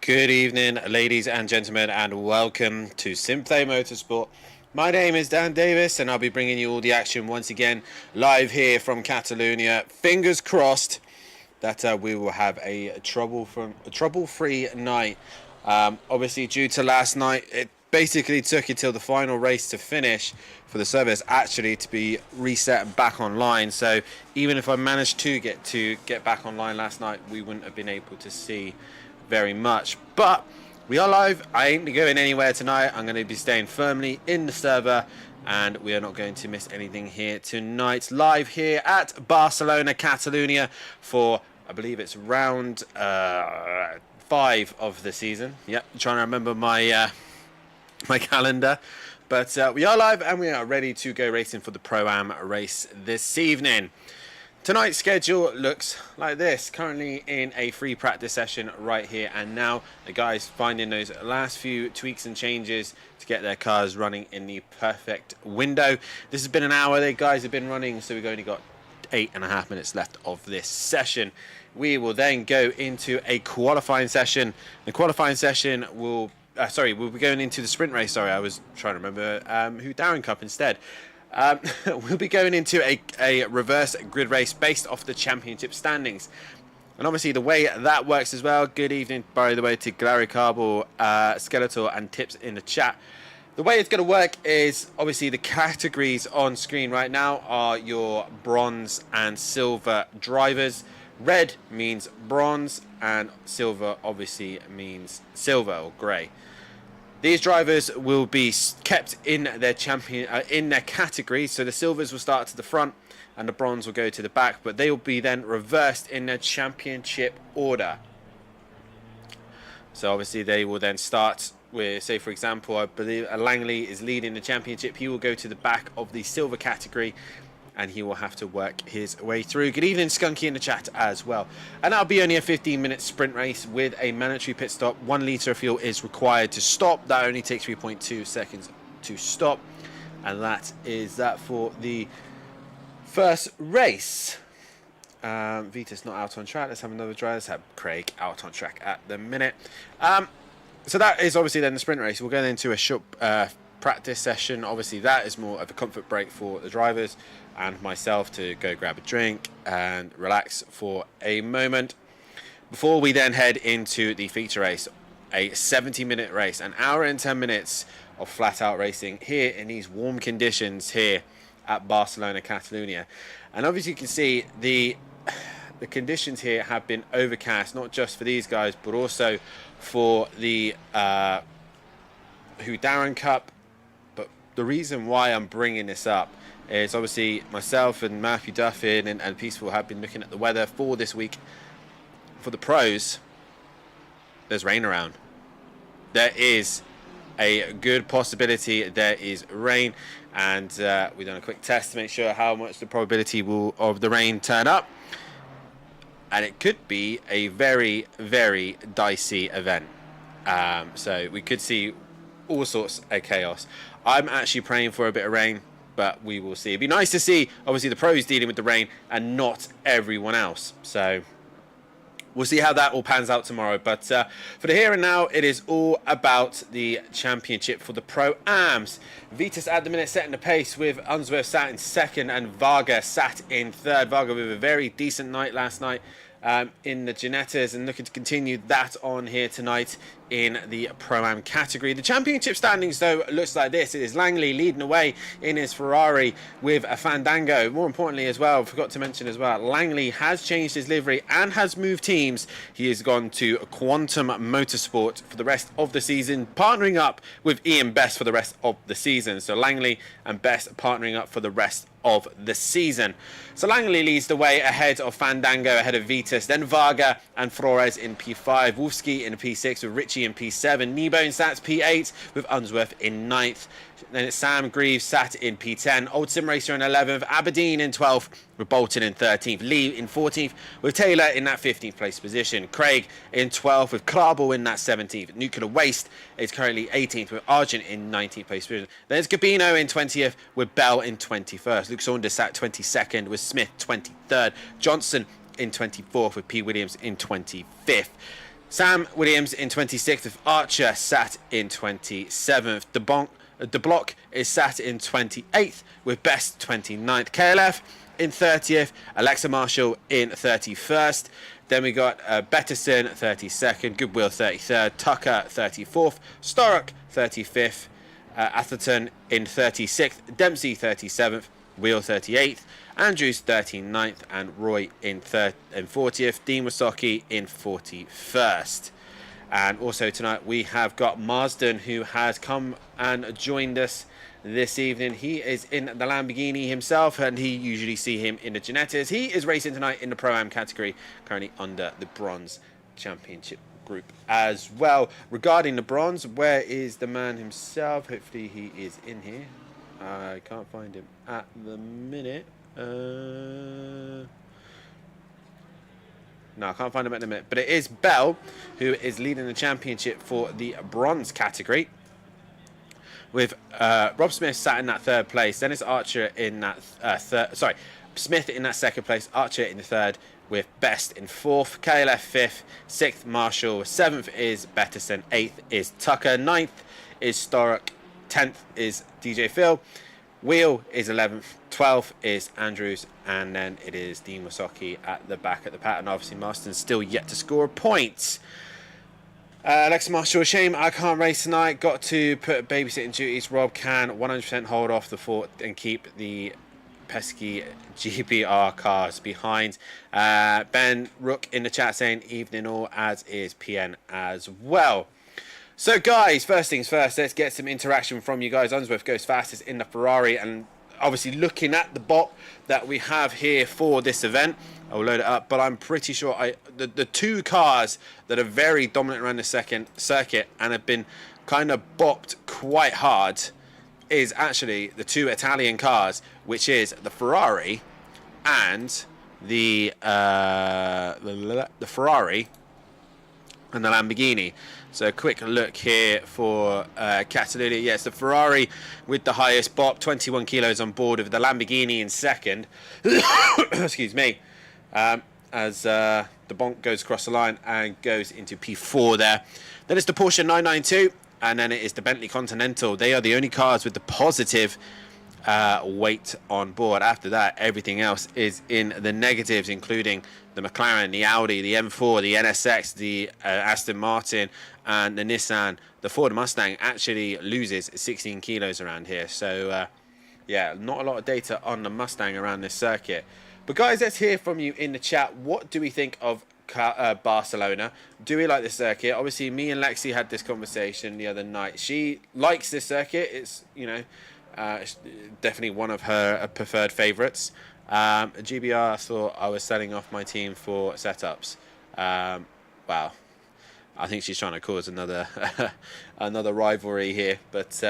Good evening, ladies and gentlemen, and welcome to SimPlay Motorsport. My name is Dan Davis, and I'll be bringing you all the action once again live here from Catalonia. Fingers crossed that we will have a trouble-free night. Obviously, due to last night, it basically took until the final race to finish for the servers actually to be reset and back online. So even if I managed to get back online last night, we wouldn't have been able to see very much. But we are live. I ain't going anywhere tonight. I'm going to be staying firmly in the server, and we are not going to miss anything here tonight. Live here at Barcelona, Catalonia for, I believe it's round 5 of the season. Yep, I'm trying to remember my my calendar. But we are live and we are ready to go racing for the Pro-Am race this evening. Tonight's schedule looks like this. Currently in a free practice session right here and now. The guys finding those last few tweaks and changes to get their cars running in the perfect window. This has been an hour the guys have been running, so we've only got 8.5 minutes left of this session. We will then go into a qualifying session. The qualifying session will we'll be going into the sprint race. Sorry, I was trying to remember who Darren Cup instead. We'll be going into a reverse grid race based off the championship standings. And obviously the way that works as well. Good evening, by the way, to Glary Carball, Skeletor and Tips in the chat. The way it's going to work is obviously the categories on screen right now are your bronze and silver drivers. Red means bronze and silver obviously means silver or grey. These drivers will be kept in their category, so the silvers will start to the front and the bronze will go to the back, but they will be then reversed in their championship order. So obviously they will then start with, say for example, I believe Langley is leading the championship. He will go to the back of the silver category and he will have to work his way through. Good evening, Skunky in the chat as well. And that'll be only a 15-minute sprint race with a mandatory pit stop. 1 litre of fuel is required to stop. That only takes 3.2 seconds to stop. And that is that for the first race. Vita's not out on track. Let's have another drive. Let's have Craig out on track at the minute. So that is obviously then the sprint race. We'll go into a short practice session. Obviously that is more of a comfort break for the drivers and myself to go grab a drink and relax for a moment before we then head into the feature race, a 70-minute race, an hour and 10 minutes of flat out racing here in these warm conditions here at Barcelona, Catalonia. And obviously you can see the conditions here have been overcast, not just for these guys but also for the Darren Cup. But the reason why I'm bringing this up is obviously myself and Matthew Duffin and Peaceful have been looking at the weather for this week. For the pros, there's rain around. There is a good possibility there is rain, and we've done a quick test to make sure how much the probability of the rain turn up, and it could be a very, very dicey event. So we could see all sorts of chaos. I'm actually praying for a bit of rain, but we will see. It'd be nice to see, obviously, the pros dealing with the rain and not everyone else. So we'll see how that all pans out tomorrow. But for the here and now, it is all about the championship for the Pro-Ams. Vitas at the minute setting the pace with Unsworth sat in second and Varga sat in third. Varga with a very decent night last night in the Ginettas and looking to continue that on here tonight in the Pro-Am category. The championship standings though looks like this. It is Langley leading away in his Ferrari with a Fandango. More importantly as well, forgot to mention as well, Langley has changed his livery and has moved teams. He has gone to Quantum Motorsport for the rest of the season, partnering up with Ian Best for the rest of the season. So Langley and Best partnering up for the rest of the season. So Langley leads the way ahead of Fandango, ahead of Vitas, then Varga and Flores in P5, Wolfsky in P6 with Richie in P7, Nebo in Sats P8 with Unsworth in 9th. Then it's Sam Greaves sat in P10, Old Sim Racer in 11th, Aberdeen in 12th with Bolton in 13th, Lee in 14th with Taylor in that 15th place position, Craig in 12th with Clarble in that 17th. Nuclear Waste is currently 18th with Argent in 19th place position. Then it's Gabino in 20th with Bell in 21st. Luke Saunders sat 22nd with Smith 23rd. Johnson in 24th with P. Williams in 25th. Sam Williams in 26th, with Archer sat in 27th. De Block is sat in 28th, with Best 29th. KLF in 30th, Alexa Marshall in 31st. Then we got Betterson 32nd, Goodwill 33rd, Tucker 34th, Storrock 35th, Atherton in 36th, Dempsey 37th, Wheel 38th, Andrews 39th, and Roy in 40th, Dean Wasocki in 41st. And also tonight we have got Marsden, who has come and joined us this evening. He is in the Lamborghini himself, and he usually see him in the Genettas. He is racing tonight in the Pro-Am category, currently under the Bronze Championship group as well. Regarding the Bronze, where is the man himself? Hopefully he is in here. I can't find him at the minute. No, I can't find him at the minute. But it is Bell who is leading the championship for the Bronze category, with Rob Smith sat in that third place. Dennis Archer in that Smith in that second place, Archer in the third, with Best in fourth, KLF fifth, sixth Marshall, seventh is Betterson, eighth is Tucker, ninth is Storrock, 10th is DJ Phil, Wheel is 11th, 12th is Andrews, and then it is Dean Wasocki at the back at the pattern. Obviously Marston's still yet to score a point. Alexa Marshall, shame I can't race tonight. Got to put babysitting duties. Rob can 100% hold off the fort and keep the pesky GBR cars behind. Ben Rook in the chat saying evening all, as is PN as well. So guys, first things first, let's get some interaction from you guys. Unsworth goes fastest in the Ferrari, and obviously looking at the bot that we have here for this event, I'll load it up, but I'm pretty sure the two cars that are very dominant around the second circuit and have been kind of bopped quite hard is actually the two Italian cars, which is the Ferrari and the Ferrari and the Lamborghini. So a quick look here for Catalunya. Yes, the Ferrari with the highest bop, 21 kilos on board, with the Lamborghini in second. Excuse me. As the Bonk goes across the line and goes into P4 there. Then it's the Porsche 992, and then it is the Bentley Continental. They are the only cars with the positive weight on board. After that, everything else is in the negatives, including the McLaren, the Audi, the M4, the NSX, the Aston Martin, and the Nissan. The Ford Mustang actually loses 16 kilos around here. So, yeah, not a lot of data on the Mustang around this circuit. But guys, let's hear from you in the chat. What do we think of Barcelona? Do we like the circuit? Obviously, me and Lexi had this conversation the other night. She likes this circuit. It's, you know, definitely one of her preferred favourites. GBR, I thought I was selling off my team for setups. Wow, I think she's trying to cause another another rivalry here. But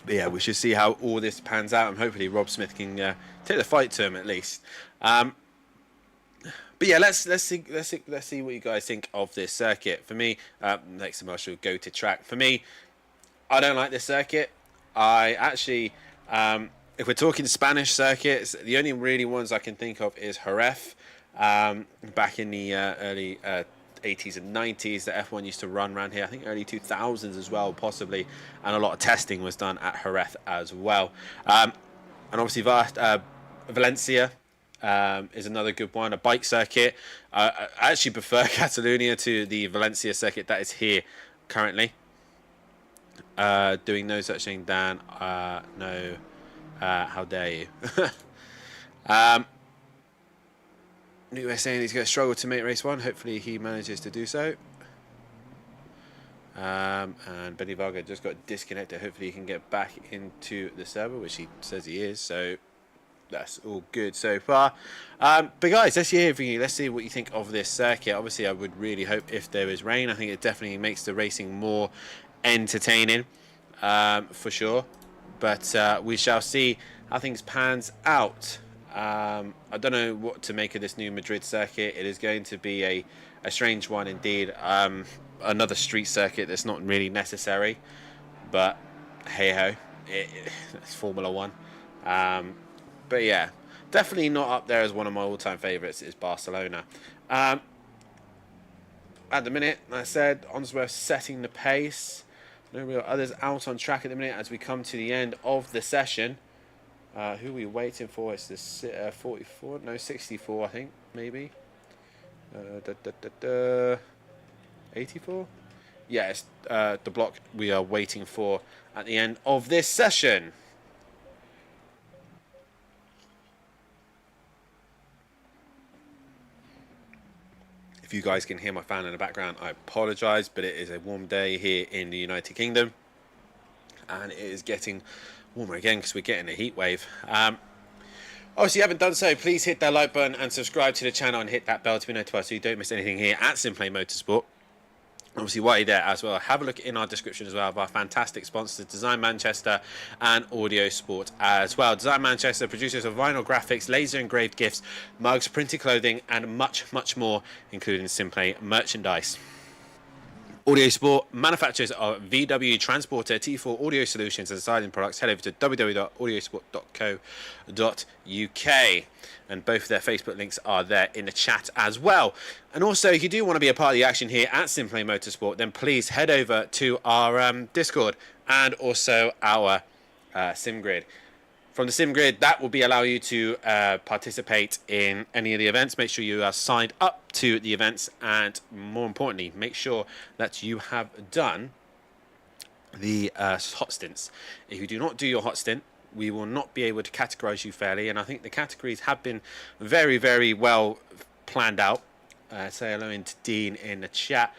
yeah, we should see how all this pans out, and hopefully Rob Smith can take the fight to him at least. But yeah, let's see what you guys think of this circuit. For me, next Marshall go to track. For me, I don't like this circuit. I actually, if we're talking Spanish circuits, the only really ones I can think of is Jerez. Back in the early 80s and 90s, the F1 used to run around here. I think early 2000s as well, possibly, and a lot of testing was done at Jerez as well. And obviously Valencia is another good one, a bike circuit. I actually prefer Catalunya to the Valencia circuit that is here currently. Doing no such thing, Dan. No, how dare you? New West saying he's going to struggle to make race one. Hopefully he manages to do so. And Benny Varga just got disconnected. Hopefully he can get back into the server, which he says he is. So that's all good so far. But guys, let's hear from you. Let's see what you think of this circuit. Obviously, I would really hope if there is rain. I think it definitely makes the racing more entertaining, for sure. But we shall see how things pans out. I don't know what to make of this new Madrid circuit. It is going to be a strange one indeed. Another street circuit that's not really necessary, but hey ho, it's Formula One. But yeah, definitely not up there as one of my all-time favourites is Barcelona. At the minute, like I said, Onsworth setting the pace. No real others out on track at the minute as we come to the end of the session. Who are we waiting for? It's this 44? No, 64, I think, maybe. 84? Yeah, it's the block we are waiting for at the end of this session. If you guys can hear my fan in the background, I apologise, but it is a warm day here in the United Kingdom. And it is getting warmer again because we're getting a heat wave. Obviously, if you haven't done so, please hit that like button and subscribe to the channel and hit that bell to be notified so you don't miss anything here at SimPlay Motorsport. Obviously, while you're there as well, have a look in our description as well of our fantastic sponsors, Design Manchester and Audio Sport as well. Design Manchester, producers of vinyl graphics, laser engraved gifts, mugs, printed clothing, and much, much more, including SimPlay merchandise. Audio Sport, manufacturers of VW Transporter T4 audio solutions and designing products. Head over to www.audiosport.co.uk, and both their Facebook links are there in the chat as well. And also, if you do want to be a part of the action here at SimPlay Motorsport, then please head over to our Discord and also our SimGrid. From the SimGrid, that will be allow you to participate in any of the events. Make sure you are signed up to the events, and more importantly, make sure that you have done the hot stints. If you do not do your hot stint, we will not be able to categorize you fairly, and I think the categories have been very, very well planned out. Say hello to Dean in the chat.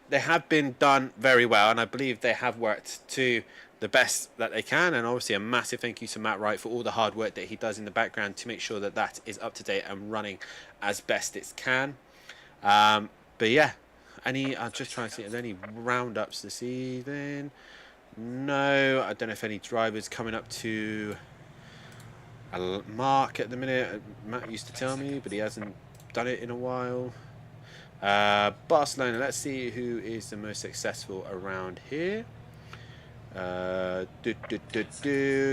They have been done very well, and I believe they have worked to the best that they can, and obviously a massive thank you to Matt Wright for all the hard work that he does in the background to make sure that that is up to date and running as best it can. But yeah, I'm just trying to see if there's any roundups this evening. No, I don't know if any drivers coming up to a mark at the minute. Matt used to tell me, but he hasn't done it in a while. Barcelona, let's see who is the most successful around here.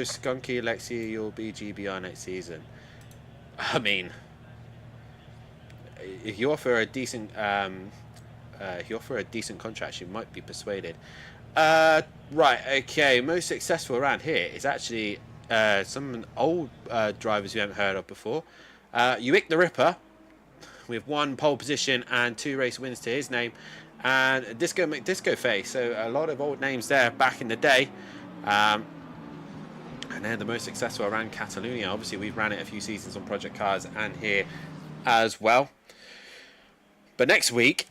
Skunky, Alexia, you'll be GBR next season. I mean, if you offer a decent contract, you might be persuaded. Right, okay. Most successful around here is actually some old drivers we haven't heard of before. Uick the Ripper, with 1 pole position and 2 race wins to his name. And Disco McDisco Face, so a lot of old names there back in the day. And then the most successful around Catalonia. Obviously, we've ran it a few seasons on Project Cars and here as well. But next week,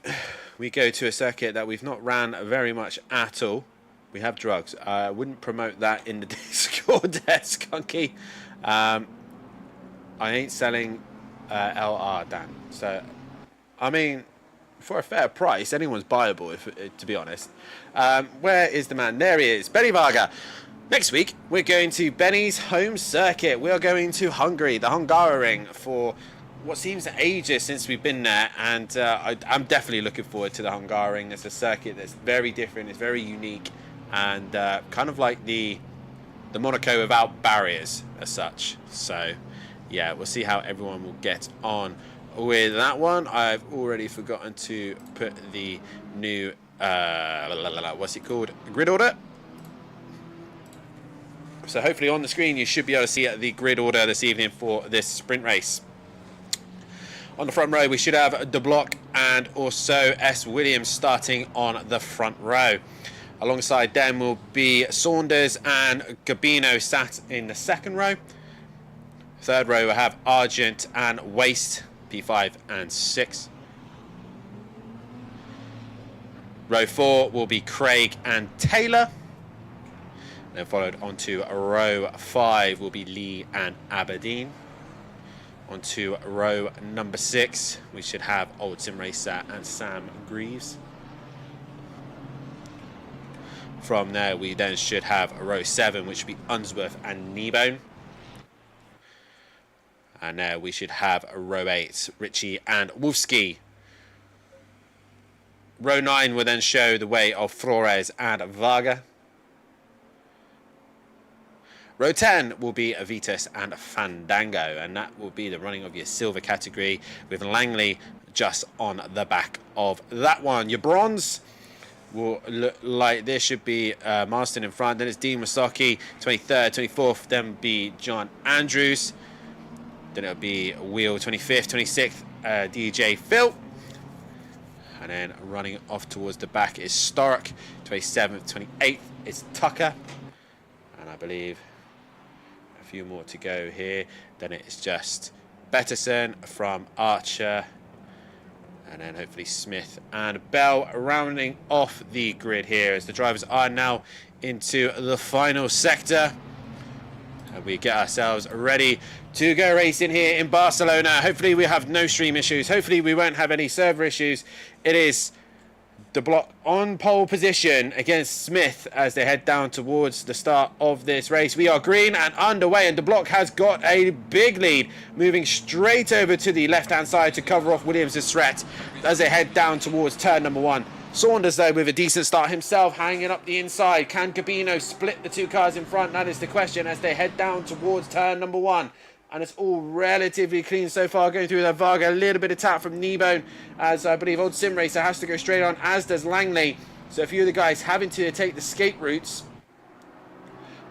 we go to a circuit that we've not ran very much at all. We have drugs. I wouldn't promote that in the Discord there, Skunky. I ain't selling LR, Dan. So, I mean, for a fair price, anyone's buyable, to be honest. Where is the man? There he is, Benny Varga. Next week, we're going to Benny's home circuit. We are going to Hungary, the Hungaroring, for what seems ages since we've been there. And I'm definitely looking forward to the Hungaroring. It's a circuit that's very different, it's very unique, and kind of like the Monaco without barriers as such. So, yeah, we'll see how everyone will get on with that one. I've already forgotten to put the new what's it called, grid order. So hopefully on the screen you should be able to see the grid order this evening for this sprint race. On the front row we should have De Block and also S. Williams starting on the front row. Alongside them will be Saunders and Gabino sat in the second row. Third row will have Argent and Waste, P5 and 6. Row 4 will be Craig and Taylor. Then followed onto row 5 will be Lee and Aberdeen. Onto row number 6 we should have Old Sim Racer and Sam Greaves. From there we then should have row 7, which will be Unsworth and Kneebone. And there we should have row 8, Richie and Wolfski. Row 9 will then show the way of Flores and Varga. Row 10 will be Vitas and Fandango, and that will be the running of your silver category, with Langley just on the back of that one. Your bronze will look like this. Should be Marston in front, then it's Dean Masaki, 23rd, 24th, then be John Andrews, then it'll be Wheel 25th, 26th, DJ Phil, and then running off towards the back is Stark, 27th, 28th is Tucker, and I believe a few more to go here. Then it's just Betterson from Archer, and then hopefully Smith and Bell rounding off the grid here as the drivers are now into the final sector. And we get ourselves ready to go racing here in Barcelona. Hopefully we have no stream issues. Hopefully we won't have any server issues. It is the block on pole position against Smith as they head down towards the start of this race. We are green and underway, and the block has got a big lead, moving straight over to the left-hand side to cover off Williams' threat as they head down towards turn number 1. Saunders, though, with a decent start himself, hanging up the inside. Can Cabino split the two cars in front? That is the question as they head down towards turn number 1. And it's all relatively clean so far, going through the Varga. A little bit of tap from Kneebone, as I believe Old Sim Racer has to go straight on, as does Langley. So a few of the guys having to take the skate routes,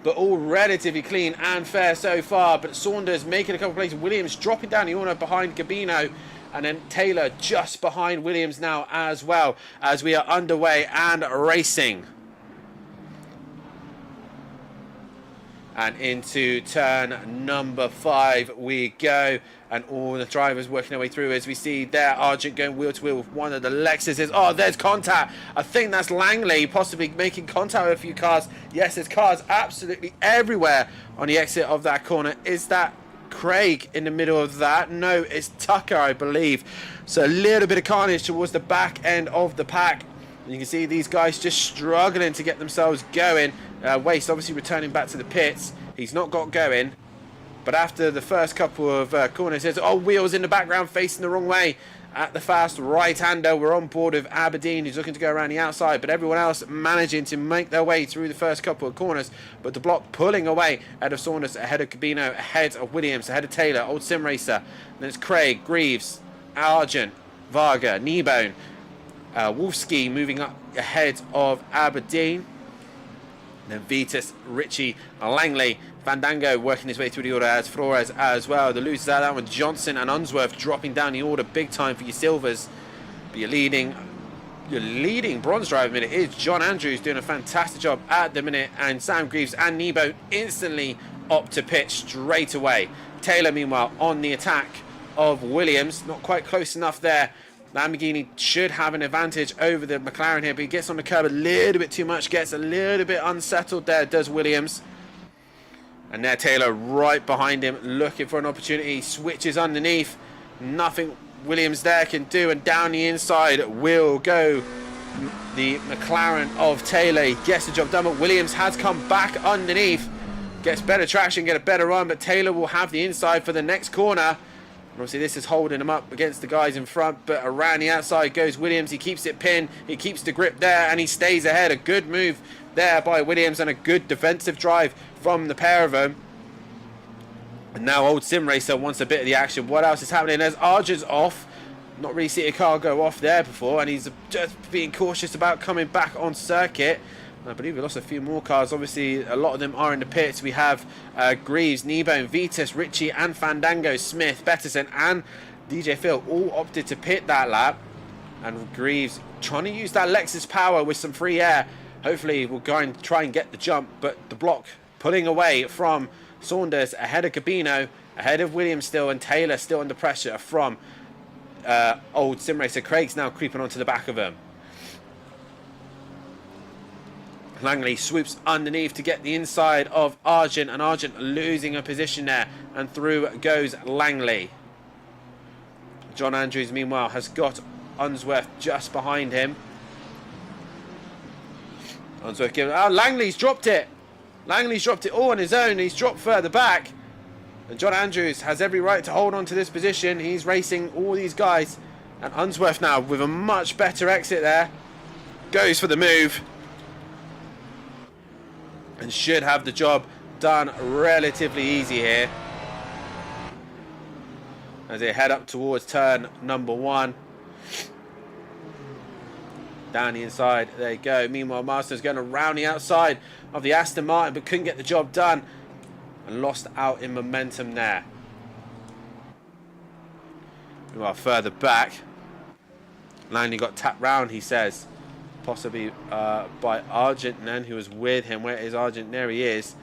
but all relatively clean and fair so far. But Saunders making a couple of places. Williams dropping down the corner behind Gabino, and then Taylor just behind Williams now as well, as we are underway and racing. And into turn number 5 we go, and all the drivers working their way through as we see there Argent going wheel to wheel with one of the Lexuses. Oh, there's contact. I think that's Langley possibly making contact with a few cars. Yes, there's cars absolutely everywhere on the exit of that corner. Is that Craig in the middle of that? No, it's Tucker, I believe. So a little bit of carnage towards the back end of the pack. And you can see these guys just struggling to get themselves going. Waste obviously returning back to the pits. He's not got going. But after the first couple of corners, there's Wheels in the background facing the wrong way at the fast right-hander. We're on board with Aberdeen, who's looking to go around the outside. But everyone else managing to make their way through the first couple of corners. But the block pulling away ahead of Saunders, ahead of Cabino, ahead of Williams, ahead of Taylor, Old Sim Racer. Then it's Craig, Greaves, Argent, Varga, Kneebone. Wolfski moving up ahead of Aberdeen. Then Vitas, Ritchie, Langley, Fandango working his way through the order as Flores as well. The losers out of that one, Johnson and Unsworth dropping down the order big time for your silvers. But your leading bronze driver minute is John Andrews, doing a fantastic job at the minute, and Sam Greaves and Nebo instantly opt to pit straight away. Taylor meanwhile on the attack of Williams, not quite close enough there. Lamborghini should have an advantage over the McLaren here, but he gets on the curb a little bit too much, gets a little bit unsettled there, does Williams. And there Taylor right behind him, looking for an opportunity, switches underneath. Nothing Williams there can do, and down the inside will go the McLaren of Taylor. He gets the job done, but Williams has come back underneath, gets better traction, get a better run, but Taylor will have the inside for the next corner. Obviously this is holding him up against the guys in front, but around the outside goes Williams. He keeps it pinned, he keeps the grip there, and he stays ahead. A good move there by Williams and a good defensive drive from the pair of them. And now Old Sim Racer wants a bit of the action. What else is happening? There's Argent's off. Not really seen a car go off there before, and he's just being cautious about coming back on circuit. I believe we lost a few more cars. Obviously, a lot of them are in the pits. We have Greaves, Nebo, Vitas, Ritchie, and Fandango, Smith, Betterson, and DJ Phil all opted to pit that lap. And Greaves trying to use that Lexus power with some free air. Hopefully, we'll go and try and get the jump. But the block pulling away from Saunders, ahead of Cabino, ahead of Williams still, and Taylor still under pressure from Old Sim Racer. Craig's now creeping onto the back of him. Langley swoops underneath to get the inside of Argent, and Argent losing a position there, and through goes Langley. John Andrews meanwhile has got Unsworth just behind him. Unsworth giving, Langley's dropped it. Langley's dropped it all on his own. He's dropped further back, and John Andrews has every right to hold on to this position. He's racing all these guys, and Unsworth now with a much better exit there goes for the move and should have the job job done relatively easy here as they head up towards turn number 1. Down the inside, there you go. Meanwhile, Marston's going around the outside of the Aston Martin, but couldn't get the job done and lost out in momentum there. Meanwhile, further back, Langley got tapped round, he says, possibly by Argent then, who was with him. Where is Argent? There he is.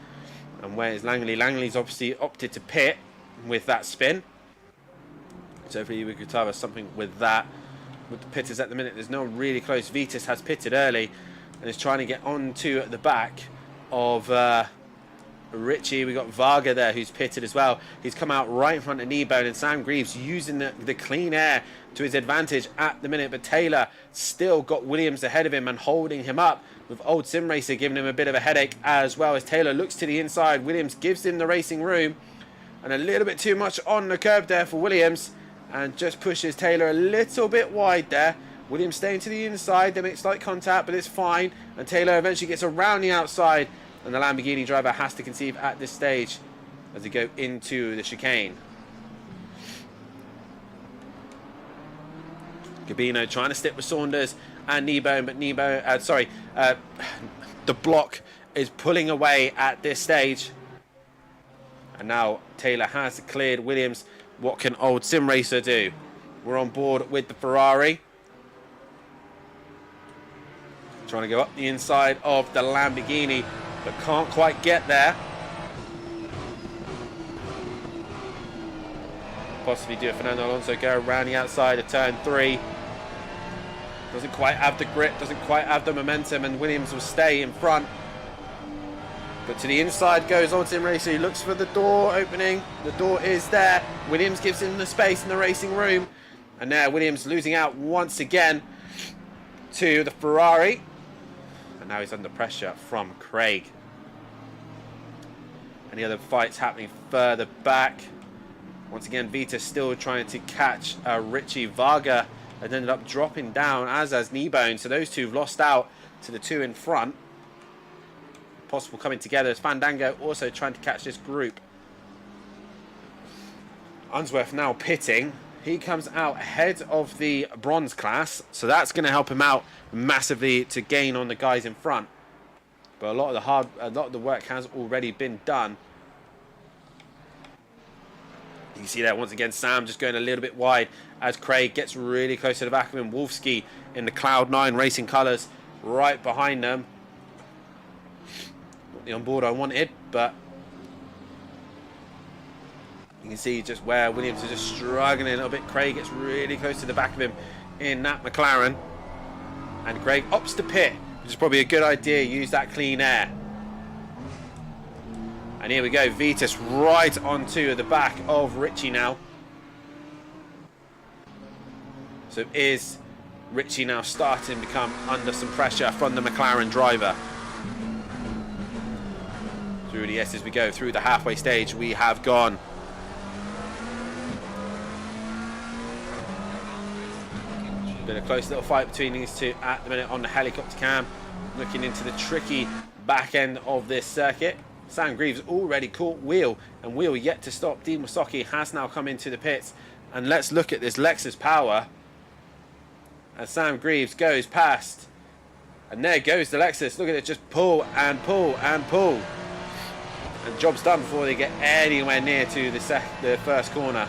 And where is Langley? Langley's obviously opted to pit with that spin. So hopefully we could have something with that. With the pitters at the minute, there's no one really close. Vitas has pitted early and is trying to get onto the back of Richie. We got Varga there who's pitted as well. He's come out right in front of Kneebone, and Sam Greaves using the clean air to his advantage at the minute. But Taylor still got Williams ahead of him and holding him up, with Old Sim Racer giving him a bit of a headache as well. As Taylor looks to the inside, Williams gives him the racing room, and a little bit too much on the curb there for Williams, and just pushes Taylor a little bit wide there. Williams staying to the inside, they make slight contact, but it's fine, and Taylor eventually gets around the outside, and the Lamborghini driver has to concede at this stage as they go into the chicane. Gabino trying to stick with Saunders and Kneebone, but the block is pulling away at this stage. And now Taylor has cleared Williams. What can Old Sim Racer do? We're on board with the Ferrari. Trying to go up the inside of the Lamborghini, but can't quite get there. Possibly do a Fernando Alonso go around the outside of turn 3. Doesn't quite have the grip, doesn't quite have the momentum, and Williams will stay in front. But to the inside goes Old Sim Racer. He looks for the door opening. The door is there. Williams gives him the space in the racing room. And now Williams losing out once again to the Ferrari. And now he's under pressure from Craig. Any other fights happening further back? Once again, Vita still trying to catch Richie. Varga and ended up dropping down, as has Kneebone. So those two have lost out to the two in front. Possible coming together as Fandango also trying to catch this group. Unsworth now pitting. He comes out ahead of the bronze class, so that's going to help him out massively to gain on the guys in front. But a lot of the work has already been done. You can see there once again Sam just going a little bit wide as Craig gets really close to the back of him. Wolfsky in the Cloud9 racing colours right behind them. Not the onboard I wanted, but you can see just where Williams is just struggling a little bit. Craig gets really close to the back of him in that McLaren. And Craig opts to pit, which is probably a good idea. Use that clean air. And here we go, Vitas right onto the back of Richie now. So is Richie now starting to become under some pressure from the McLaren driver? Through the S as we go through the halfway stage, we have gone. Been a close little fight between these two at the minute on the helicopter cam. Looking into the tricky back end of this circuit. Sam Greaves already caught Wheel, and Wheel yet to stop. Dean Wasocki has now come into the pits. And let's look at this Lexus power as Sam Greaves goes past. And there goes the Lexus. Look at it, just pull and pull and pull. And job's done before they get anywhere near to the first corner.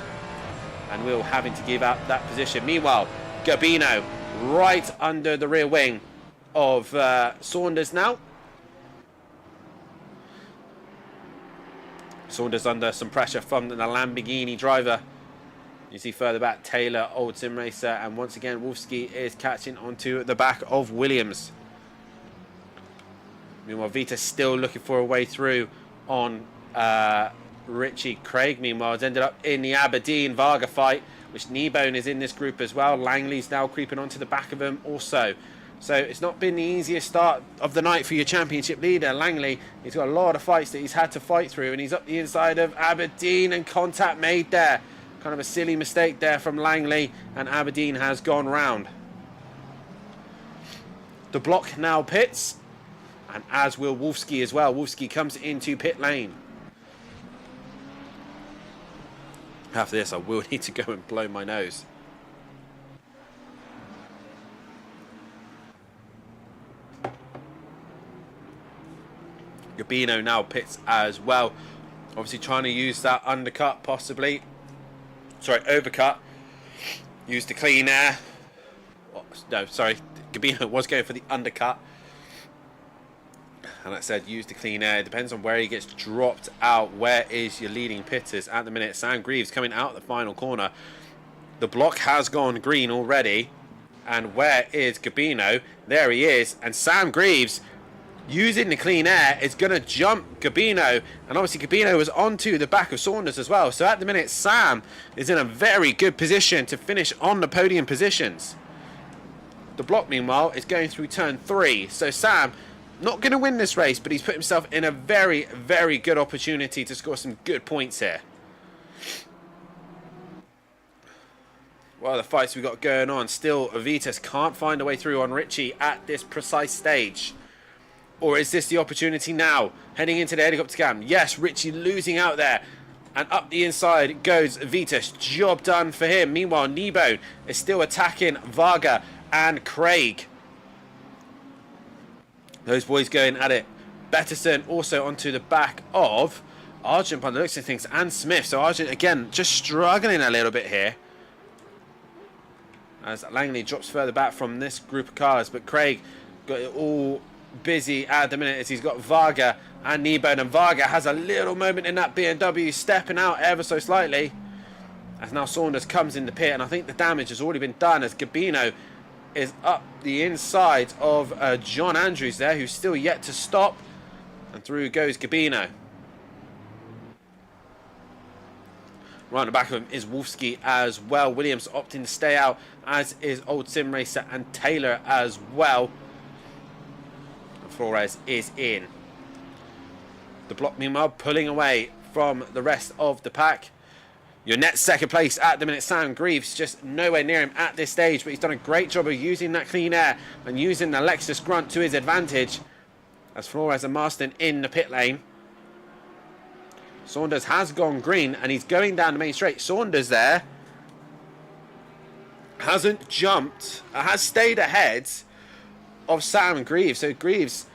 And Wheel having to give up that position. Meanwhile, Gabino right under the rear wing of Saunders now. Saunders under some pressure from the Lamborghini driver. You see further back Taylor, Old Sim Racer, and once again Wolfsky is catching onto the back of Williams. Meanwhile, Vita still looking for a way through on Richie. Craig, meanwhile, has ended up in the Aberdeen Varga fight, which Kneebone is in this group as well. Langley's now creeping onto the back of him also. So it's not been the easiest start of the night for your championship leader, Langley. He's got a lot of fights that he's had to fight through, and he's up the inside of Aberdeen, and contact made there. Kind of a silly mistake there from Langley, and Aberdeen has gone round. The block now pits, and as will Wolfsky as well. Wolfsky comes into pit lane. After this, I will need to go and blow my nose. Gabino now pits as well. Obviously trying to use that undercut, possibly. Sorry, overcut. Use the clean air. Oh, no, sorry. Gabino was going for the undercut. And like I said, use the clean air. It depends on where he gets dropped out. Where is your leading pitters at the minute? Sam Greaves coming out the final corner. The block has gone green already. And where is Gabino? There he is. And Sam Greaves, using the clean air, is going to jump Gabino. And obviously Gabino was onto the back of Saunders as well. So at the minute, Sam is in a very good position to finish on the podium positions. The block, meanwhile, is going through turn 3. So Sam, not going to win this race, but he's put himself in a very, very good opportunity to score some good points here. Well, the fights we got going on. Still, Avitas can't find a way through on Richie at this precise stage. Or is this the opportunity now? Heading into the helicopter cam. Yes, Richie losing out there. And up the inside goes Vitas. Job done for him. Meanwhile, Kneebone is still attacking Varga and Craig. Those boys going at it. Betterson also onto the back of Argent by the looks of things, and Smith. So Argent, again, just struggling a little bit here. As Langley drops further back from this group of cars. But Craig got it all busy at the minute as he's got Varga and Kneebone. And Varga has a little moment in that BMW, stepping out ever so slightly. As now Saunders comes in the pit. And I think the damage has already been done as Gabino is up the inside of John Andrews there, who's still yet to stop. And through goes Gabino. Right on the back of him is Wolfsky as well. Williams opting to stay out, as is Old Sim Racer and Taylor as well. And Flores is in. The block, meanwhile, pulling away from the rest of the pack. Your net second place at the minute, Sam Greaves, just nowhere near him at this stage, but he's done a great job of using that clean air and using the Lexus grunt to his advantage. As Flores and Marston in the pit lane. Saunders has gone green and he's going down the main straight. Saunders there hasn't jumped, has stayed ahead of Sam Greaves. So Greaves,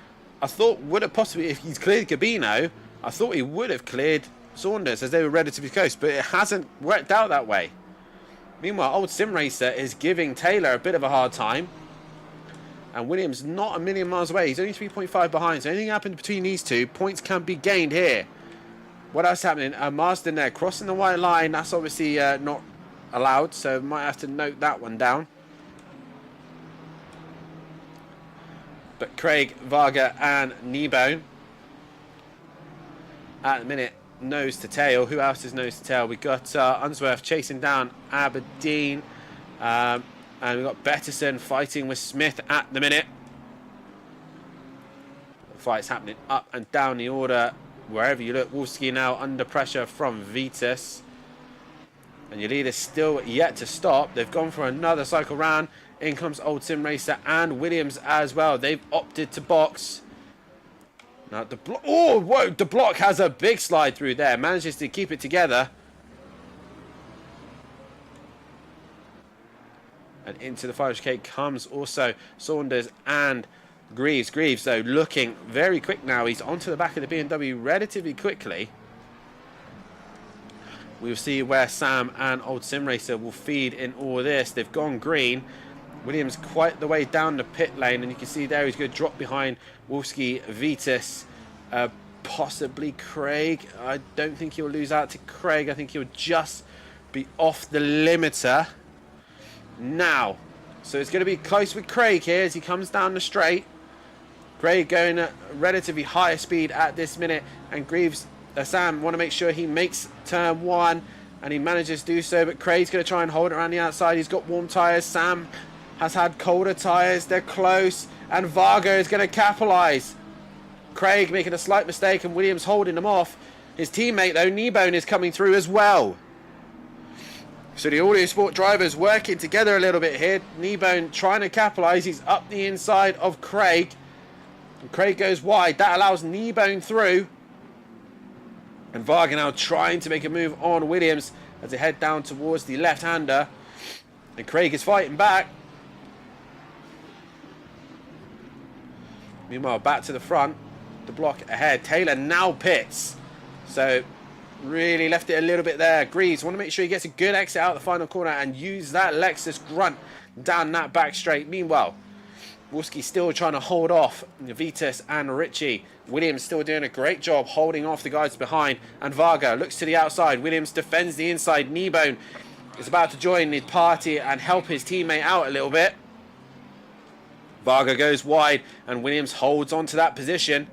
I thought, would have possibly, if he's cleared Gabino, I thought he would have cleared Saunders as they were relatively close, but it hasn't worked out that way. Meanwhile, Old Sim Racer is giving Taylor a bit of a hard time. And Williams not a million miles away. He's only 3.5 behind. So anything happened between these two, points can be gained here. What else happening? Marsden there crossing the white line. That's obviously not allowed, so might have to note that one down. But Craig, Varga and Kneebone at the minute, nose to tail. Who else is nose to tail? We got Unsworth chasing down Aberdeen. And we've got Betterson fighting with Smith at the minute. The fight's happening up and down the order. Wherever you look, Wolfsky now under pressure from Vitas. And your leader's still yet to stop. They've gone for another cycle round. In comes Old Sim Racer and Williams as well. They've opted to box. Now the block. Oh, whoa! The block has a big slide through there. Manages to keep it together. And into the 500k comes also Saunders and Greaves. Greaves, though, looking very quick now. He's onto the back of the BMW relatively quickly. We'll see where Sam and Old Sim Racer will feed in all this. They've gone green. Williams quite the way down the pit lane, and you can see there he's going to drop behind Wolfsky, Vitas, possibly Craig. I don't think he'll lose out to Craig. I think he'll just be off the limiter now. So it's going to be close with Craig here as he comes down the straight. Craig going at relatively higher speed at this minute, and Greaves, Sam, want to make sure he makes turn 1, and he manages to do so, but Craig's going to try and hold it around the outside. He's got warm tyres. Sam has had colder tyres. They're close, and Varga is going to capitalise. Craig making a slight mistake, and Williams holding him off. His teammate, though, Kneebone, is coming through as well. So the Audio Sport drivers working together a little bit here. Kneebone trying to capitalise. He's up the inside of Craig. And Craig goes wide. That allows Kneebone through. And Varga now trying to make a move on Williams as they head down towards the left-hander. And Craig is fighting back. Meanwhile, back to the front. The block ahead. Taylor now pits. So, really left it a little bit there. Greaves want to make sure he gets a good exit out the final corner and use that Lexus grunt down that back straight. Meanwhile, Wolski still trying to hold off Vitas and Ritchie. Williams still doing a great job holding off the guys behind. And Varga looks to the outside. Williams defends the inside. Kneebone is about to join the party and help his teammate out a little bit. Varga goes wide and Williams holds on to that position.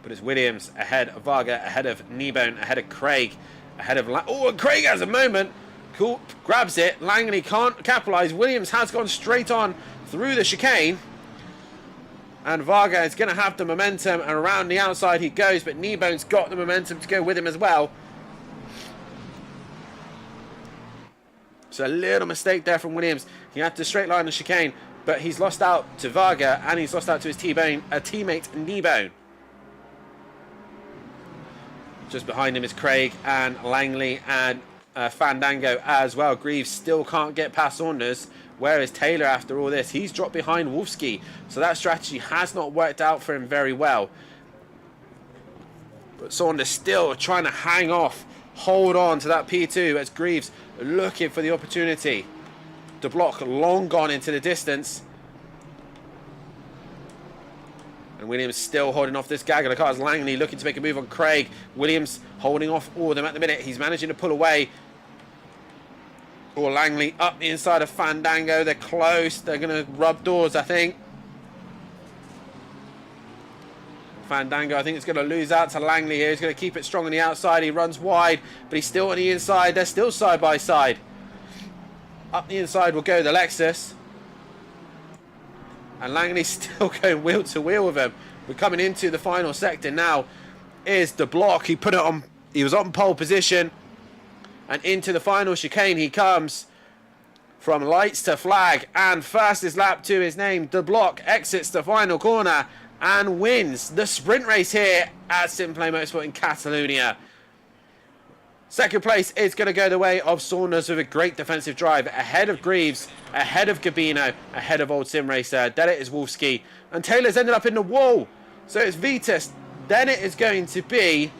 But it's Williams ahead of Varga, ahead of Kneebone, ahead of Craig, ahead of... Oh, and Craig has a moment. Cool, grabs it. Langley can't capitalise. Williams has gone straight on through the chicane. And Varga is going to have the momentum, and around the outside he goes, but Kneebone's got the momentum to go with him as well. So a little mistake there from Williams. He had to straight line the chicane, but he's lost out to Varga, and he's lost out to his teammate Kneebone. Just behind him is Craig and Langley and Fandango as well. Greaves still can't get past Saunders. Where is Taylor after all this? He's dropped behind Wolski. So that strategy has not worked out for him very well. But Saunders still trying to hang off, hold on to that P2 as Greaves looking for the opportunity. The block long gone into the distance. And Williams still holding off this gaggle of cars. Langley looking to make a move on Craig. Williams holding off all of them at the minute. He's managing to pull away. Or Langley up the inside of Fandango. They're close. They're going to rub doors, I think. Fandango, I think, is going to lose out to Langley here. He's going to keep it strong on the outside. He runs wide, but he's still on the inside. They're still side by side. Up the inside will go the Lexus. And Langley's still going wheel to wheel with him. We're coming into the final sector now. Is the block. He put it on. He was on pole position. And into the final chicane he comes. From lights to flag. And fastest lap to his name. The block exits the final corner. And wins the sprint race here at SimPlay Motorsport in Catalonia. Second place is going to go the way of Saunders with a great defensive drive. Ahead of Greaves, ahead of Gabino, ahead of Old Sim Racer. Then it is Wolski. And Taylor's ended up in the wall. So it's Vitas. Then it is going to be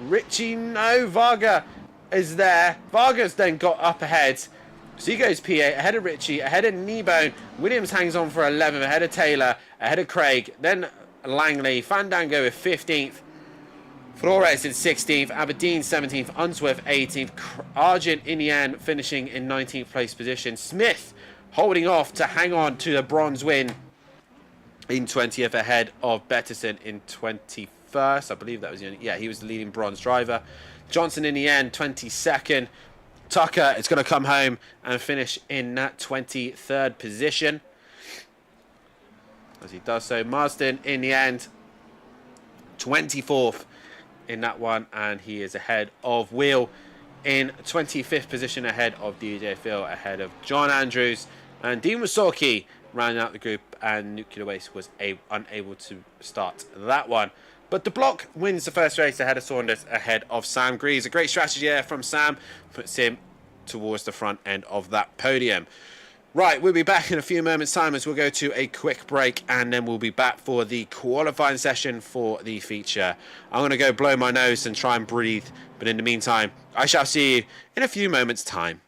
Ritchie. No, Varga is there. Varga's then got up ahead. So he goes P8, ahead of Ritchie, ahead of Kneebone. Williams hangs on for 11th, ahead of Taylor, ahead of Craig. Then Langley. Fandango with 15th. Flores in 16th, Aberdeen 17th, Unsworth 18th, Argent in the end finishing in 19th place position. Smith holding off to hang on to the bronze win in 20th ahead of Betterson in 21st. I believe that was the only, yeah, he was the leading bronze driver. Johnson in the end 22nd. Tucker is going to come home and finish in that 23rd position. As he does so, Marsden in the end 24th. In that one, and he is ahead of Wheel in 25th position, ahead of DJ Phil, ahead of John Andrews, and Dean Wasocki rounding out the group, and Nuclear Waste was unable to start that one. But the block wins the first race ahead of Saunders, ahead of Sam Greaves. A great strategy there from Sam, puts him towards the front end of that podium. Right, we'll be back in a few moments' time as we'll go to a quick break, and then we'll be back for the qualifying session for the feature. I'm going to go blow my nose and try and breathe, but in the meantime, I shall see you in a few moments' time.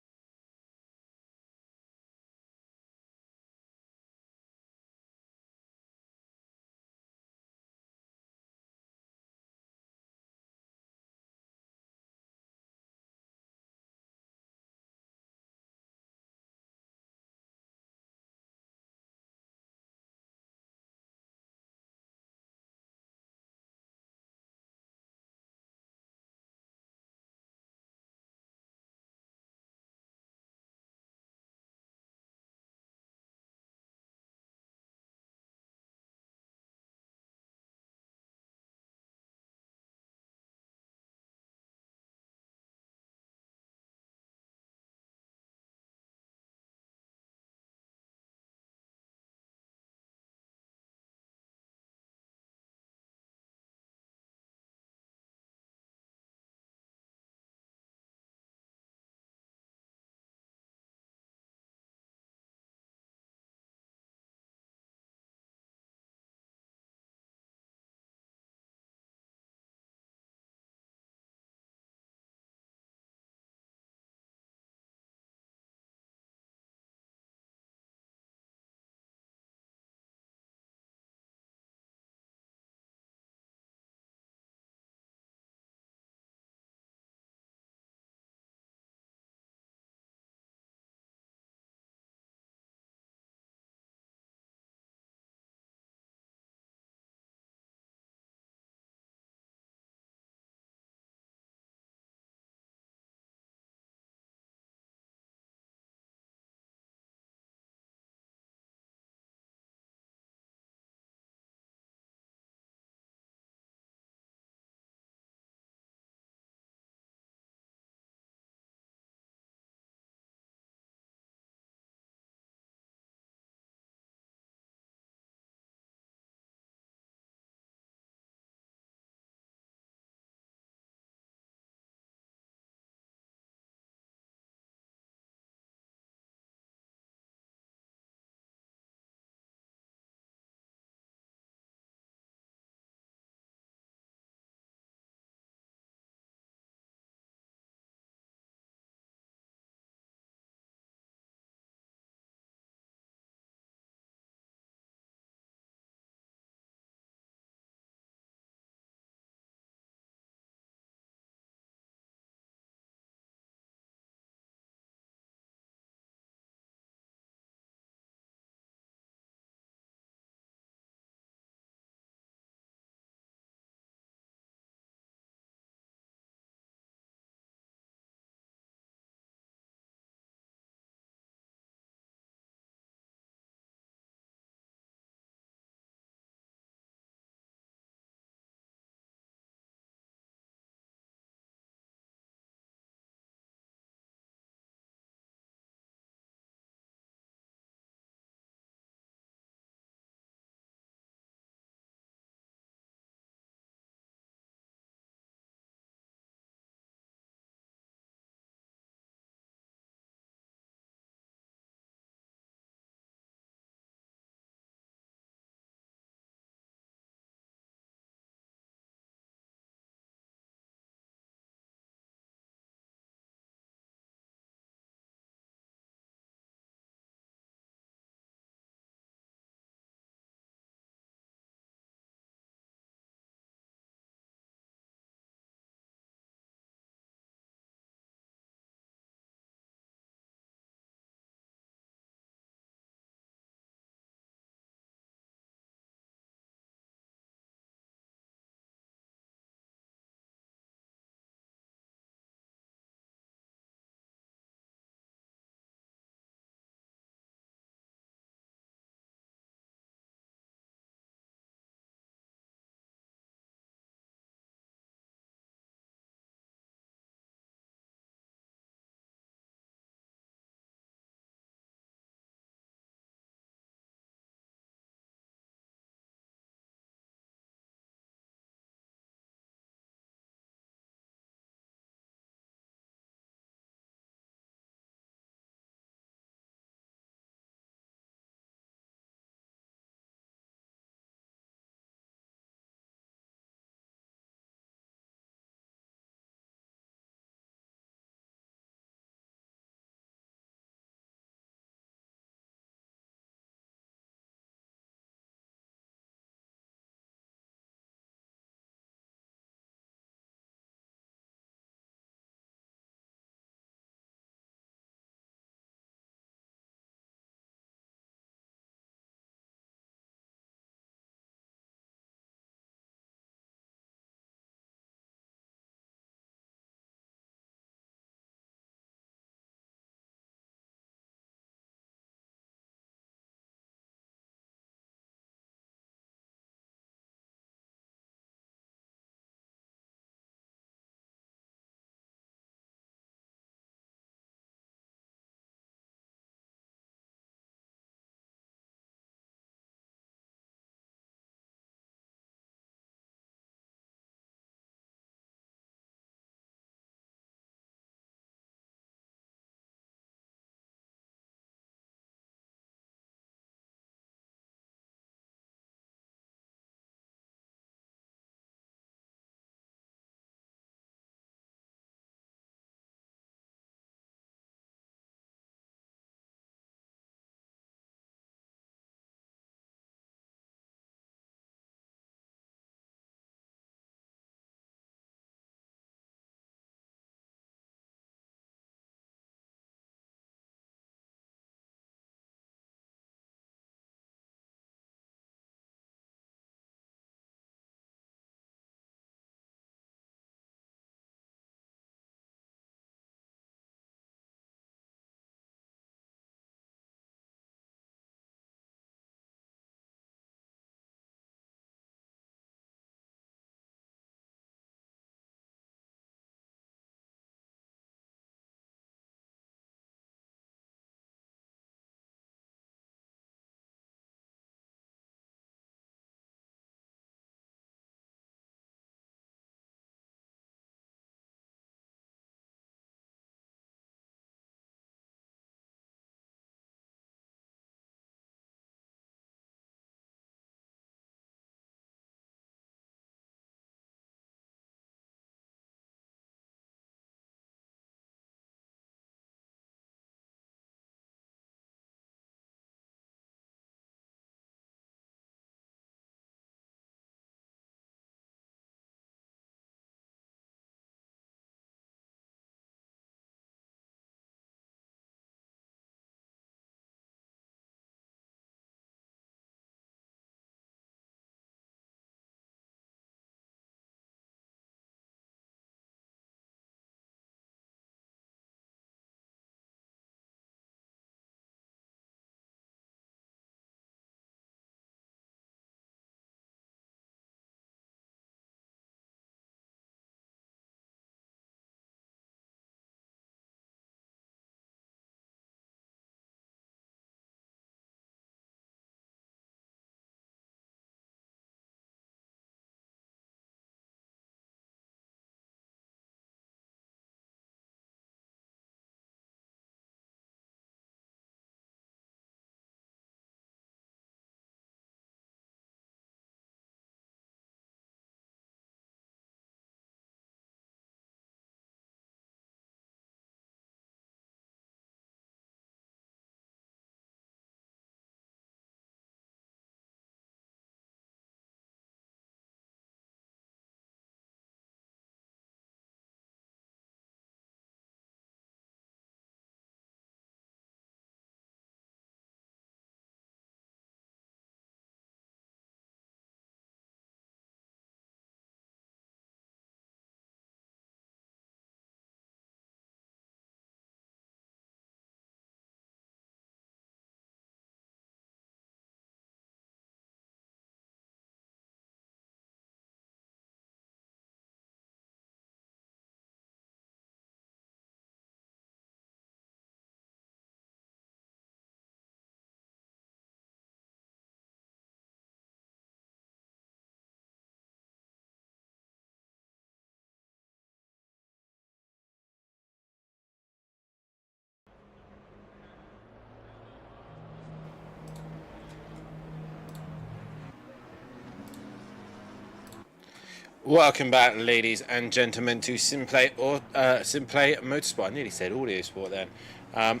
Welcome back, ladies and gentlemen, to SimPlay Motorsport. I nearly said Audio Sport then,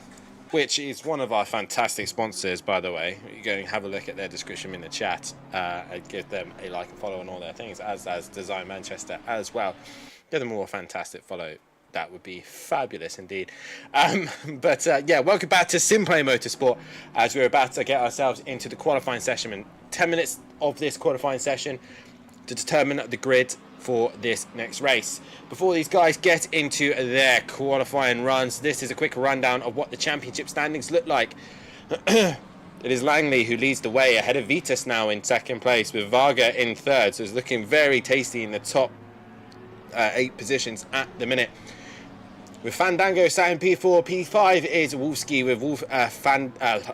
which is one of our fantastic sponsors, by the way. You go and have a look at their description in the chat and give them a like and follow on all their things, as Design Manchester as well. Give them all a fantastic follow. That would be fabulous indeed. Yeah, welcome back to SimPlay Motorsport as we're about to get ourselves into the qualifying session. In 10 minutes of this qualifying session to determine the grid for this next race. Before these guys get into their qualifying runs, this is a quick rundown of what the championship standings look like. It is Langley who leads the way ahead of Vitas now in second place, with Varga in third, so it's looking very tasty in the top 8 positions at the minute. With Fandango sat in P4, P5 is Wolfsky with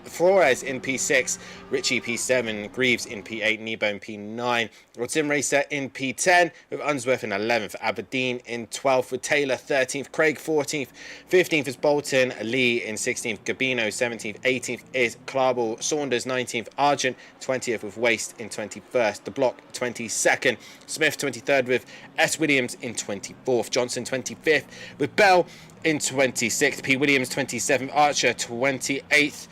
Flores in P6, Richie P7, Greaves in P8, Nebo in P9, Sim Racer in P10, with Unsworth in 11th, Aberdeen in 12th, with Taylor 13th, Craig 14th, 15th is Bolton, Lee in 16th, Gabino 17th, 18th is Clarball, Saunders 19th, Argent 20th with Waste in 21st, The Block 22nd, Smith 23rd with S. Williams in 24th, Johnson 25th with Bell in 26th, P. Williams 27th, Archer 28th,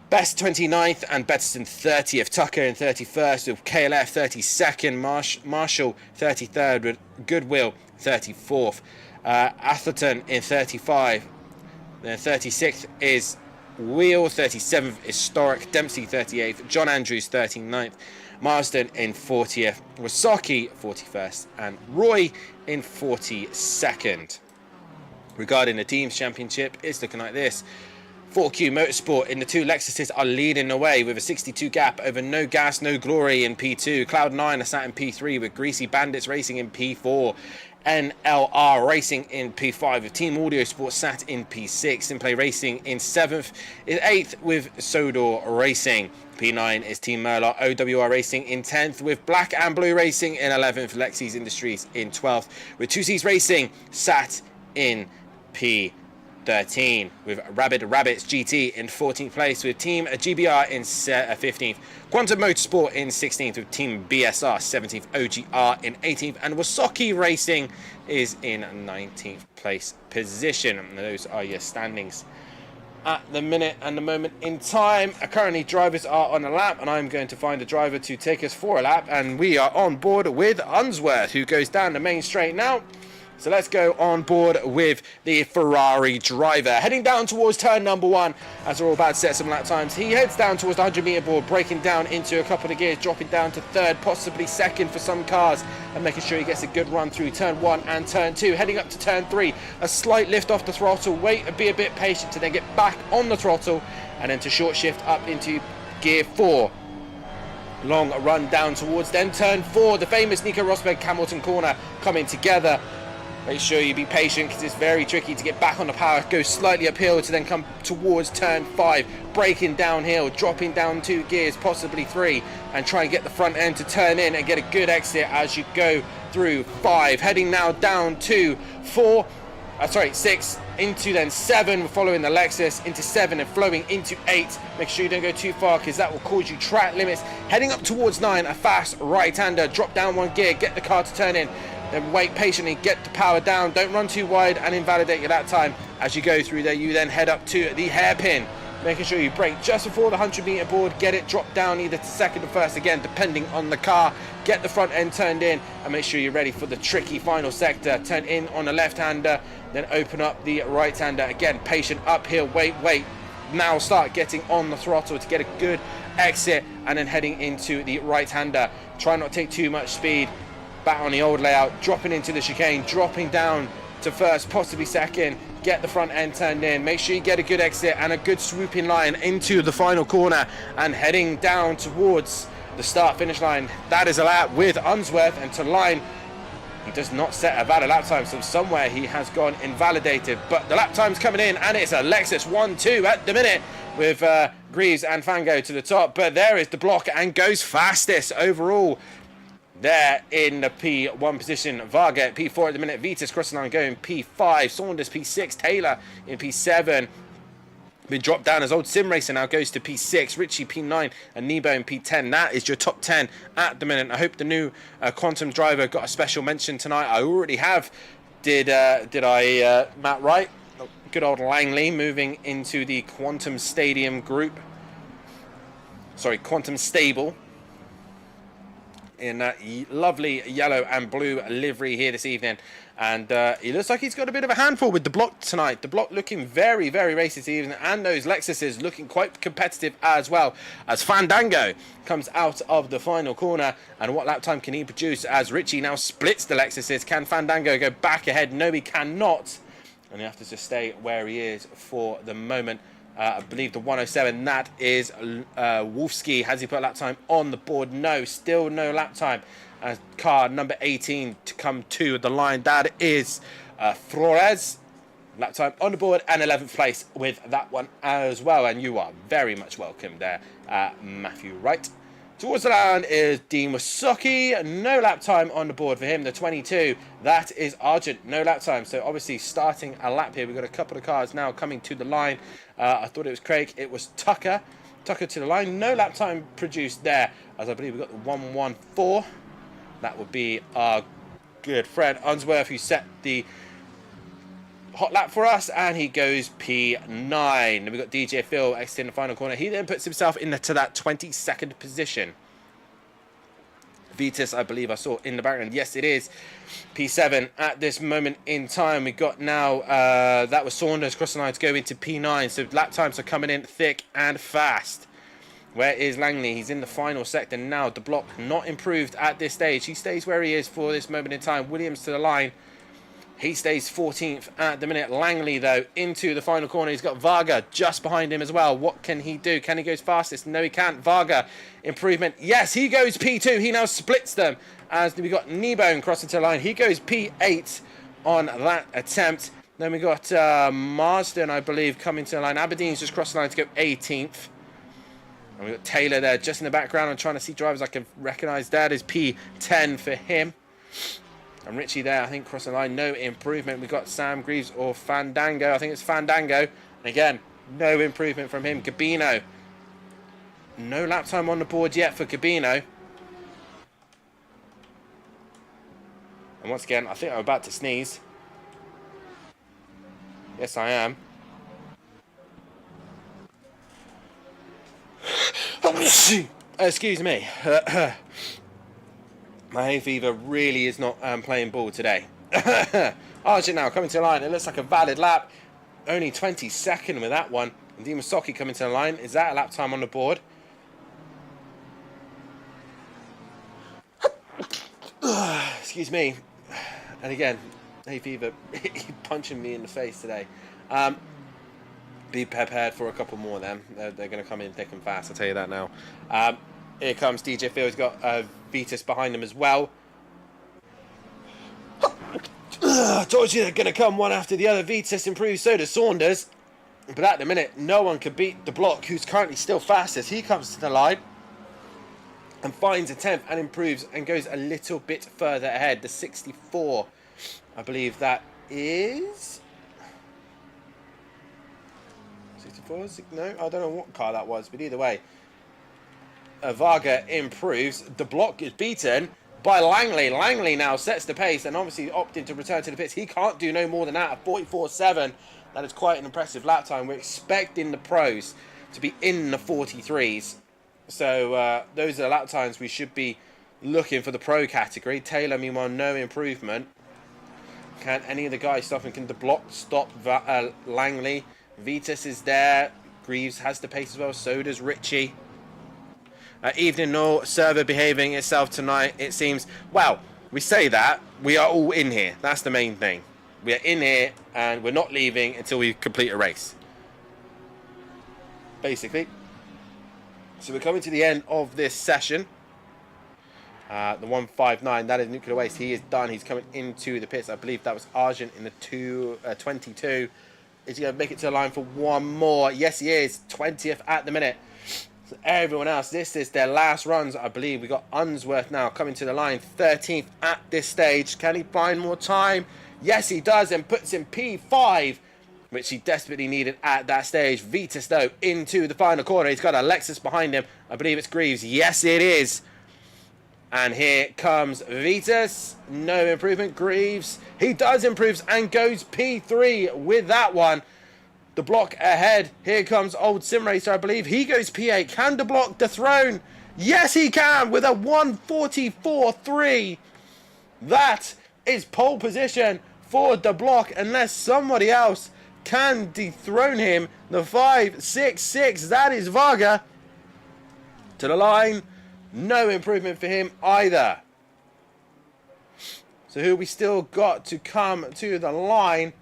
Best 29th and Betterson 30th, Tucker in 31st with KLF 32nd, Marshall 33rd with Goodwill 34th, Atherton in 35, then 36th is Wheel, 37th is Storic, Dempsey 38th, John Andrews 39th, Marsden in 40th, Wasaki 41st and Roy in 42nd. Regarding the team's championship, it's looking like this. 4Q Motorsport in the 2 Lexuses are leading the way with a 62 gap over No Gas, No Glory in P2. Cloud9 are sat in P3 with Greasy Bandits Racing in P4. NLR Racing in P5 with Team Audio Sports sat in P6. SimPlay Racing in 7th is 8th with Sodor Racing. P9 is Team Merlot. OWR Racing in 10th with Black and Blue Racing in 11th. Lexis Industries in 12th with 2Cs Racing sat in P13 with Rabid Rabbits GT in 14th place with Team GBR in 15th, Quantum Motorsport in 16th with Team BSR 17th, OGR in 18th, and Wasaki Racing is in 19th place position. And those are your standings at the minute and the moment in time. Currently drivers are on a lap and I'm going to find a driver to take us for a lap, and we are on board with Unsworth, who goes down the main straight now. So let's go on board with the Ferrari driver. Heading down towards turn number 1 as we're all about to set some lap times. He heads down towards the 100-meter board, breaking down into a couple of gears, dropping down to 3rd, possibly 2nd for some cars, and making sure he gets a good run through turn 1 and turn 2. Heading up to turn 3, a slight lift off the throttle, wait and be a bit patient to then get back on the throttle, and then to short shift up into gear 4. Long run down towards then turn 4, the famous Nico Rosberg Hamilton corner coming together. Make sure you be patient because it's very tricky to get back on the power. Go slightly uphill to then come towards turn 5. Braking downhill, dropping down 2 gears, possibly 3. And try and get the front end to turn in and get a good exit as you go through 5. Heading now down to 6 into then 7, following the Lexus into 7 and flowing into 8. Make sure you don't go too far because that will cause you track limits. Heading up towards 9, a fast right-hander. Drop down 1 gear, get the car to turn in. Then wait patiently, get the power down, don't run too wide and invalidate your lap time. As you go through there, you then head up to the hairpin, making sure you brake just before the 100-meter board, get it dropped down either to 2nd or 1st, again depending on the car. Get the front end turned in and make sure you're ready for the tricky final sector. Turn in on the left-hander, then open up the right-hander. Again, patient, uphill, wait. Now start getting on the throttle to get a good exit and then heading into the right-hander. Try not to take too much speed. Back on the old layout, dropping into the chicane, dropping down to 1st, possibly 2nd, get the front end turned in, make sure you get a good exit and a good swooping line into the final corner and heading down towards the start finish line. That is a lap with Unsworth, and to line, he does not set a valid lap time, so somewhere he has gone invalidated, but the lap time's coming in and it's a Lexus 1-2 at the minute with Greaves and Fango to the top, but there is the block and goes fastest overall. There in the P1 position, Varga at P4 at the minute, Vitas crossing line going P5, Saunders P6, Taylor in P7, Been dropped down as old Sim Racer now goes to P6, Richie P9 and Nebo in P10. That is your top 10 at the minute. I hope the new Quantum driver got a special mention tonight. I already have. Did I, Matt Wright? Good old Langley moving into the Quantum Stadium group. Sorry, Quantum Stable. In that lovely yellow and blue livery here this evening. And he looks like he's got a bit of a handful with the block tonight. The block looking very, very racy this evening. And those Lexuses looking quite competitive as well. As Fandango comes out of the final corner. And what lap time can he produce as Richie now splits the Lexuses? Can Fandango go back ahead? No, he cannot. And he has to just stay where he is for the moment. I believe the 107, that is Wolfski. Has he put a lap time on the board? No, still no lap time. Car number 18 to come to the line. That is Flores. Lap time on the board and 11th place with that one as well. And you are very much welcome there, Matthew Wright. Towards the line is Dean Wasocki. No lap time on the board for him. The 22, that is Argent. No lap time. So obviously starting a lap here. We've got a couple of cars now coming to the line. I thought it was Craig. It was Tucker. Tucker to the line. No lap time produced there. As I believe we've got the 114. That would be our good friend Unsworth, who set the hot lap for us, and he goes P9. Then we've got DJ Phil exiting the final corner. He then puts himself into that 22nd position. Vitus, I believe I saw in the background. Yes, it is P7 at this moment in time. We got now, that was Saunders crossing the line to go into P9. So lap times are coming in thick and fast. Where is Langley? He's in the final sector now. The block not improved at this stage. He stays where he is for this moment in time. Williams to the line. He stays 14th at the minute. Langley, though, into the final corner. He's got Varga just behind him as well. What can he do? Can he go fastest? No, he can't. Varga, improvement. Yes, he goes P2. He now splits them. As we got Kneebone crossing to the line. He goes P8 on that attempt. Then we got Marsden, I believe, coming to the line. Aberdeen's just crossed the line to go 18th. And we've got Taylor there just in the background. I'm trying to see drivers I can recognise. That is P10 for him. And Richie there, I think, crossing the line. No improvement. We've got Sam Greaves or Fandango. I think it's Fandango. And again, no improvement from him. Gabino. No lap time on the board yet for Gabino. And once again, I think I'm about to sneeze. Yes, I am. Excuse me. My hay fever really is not playing ball today. Argent now coming to the line. It looks like a valid lap. Only 22nd with that one. And Dimasaki coming to the line. Is that a lap time on the board? Excuse me. And again, hay fever punching me in the face today. Be prepared for a couple more then. They're going to come in thick and fast, I'll tell you that now. Here comes DJ Phil. He's got Vitus behind him as well. Told you they're going to come one after the other. Vitus improves, so does Saunders. But at the minute, no one can beat the block, who's currently still fastest. He comes to the line and finds a 10th and improves and goes a little bit further ahead. The 64, I believe that is... 64? No, I don't know what car that was, but either way. Varga improves. The block is beaten by Langley. Langley now sets the pace and obviously opting to return to the pits. He can't do no more than that. A 44.7. That is quite an impressive lap time. We're expecting the pros to be in the 43s. So those are the lap times we should be looking for the pro category. Taylor, meanwhile, no improvement. Can any of the guys stop him? Can the block stop Langley? Vitus is there. Greaves has the pace as well. So does Richie. Evening no server behaving itself tonight, it seems. Well, we say that. We are all in here. That's the main thing. We are in here and we're not leaving until we complete a race. Basically. So we're coming to the end of this session. The 159, that is Nuclear Waste. He is done. He's coming into the pits. I believe that was Argent in the 22. Is he going to make it to the line for one more? Yes, he is. 20th at the minute. So everyone else, this is their last runs. I believe we got Unsworth now coming to the line. 13th at this stage. Can he find more time? Yes, he does, and puts in P5 which he desperately needed at that stage. Vitas, though, into the final corner. He's got a Lexus behind him. I believe it's Greaves. Yes, it is. And here comes Vitas. No improvement. Greaves, he does improve and goes P3 with that one. The block ahead. Here comes old Sim Racer, I believe. He goes P8. Can the block dethrone? Yes, he can with a 144.3. That is pole position for the block, unless somebody else can dethrone him. The 5.66. That is Varga. To the line. No improvement for him either. So who we still got to come to the line?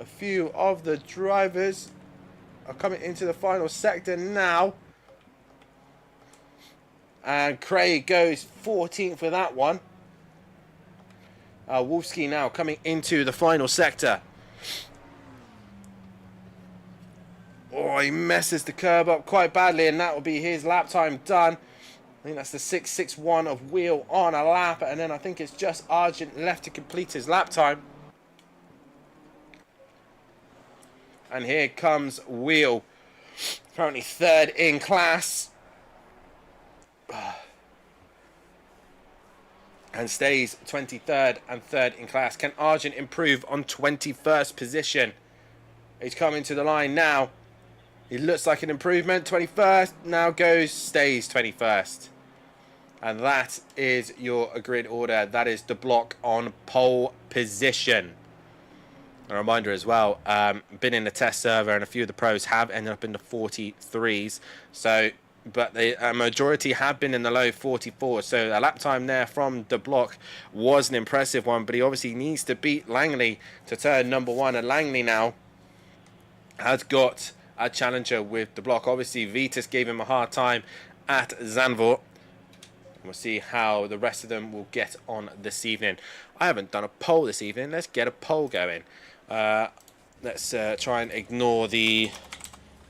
A few of the drivers are coming into the final sector now. And Craig goes 14th for that one. Wolfsky now coming into the final sector. Oh, he messes the curb up quite badly, and that will be his lap time done. I think that's the 6.61 of Wheel on a lap, and then I think it's just Argent left to complete his lap time. And here comes Wheel, currently third in class. And stays 23rd and third in class. Can Argent improve on 21st position? He's coming to the line now. He looks like an improvement. 21st, now stays 21st. And that is your grid order. That is the block on pole position. A reminder as well, been in the test server, and a few of the pros have ended up in the 43s. So, but the majority have been in the low 44s. So a lap time there from the block was an impressive one. But he obviously needs to beat Langley to turn number one. And Langley now has got a challenger with the block. Obviously, Vitas gave him a hard time at Zandvoort. We'll see how the rest of them will get on this evening. I haven't done a poll this evening. Let's get a poll going. Let's try and ignore the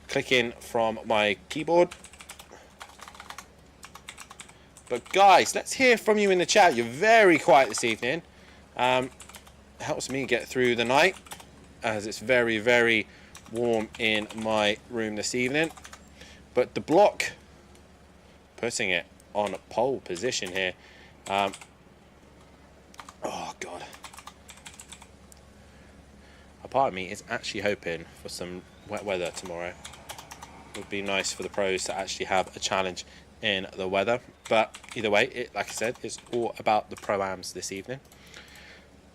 clicking from my keyboard. But guys, let's hear from you in the chat. You're very quiet this evening. Helps me get through the night, as it's very, very warm in my room this evening. But the block, putting it on pole position here. Oh god. A part of me is actually hoping for some wet weather tomorrow. It would be nice for the pros to actually have a challenge in the weather. But either way, like I said, it's all about the Pro-Ams this evening.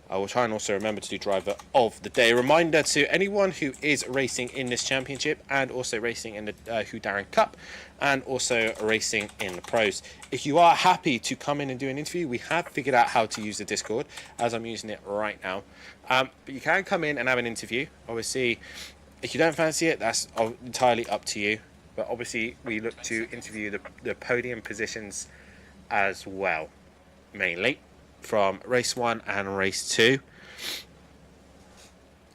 I will try and also remember to do driver of the day. Reminder to anyone who is racing in this championship, and also racing in the Houdarin Cup, and also racing in the pros. If you are happy to come in and do an interview, we have figured out how to use the Discord, as I'm using it right now. But you can come in and have an interview. Obviously, if you don't fancy it, that's entirely up to you. But obviously, we look to interview the podium positions as well, mainly from race 1 and race 2.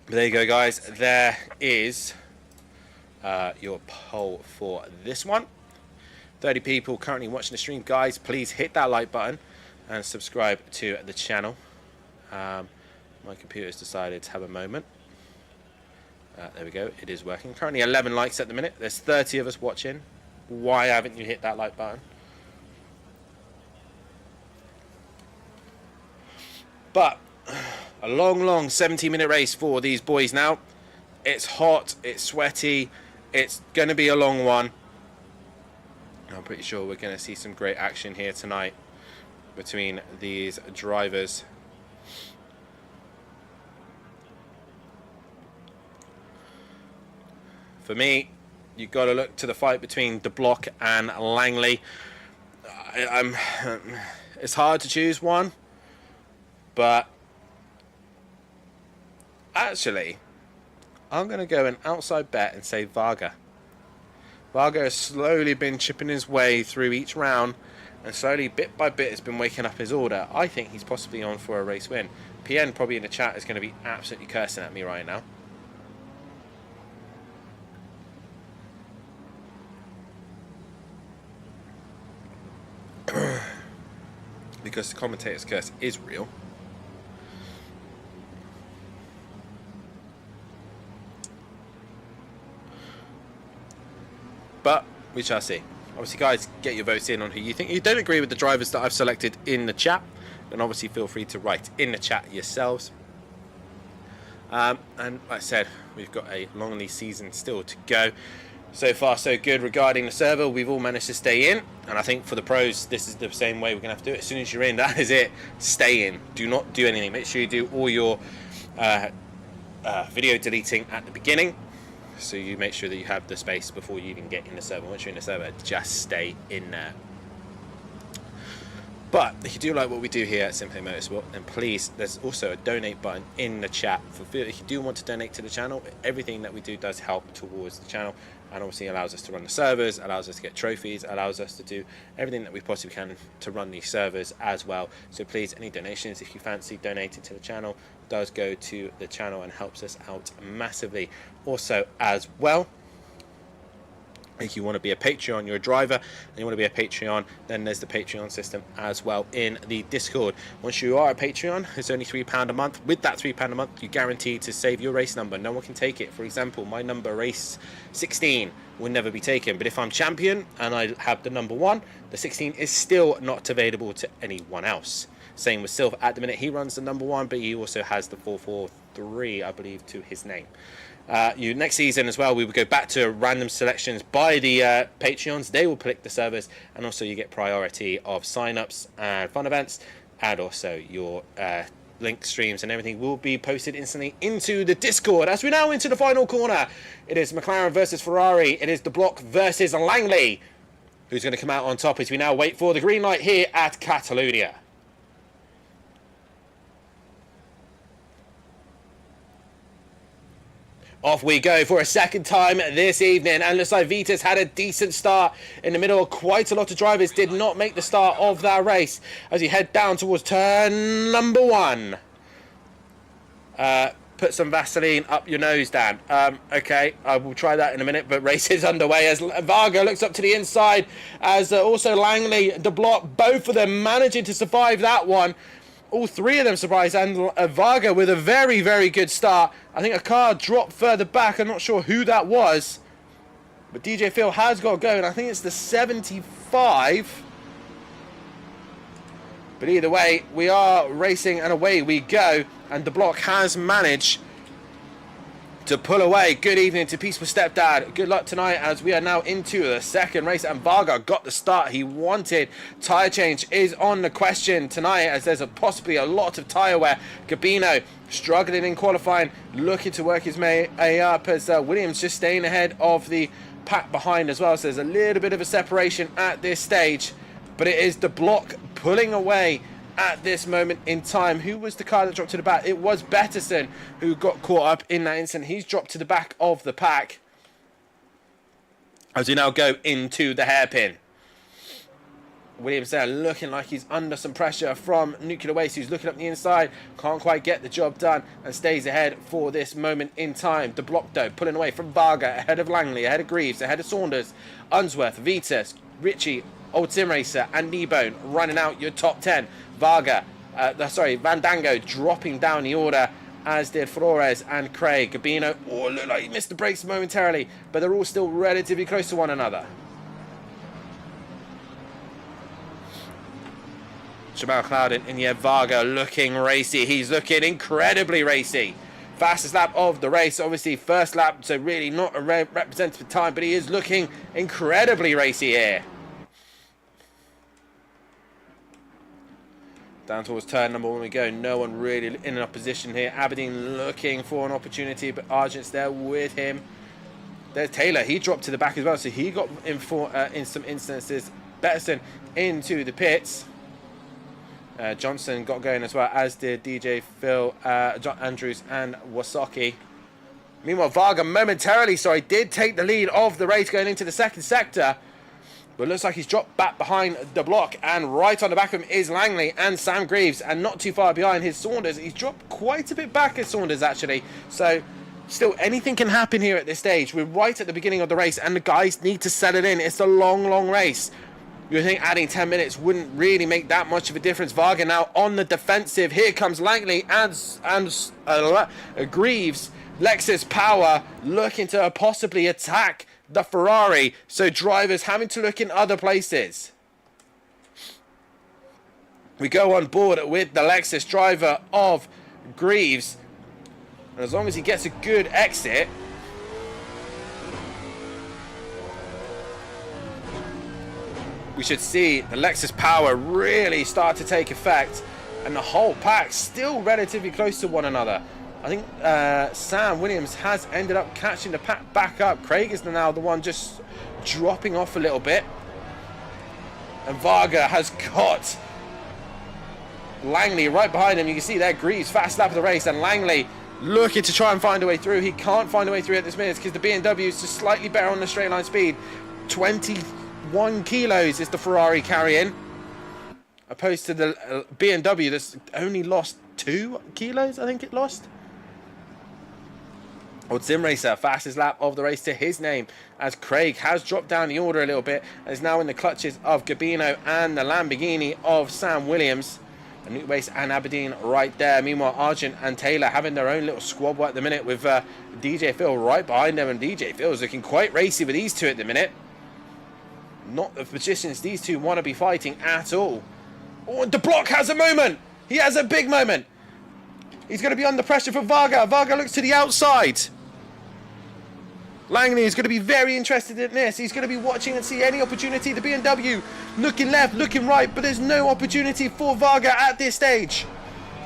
But there you go, guys. There is your poll for this one. 30 people currently watching the stream. Guys, please hit that like button and subscribe to the channel. My computer's decided to have a moment. There we go. It is working. Currently 11 likes at the minute. There's 30 of us watching. Why haven't you hit that like button? But a long 70-minute race for these boys now. It's hot, it's sweaty, it's going to be a long one. I'm pretty sure we're going to see some great action here tonight between these drivers. For me, you've got to look to the fight between De Block and Langley. It's hard to choose one. But actually, I'm going to go an outside bet and say Varga. Varga has slowly been chipping his way through each round, and slowly, bit by bit, has been waking up his order. I think he's possibly on for a race win. PN probably in the chat is going to be absolutely cursing at me right now. Because the commentator's curse is real. but we shall see. Obviously, guys, get your votes in on who you think. If you don't agree with the drivers that I've selected in the chat, then obviously feel free to write in the chat yourselves. And like I said, we've got a long season still to go. So far, so good regarding the server. We've all managed to stay in, and I think for the pros, this is the same way we're going to have to do it. As soon as you're in, that is it. Stay in. Do not do anything. Make sure you do all your video deleting at the beginning, so you make sure that you have the space before you even get in the server. Once you're in the server, just stay in there. But if you do like what we do here at SimPlay Motorsport, then please, there's also a donate button in the chat. If you do want to donate to the channel, everything that we do does help towards the channel, and obviously allows us to run the servers, allows us to get trophies, allows us to do everything that we possibly can to run these servers as well. So please, any donations, if you fancy donating to the channel, does go to the channel and helps us out massively. Also, as well, if you want to be a Patreon, you're a driver and you want to be a Patreon, then there's the Patreon system as well in the Discord. Once you are a Patreon, it's only £3 a month. With that £3 a month, you're guaranteed to save your race number. No one can take it. For example, my number, race 16, will never be taken. But if I'm champion and I have the number 1, the 16 is still not available to anyone else. Same with Silver. At the minute, he runs the number 1, but he also has the 443, I believe, to his name. Next season as well, we will go back to random selections by the Patreons. They will pick the servers, and also you get priority of sign-ups and fun events, and also your link streams and everything will be posted instantly into the Discord. As we're now into the final corner, it is McLaren versus Ferrari. It is the Block versus Langley. Who's going to come out on top as we now wait for the green light here at Catalonia. Off we go for a second time this evening, and looks like Vitas had a decent start in the middle. Quite a lot of drivers did not make the start of that race as you head down towards turn number 1. Put some Vaseline up your nose, Dan. Okay, I will try that in a minute, but race is underway as Varga looks up to the inside, as also Langley, the Block, both of them managing to survive that one. All three of them surprised, and Varga with a very, very good start. I think a car dropped further back. I'm not sure who that was. But DJ Phil has got to go, and I think it's the 75. But either way, we are racing, and away we go. And the Block has managed to pull away. Good evening to Peaceful Stepdad. Good luck tonight as we are now into the second race, and Varga got the start he wanted. Tyre change is on the question tonight as there's possibly a lot of tyre wear. Gabino struggling in qualifying, looking to work his way up as Williams just staying ahead of the pack behind as well. So there's a little bit of a separation at this stage, but it is the Block pulling away at this moment in time. Who was the car that dropped to the back? It was Betterson who got caught up in that incident. He's dropped to the back of the pack as we now go into the hairpin. Williams there looking like he's under some pressure from Nuclear Waste, who's looking up the inside, can't quite get the job done and stays ahead for this moment in time. The Block though pulling away from Varga, ahead of Langley, ahead of Greaves, ahead of Saunders, Unsworth, Vitas, Ritchie, Old Sim Racer and Kneebone running out your top 10. Varga, Vandango dropping down the order, as did Flores and Craig. Gabino, oh, looked like he missed the brakes momentarily, but they're all still relatively close to one another. Jamal Clouden and yeah, Varga looking racy. He's looking incredibly racy. Fastest lap of the race, obviously first lap, so really not a representative time, but he is looking incredibly racy here. Down towards turn number 1 we go. No one really in a position here. Aberdeen looking for an opportunity, but Argent's there with him. There's Taylor. He dropped to the back as well, so he got in for in some instances. Betterson into the pits. Johnson got going as well, as did DJ Phil, John Andrews and Wasaki. Meanwhile, Varga momentarily, did take the lead of the race going into the second sector. But it looks like he's dropped back behind the Block, and right on the back of him is Langley and Sam Greaves, and not too far behind his Saunders. He's dropped quite a bit back at Saunders actually, so still anything can happen here at this stage. We're right at the beginning of the race and the guys need to settle in. It's a long race. You think adding 10 minutes wouldn't really make that much of a difference. Varga now on the defensive. Here comes Langley and Greaves. Lexus Power looking to possibly attack the Ferrari, so drivers having to look in other places. We go on board with the Lexus driver of Greaves, and as long as he gets a good exit, we should see the Lexus power really start to take effect, and the whole pack still relatively close to one another. I think Sam Williams has ended up catching the pack back up. Craig is now the one just dropping off a little bit, and Varga has got Langley right behind him. You can see there Greaves fast lap of the race, and Langley looking to try and find a way through. He can't find a way through at this minute because the BMW is just slightly better on the straight line speed. 21 kilos is the Ferrari carrying, opposed to the BMW that's only lost 2 kilos, I think it lost. Old Sim Racer, fastest lap of the race to his name, as Craig has dropped down the order a little bit and is now in the clutches of Gabino and the Lamborghini of Sam Williams. A new base and Aberdeen right there. Meanwhile, Argent and Taylor having their own little squabble at the minute with DJ Phil right behind them, and DJ Phil is looking quite racy with these two at the minute. Not the positions these two want to be fighting at all. Oh, and De Block has a moment. He has a big moment. He's going to be under pressure for Varga. Varga looks to the outside. Langley is going to be very interested in this. He's going to be watching and see any opportunity. The BMW looking left, looking right, but there's no opportunity for Varga at this stage.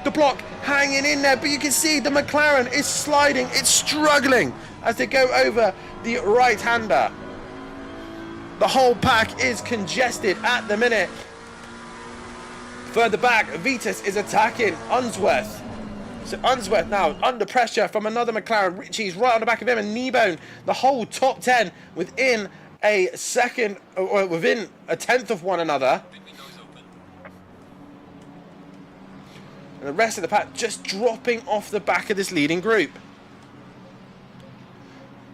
The Block hanging in there, but you can see the McLaren is sliding. It's struggling as they go over the right-hander. The whole pack is congested at the minute. Further back, Vitus is attacking Unsworth. So Unsworth now under pressure from another McLaren. Ritchie's right on the back of him, and Kneebone, the whole top 10 within a second, or within a tenth of one another. And the rest of the pack just dropping off the back of this leading group.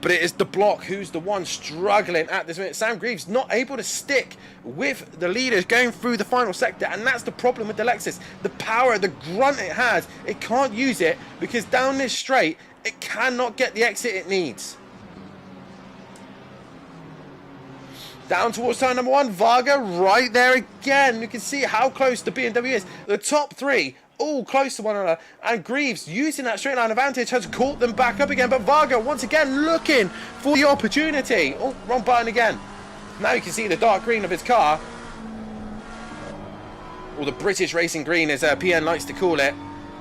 But it is De Block who's the one struggling at this minute. Sam Greaves not able to stick with the leaders going through the final sector, and that's the problem with the Lexus. The power, the grunt it has, it can't use it because down this straight, it cannot get the exit it needs. Down towards turn number 1, Varga right there again. You can see how close the BMW is. The top 3 all close to one another, and Greaves, using that straight line advantage, has caught them back up again, but Varga once again looking for the opportunity. Oh, wrong button again. Now you can see the dark green of his car, or the British racing green as PN likes to call it.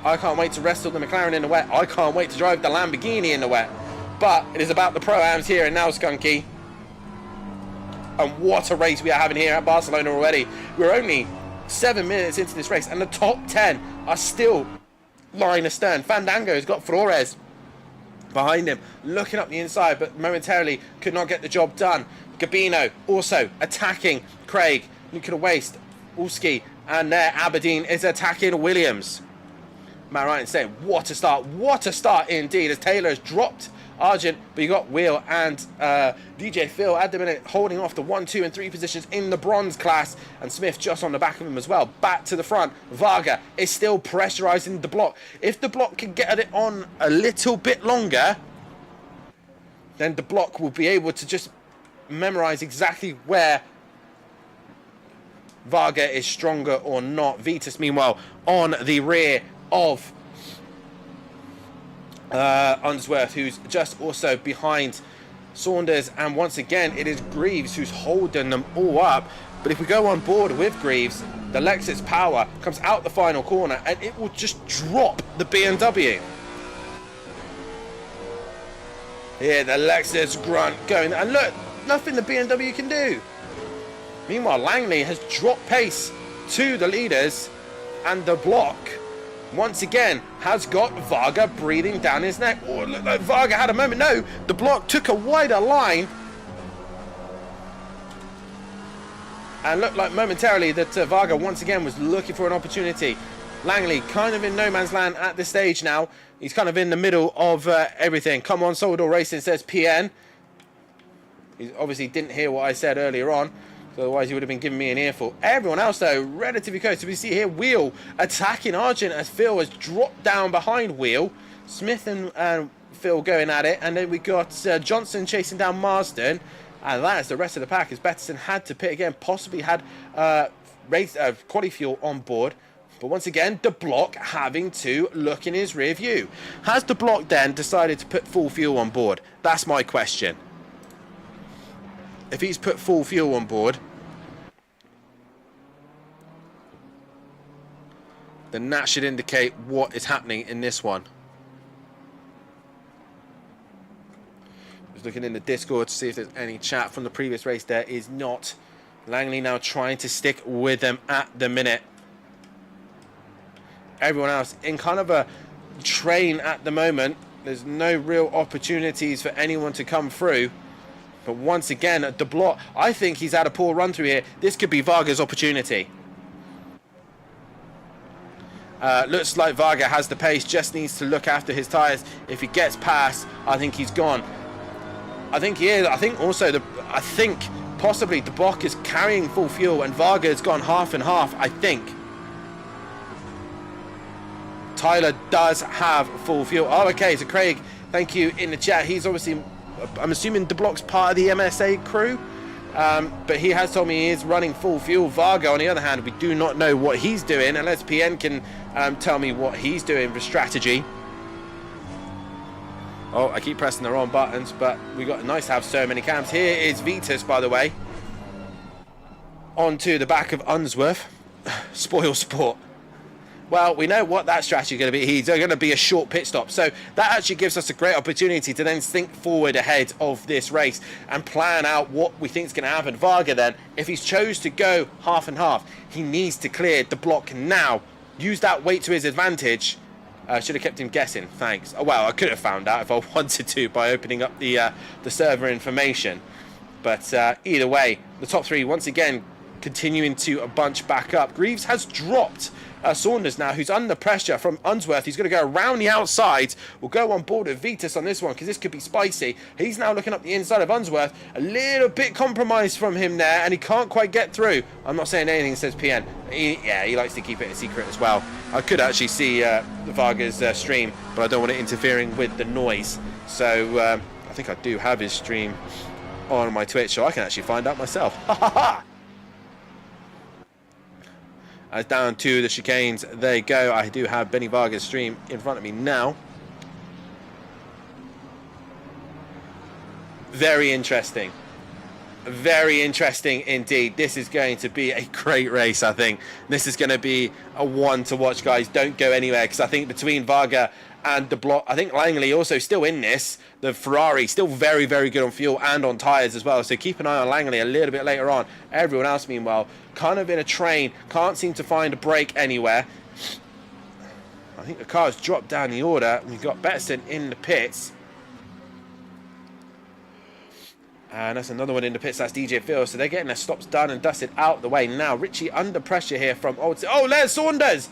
I can't wait to wrestle the McLaren in the wet. I can't wait to drive the Lamborghini in the wet. But it is about the Pro-Ams here and now, Skunky. And what a race we are having here at Barcelona already. We're only 7 minutes into this race, and the top 10 are still lying astern. Fandango's got Flores behind him, looking up the inside, but momentarily could not get the job done. Gabino also attacking Craig. Nuclear Waste, Ulski, and there Aberdeen is attacking Williams. Matt Ryan saying, what a start indeed, as Taylor has dropped Argent, but you got Wheel and DJ Phil at the minute holding off the 1, 2 and 3 positions in the bronze class, and Smith just on the back of him as well. Back to the front, Varga is still pressurising the Block. If the Block can get it on a little bit longer, then the Block will be able to just memorise exactly where Varga is stronger or not. Vitus meanwhile on the rear of Unsworth, who's just also behind Saunders, and once again it is Greaves who's holding them all up. But if we go on board with Greaves, the Lexus power comes out the final corner and it will just drop the BMW. Here the Lexus grunt going, and look, nothing the BMW can do. Meanwhile Langley has dropped pace to the leaders, and the Block once again has got Varga breathing down his neck. Oh, look like Varga had a moment. No, the Block took a wider line, and looked like momentarily that Varga once again was looking for an opportunity. Langley kind of in no man's land at this stage now. He's kind of in the middle of everything. Come on, Soldor Racing, says PN. He obviously didn't hear what I said earlier on, so otherwise he would have been giving me an earful. Everyone else though relatively close. So we see here Wheel attacking Argent as Phil has dropped down behind Wheel. Smith and Phil going at it, and then we got Johnson chasing down Marsden, and that is the rest of the pack, as Betterson had to pit again, possibly had quality fuel on board. But once again, De Block having to look in his rear view. Has De Block then decided to put full fuel on board? That's my question. If he's put full fuel on board, then that should indicate what is happening in this one. Just looking in the Discord to see if there's any chat from the previous race. There is not. Langley now trying to stick with them at the minute. Everyone else in kind of a train at the moment. There's no real opportunities for anyone to come through. But once again, De Block, I think he's had a poor run through here. This could be Varga's opportunity. Looks like Varga has the pace, just needs to look after his tyres. If he gets past, I think he's gone. I think he is. I think also, I think possibly De Block is carrying full fuel and Varga has gone half and half, I think. Tyler does have full fuel. Oh, okay, so Craig, thank you in the chat. He's obviously, I'm assuming De Block's part of the MSA crew, but he has told me he is running full fuel. Varga, on the other hand, we do not know what he's doing, unless PN can tell me what he's doing for strategy. Oh, I keep pressing the wrong buttons, but we got nice to have so many cams. Here is Vitus, by the way, onto the back of Unsworth. Spoil sport. Well, we know what that strategy is going to be. He's going to be a short pit stop. So that actually gives us a great opportunity to then think forward ahead of this race and plan out what we think is going to happen. Varga then, if he's chose to go half and half, he needs to clear the block now. Use that weight to his advantage. Should have kept him guessing. Thanks. Oh, well, I could have found out if I wanted to by opening up the server information. But either way, the top three, once again, continuing to bunch back up. Greaves has dropped Saunders now, who's under pressure from Unsworth. He's going to go around the outside. We'll go on board with Vitus on this one because this could be spicy. He's now looking up the inside of Unsworth. A little bit compromised from him there, and he can't quite get through. I'm not saying anything, says PN. He likes to keep it a secret as well. I could actually see Varga's stream, but I don't want it interfering with the noise. So I think I do have his stream on my Twitch, so I can actually find out myself. Ha ha ha! As down to the chicanes they go. I do have Benny Varga's stream in front of me now. Very interesting. Very interesting indeed. This is going to be a great race, I think. This is going to be a one to watch, guys. Don't go anywhere, because I think between Varga and De Block, I think Langley also still in this. The Ferrari still very, very good on fuel and on tyres as well. So keep an eye on Langley a little bit later on. Everyone else, meanwhile, kind of in a train. Can't seem to find a break anywhere. I think the car's dropped down the order. We've got Betterson in the pits. And that's another one in the pits. That's DJ Phil. So they're getting their stops done and dusted out the way. Now, Richie under pressure here from... Oh, there's Saunders!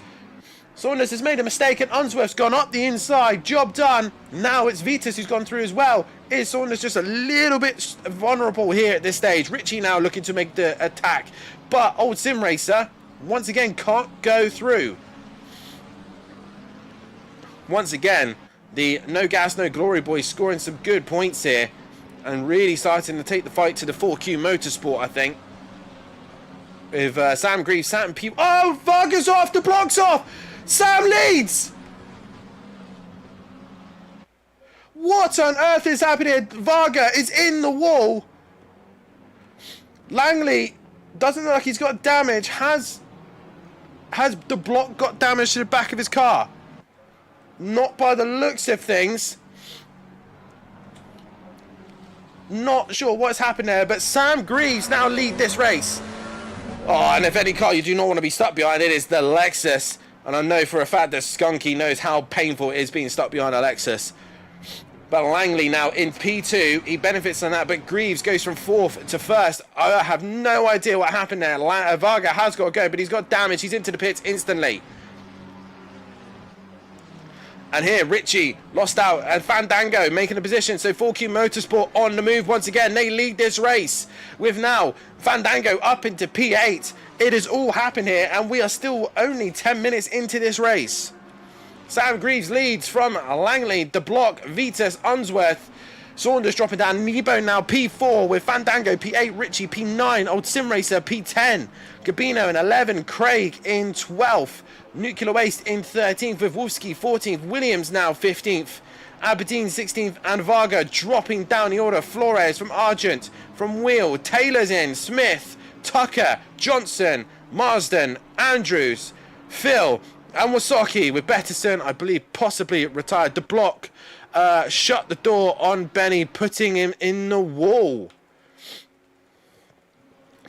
Saunders has made a mistake and Unsworth's gone up the inside. Job done. Now it's Vitus who's gone through as well. Is Saunders just a little bit vulnerable here at this stage? Richie now looking to make the attack. But Old Sim Racer, once again, can't go through. Once again, the No Gas, No Glory boys scoring some good points here. And really starting to take the fight to the 4Q Motorsport, I think. With Sam Greaves, Sam Pugh. Oh, Varga's off, the block's off! Sam leads! What on earth is happening? Varga is in the wall. Langley doesn't look like he's got damage. Has the block got damage to the back of his car? Not by the looks of things. Not sure what's happened there, but Sam Greaves now lead this race. Oh, and if any car you do not want to be stuck behind, it is the Lexus. And I know for a fact that Skunky knows how painful it is being stuck behind a Lexus. But Langley now in P2, he benefits on that, but Greaves goes from 4th to 1st. I have no idea what happened there. Varga has got to go, but he's got damage. He's into the pits instantly. And here, Richie lost out, and Fandango making a position. So 4Q Motorsport on the move once again. They lead this race with now Fandango up into P8. It has all happened here, and we are still only 10 minutes into this race. Sam Greaves leads from Langley, De Block, Vitas, Unsworth. Saunders dropping down. Nebo now P4 with Fandango P8, Richie P9, Old Sim Racer P10, Gabino in 11, Craig in 12th, Nuclear Waste in 13th with Wolfsky 14th, Williams now 15th, Aberdeen 16th, and Varga dropping down the order. Flores from Argent, from Wheel, Taylor's in, Smith, Tucker, Johnson, Marsden, Andrews, Phil, and Wasaki with Betterson, I believe possibly retired. De Block shut the door on Benny, putting him in the wall.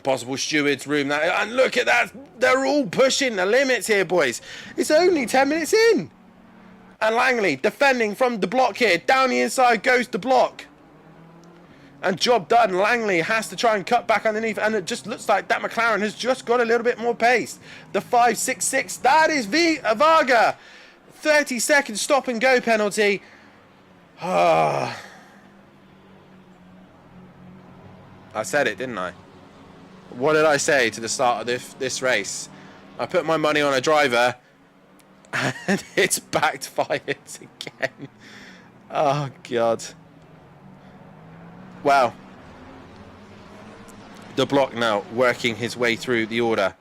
Possible steward's room now, and look at that, they're all pushing the limits here, boys. It's only 10 minutes in. And Langley defending from De Block here. Down the inside goes De Block. And job done. Langley has to try and cut back underneath. And it just looks like that McLaren has just got a little bit more pace. The 5.66. That is Varga. 30-second stop and go penalty. I said it, didn't I? What did I say to the start of this race? I put my money on a driver. And it's backfired again. Oh, God. Wow. De Block now working his way through the order.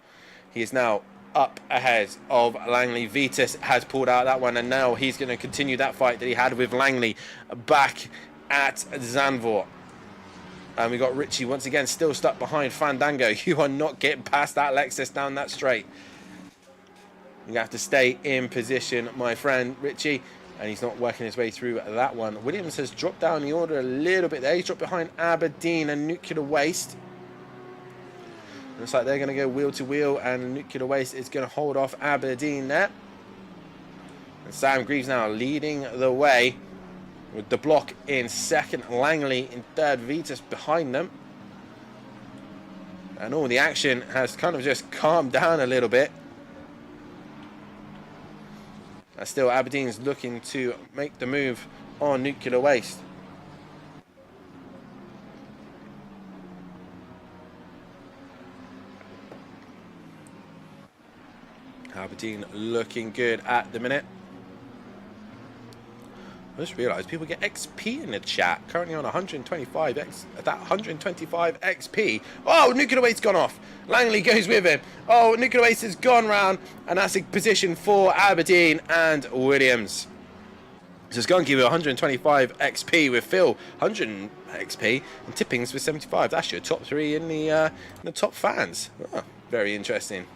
He is now up ahead of Langley. Vitas has pulled out that one, and now he's going to continue that fight that he had with Langley back at Zandvoort. And we got Richie once again still stuck behind Fandango. You are not getting past that Lexus down that straight. You have to stay in position, my friend Richie, and he's not working his way through that one. Williams has dropped down the order a little bit there. He's dropped behind Aberdeen and Nuclear Waste. Looks like they're going to go wheel to wheel, and Nuclear Waste is going to hold off Aberdeen there. And Sam Greaves now leading the way with De Block in second, Langley in third, Vitas behind them. And all the action has kind of just calmed down a little bit. Still, Aberdeen's looking to make the move on Nuclear Waste. Aberdeen looking good at the minute. I just realised people get XP in the chat. Currently on 125 XP. Oh, Nuclear Waste's gone off. Langley goes with him. Oh, Nuclear Waste has gone round, and that's a position for Aberdeen and Williams. So Skunky with 125 XP with Phil 100 XP and Tippings with 75. That's your top three in the top fans. Oh, very interesting.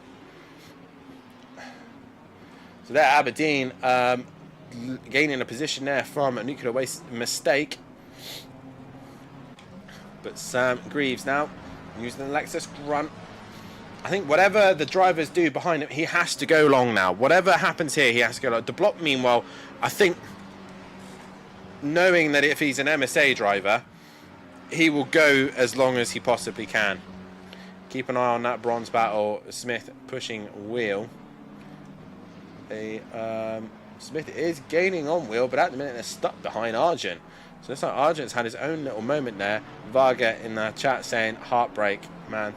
So there, Aberdeen. Gaining a position there from a Nuclear Waste mistake. But Sam Greaves now using the Lexus Grunt. I think whatever the drivers do behind him, he has to go long now. Whatever happens here, he has to go long. De Block, meanwhile, I think, knowing that if he's an MSA driver, he will go as long as he possibly can. Keep an eye on that bronze battle. Smith pushing Wheel. Smith is gaining on Wheel, but at the minute they're stuck behind Argent. So it's like Argent's had his own little moment there. Varga in the chat saying, heartbreak, man.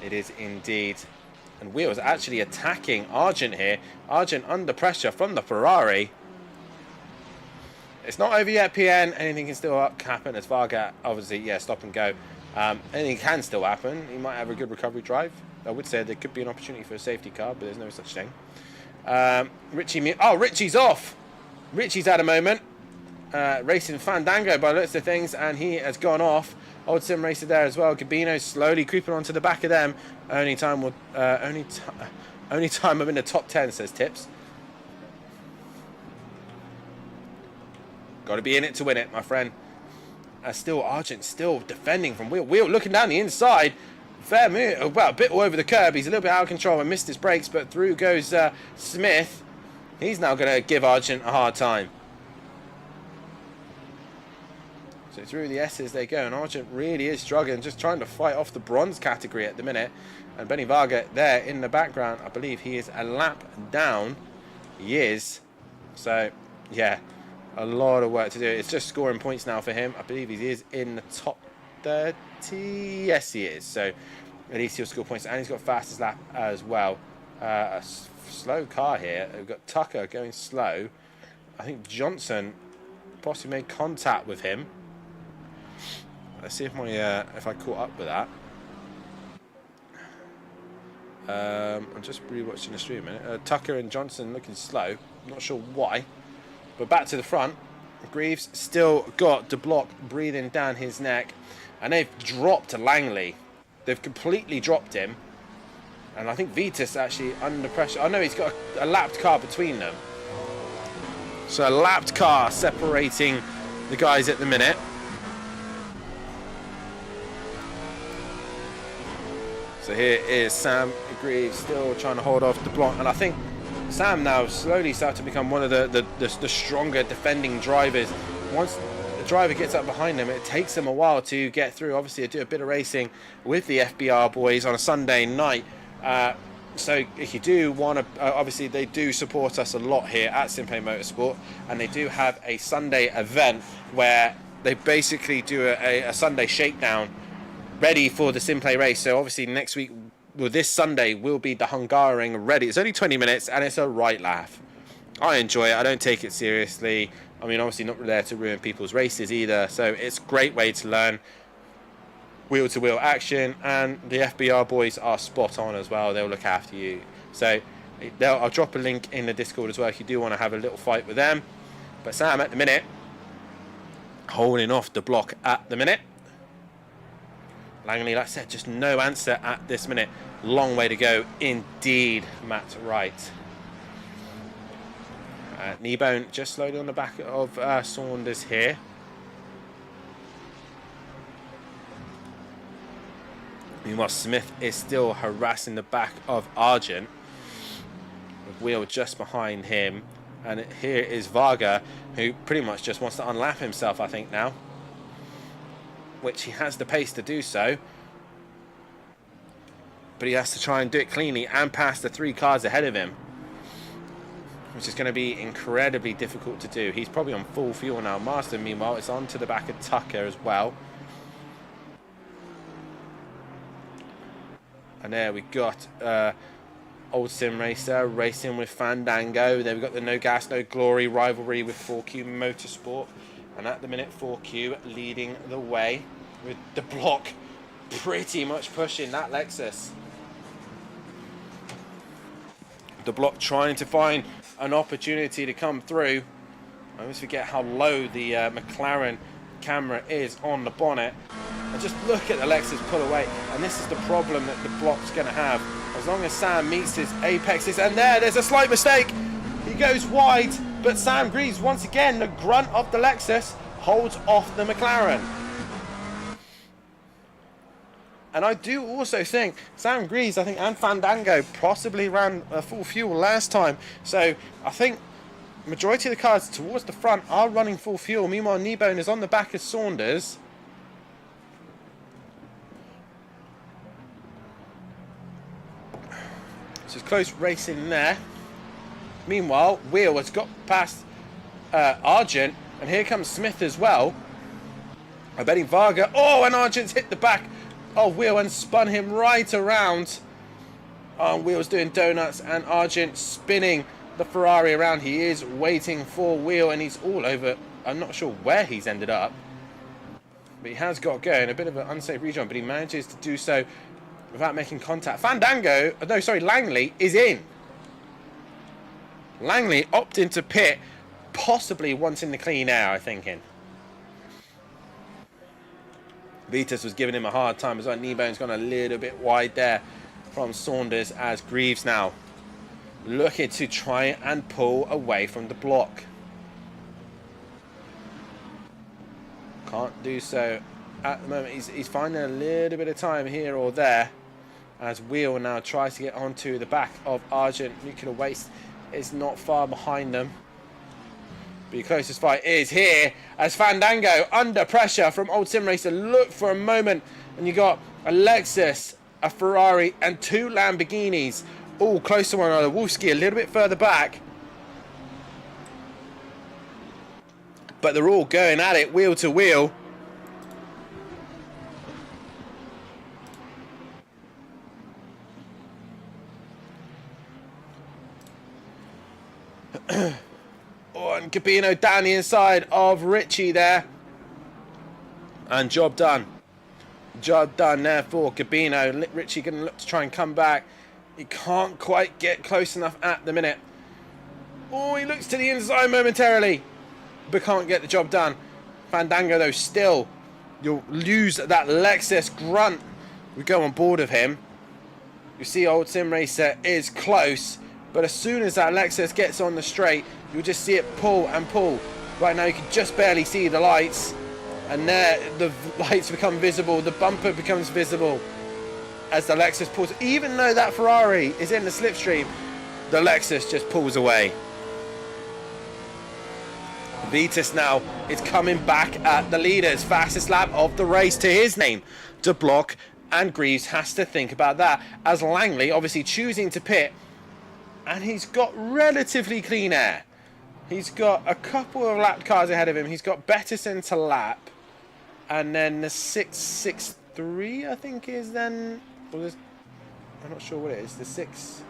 It is indeed. And Wheel is actually attacking Argent here. Argent under pressure from the Ferrari. It's not over yet, PN. Anything can still happen as Varga, obviously, yeah, stop and go. Anything can still happen. He might have a good recovery drive. I would say there could be an opportunity for a safety car, but there's no such thing. Richie's off. Richie's had a moment. Racing Fandango by the looks of things, and he has gone off. Old Sim Racer there as well. Gabino slowly creeping onto the back of them. Only time I'm in the top 10, says Tips. Got to be in it to win it, my friend. Still Argent, still defending from Wheel. Wheel looking down the inside. Fair move, well, a bit all over the curb. He's a little bit out of control and missed his brakes, but through goes Smith. He's now going to give Argent a hard time. So through the S's they go, and Argent really is struggling, just trying to fight off the bronze category at the minute. And Benny Varga there in the background, I believe he is a lap down. He is. So, yeah, a lot of work to do. It's just scoring points now for him. I believe he is in the top 30. Yes, he is. So at least he'll score points, and he's got fastest lap as well. slow car here. We've got Tucker going slow. I think Johnson possibly made contact with him. Let's see if if I caught up with that. I'm just rewatching the stream a minute. Tucker and Johnson looking slow. Not sure why. But back to the front. Greaves still got De Block breathing down his neck. And they've dropped Langley. They've completely dropped him. And I think Vitas actually under pressure. Oh no, he's got a lapped car between them. So a lapped car separating the guys at the minute. So here is Sam Greaves still trying to hold off De Block. And I think Sam now slowly starts to become one of the stronger defending drivers. Once the driver gets up behind them, it takes them a while to get through. Obviously, they do a bit of racing with the FBR boys on a Sunday night. So if you do want to, obviously they do support us a lot here at SimPlay Motorsport, and they do have a Sunday event where they basically do a Sunday shakedown ready for the SimPlay race. So obviously next week, well, this Sunday will be the Hungaroring ready. It's only 20 minutes and it's a right laugh. I enjoy it. I don't take it seriously. I mean, obviously not there to ruin people's races either. So it's a great way to learn wheel-to-wheel action, and the FBR boys are spot on as well. They'll look after you. So I'll drop a link in the Discord as well if you do want to have a little fight with them. But Sam at the minute holding off the block at the minute. Langley, like I said, just no answer at this minute. Long way to go indeed, Matt Wright. Kneebone just slowly on the back of Saunders here. Meanwhile, Smith is still harassing the back of Argent, with Wheel just behind him. And here is Varga, who pretty much just wants to unlap himself, I think, now. Which he has the pace to do so. But he has to try and do it cleanly and pass the 3 cars ahead of him, which is going to be incredibly difficult to do. He's probably on full fuel now. Marston, meanwhile, is on to the back of Tucker as well. And there we got Old Sim Racer racing with Fandango. There we got the No Gas, No Glory rivalry with 4Q Motorsport. And at the minute, 4Q leading the way with De Block pretty much pushing that Lexus. De Block trying to find an opportunity to come through. I always forget how low the McLaren camera is on the bonnet. And just look at the Lexus pull away. And this is the problem that the Block's going to have. As long as Sam meets his apexes. And there's a slight mistake. He goes wide. But Sam Greaves, once again, the grunt of the Lexus, holds off the McLaren. And I do also think Sam Greaves, and Fandango possibly ran full fuel last time. So I think majority of the cars towards the front are running full fuel. Meanwhile, Kneebone is on the back of Saunders. So it's close racing there. Meanwhile, Wheel has got past Argent, and here comes Smith as well. I bet Varga. Oh, and Argent's hit the back of Wheel and spun him right around. Wheel's doing donuts, and Argent spinning the Ferrari around. He is waiting for Wheel, and he's all over. I'm not sure where he's ended up, but he has got going. A bit of an unsafe rejoin, but he manages to do so without making contact. Langley is in. Langley opting to pit, possibly wanting the clean air, I'm thinking. Vitas was giving him a hard time as well. Kneebone's gone a little bit wide there from Saunders, as Greaves now looking to try and pull away from the block. Can't do so at the moment. He's finding a little bit of time here or there, as Wheel now tries to get onto the back of Argent. Nuclear Waste is not far behind them. But your closest fight is here, as Fandango under pressure from Old Sim Racer. Look for a moment, and you got a Lexus, a Ferrari, and 2 Lamborghinis all close to one another. Wolski a little bit further back, but they're all going at it wheel to wheel. Gabino down the inside of Richie there. And job done. Job done there for Gabino. Richie going to look to try and come back. He can't quite get close enough at the minute. Oh, he looks to the inside momentarily, but can't get the job done. Fandango, though, still, you'll lose that Lexus grunt. We go on board of him. You see old Sim Racer is close, but as soon as that Lexus gets on the straight, you'll just see it pull and pull. Right now, you can just barely see the lights. And there, the lights become visible. The bumper becomes visible as the Lexus pulls. Even though that Ferrari is in the slipstream, the Lexus just pulls away. Vitus now is coming back at the leaders. Fastest lap of the race to his name. De Block and Greaves has to think about that. As Langley obviously choosing to pit. And he's got relatively clean air. He's got a couple of lap cars ahead of him. He's got Bettison to lap. And then the 663, I think, is then... Well, I'm not sure what it is. The 6...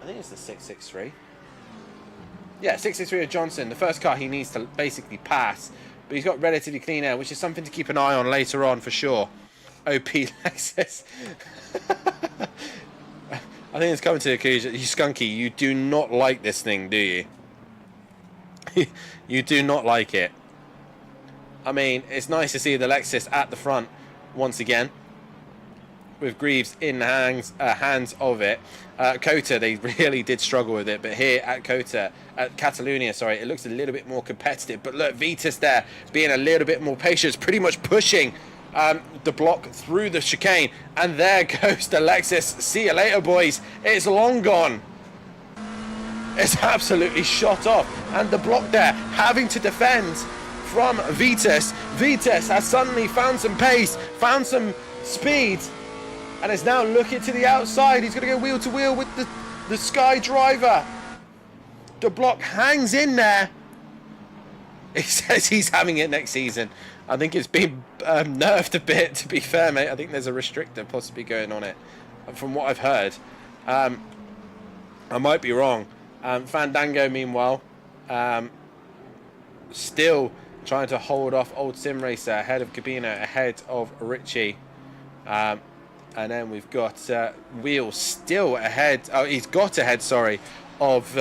I think it's the 663. Yeah, 663 of Johnson. The first car he needs to basically pass. But he's got relatively clean air, which is something to keep an eye on later on for sure. OP Lexus. I think it's coming to the conclusion. You skunky, you do not like this thing, do you? You do not like it. I mean, it's nice to see the Lexus at the front once again, with Greaves in the hands of it. Cota, they really did struggle with it, but here at Catalunya, sorry, it looks a little bit more competitive. But look, Vitus there being a little bit more patient, pretty much pushing the block through the chicane, and there goes the Lexus. See you later, boys. It's long gone. It's absolutely shot off, and the block there having to defend from Vitus. Vitus has suddenly found some pace, found some speed, and is now looking to the outside. He's going to go wheel to wheel with the Sky driver. The block hangs in there. He says he's having it next season. I think it's been nerfed a bit, to be fair, mate. I think there's a restrictor possibly going on it, from what I've heard. I might be wrong. Fandango, meanwhile, still trying to hold off old Sim Racer ahead of Gabino, ahead of Richie. And then we've got Wheel still ahead. Oh, he's got ahead, sorry, of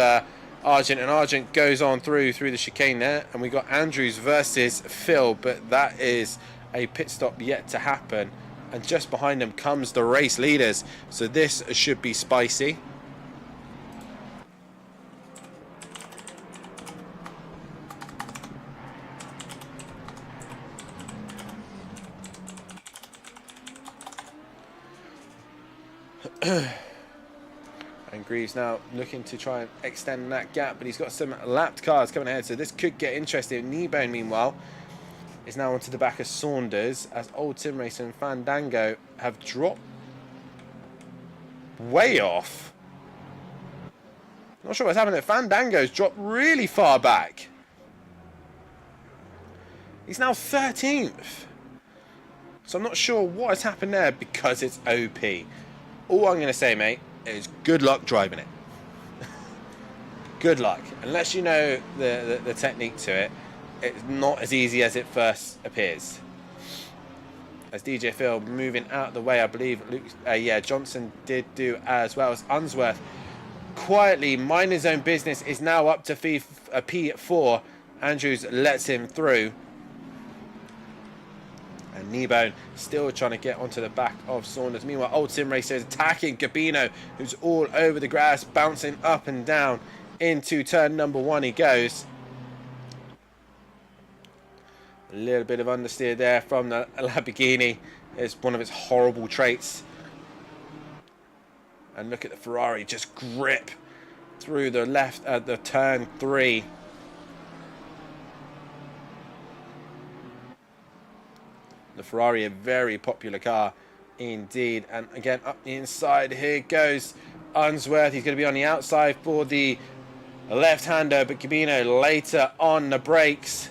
Argent, and Argent goes on through the chicane there, and we got Andrews versus Phil, but that is a pit stop yet to happen, and just behind them comes the race leaders, so this should be spicy. And Greaves now looking to try and extend that gap, but he's got some lapped cars coming ahead, so this could get interesting. Kneebone, meanwhile, is now onto the back of Saunders, as old Sim Racer and Fandango have dropped way off. Not sure what's happened there. Fandango's dropped really far back. He's now 13th. So I'm not sure what has happened there, because it's OP. All I'm going to say, mate, is good luck driving it. Good luck. Unless you know the technique to it, it's not as easy as it first appears. As DJ Phil moving out of the way, I believe yeah, Johnson did do as well as Unsworth. Quietly minding his own business, is now up to P4. Andrews lets him through. And Kneebone still trying to get onto the back of Saunders. Meanwhile, old Sim Racer is attacking Gabino, who's all over the grass, bouncing up and down. Into turn number 1 he goes. A little bit of understeer there from the Lamborghini. It's one of its horrible traits. And look at the Ferrari just grip through the left at the turn 3. The Ferrari, a very popular car indeed. And again, up the inside, here goes Unsworth. He's going to be on the outside for the left-hander, but Gabino later on the brakes.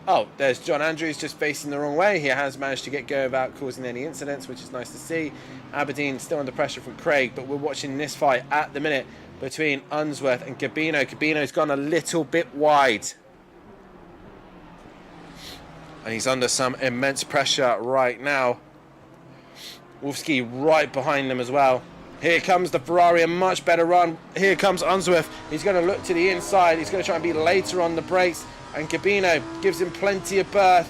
Oh, there's John Andrews just facing the wrong way. He has managed to get going without causing any incidents, which is nice to see. Aberdeen still under pressure from Craig, but we're watching this fight at the minute between Unsworth and Gabino. Gabino's gone a little bit wide. And he's under some immense pressure right now. Wolfsky right behind them as well. Here comes the Ferrari, a much better run. Here comes Unsworth. He's going to look to the inside. He's going to try and be later on the brakes. And Gabino gives him plenty of berth.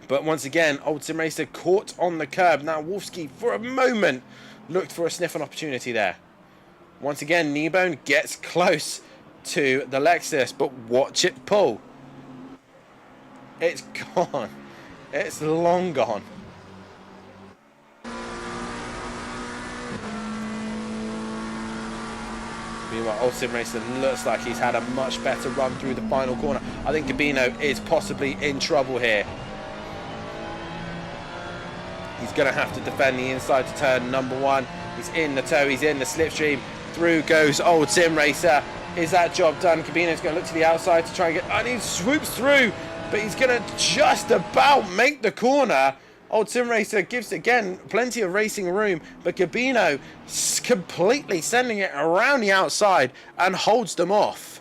But once again, Old Sim Racer caught on the curb. Now Wolfsky, for a moment, looked for a sniff on opportunity there. Once again, Kneebone gets close to the Lexus, but watch it pull. It's gone. It's long gone. Meanwhile, Old Sim Racer looks like he's had a much better run through the final corner. I think Gabino is possibly in trouble here. He's going to have to defend the inside to turn number one. He's in the toe, he's in the slipstream. Through goes Old Sim Racer. Is that job done? Gabino's going to look to the outside to try and get... And he swoops through, but he's going to just about make the corner. Old Sim Racer gives, again, plenty of racing room, but Gabino completely sending it around the outside and holds them off.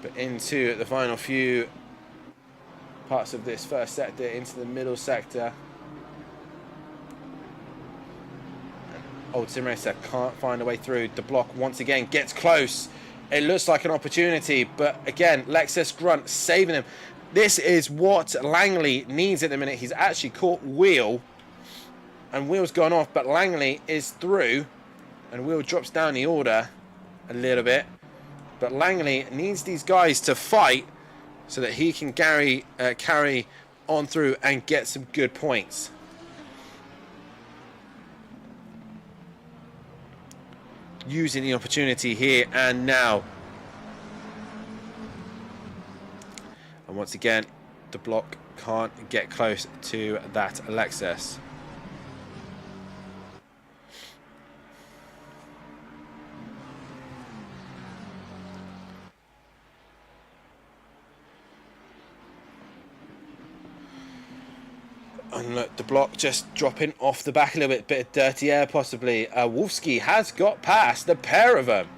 But into the final few parts of this first sector, into the middle sector. Old Sim Racer can't find a way through. The block once again gets close. It looks like an opportunity, but again, Lexus Grunt saving him. This is what Langley needs at the minute. He's actually caught Wheel, and Wheel's gone off, but Langley is through, and Wheel drops down the order a little bit. But Langley needs these guys to fight so that he can carry on through and get some good points. Using the opportunity here and now. And once again, the block can't get close to that Lexus. And look, the block just dropping off the back a little bit of dirty air possibly. Wolfsky has got past the pair of them.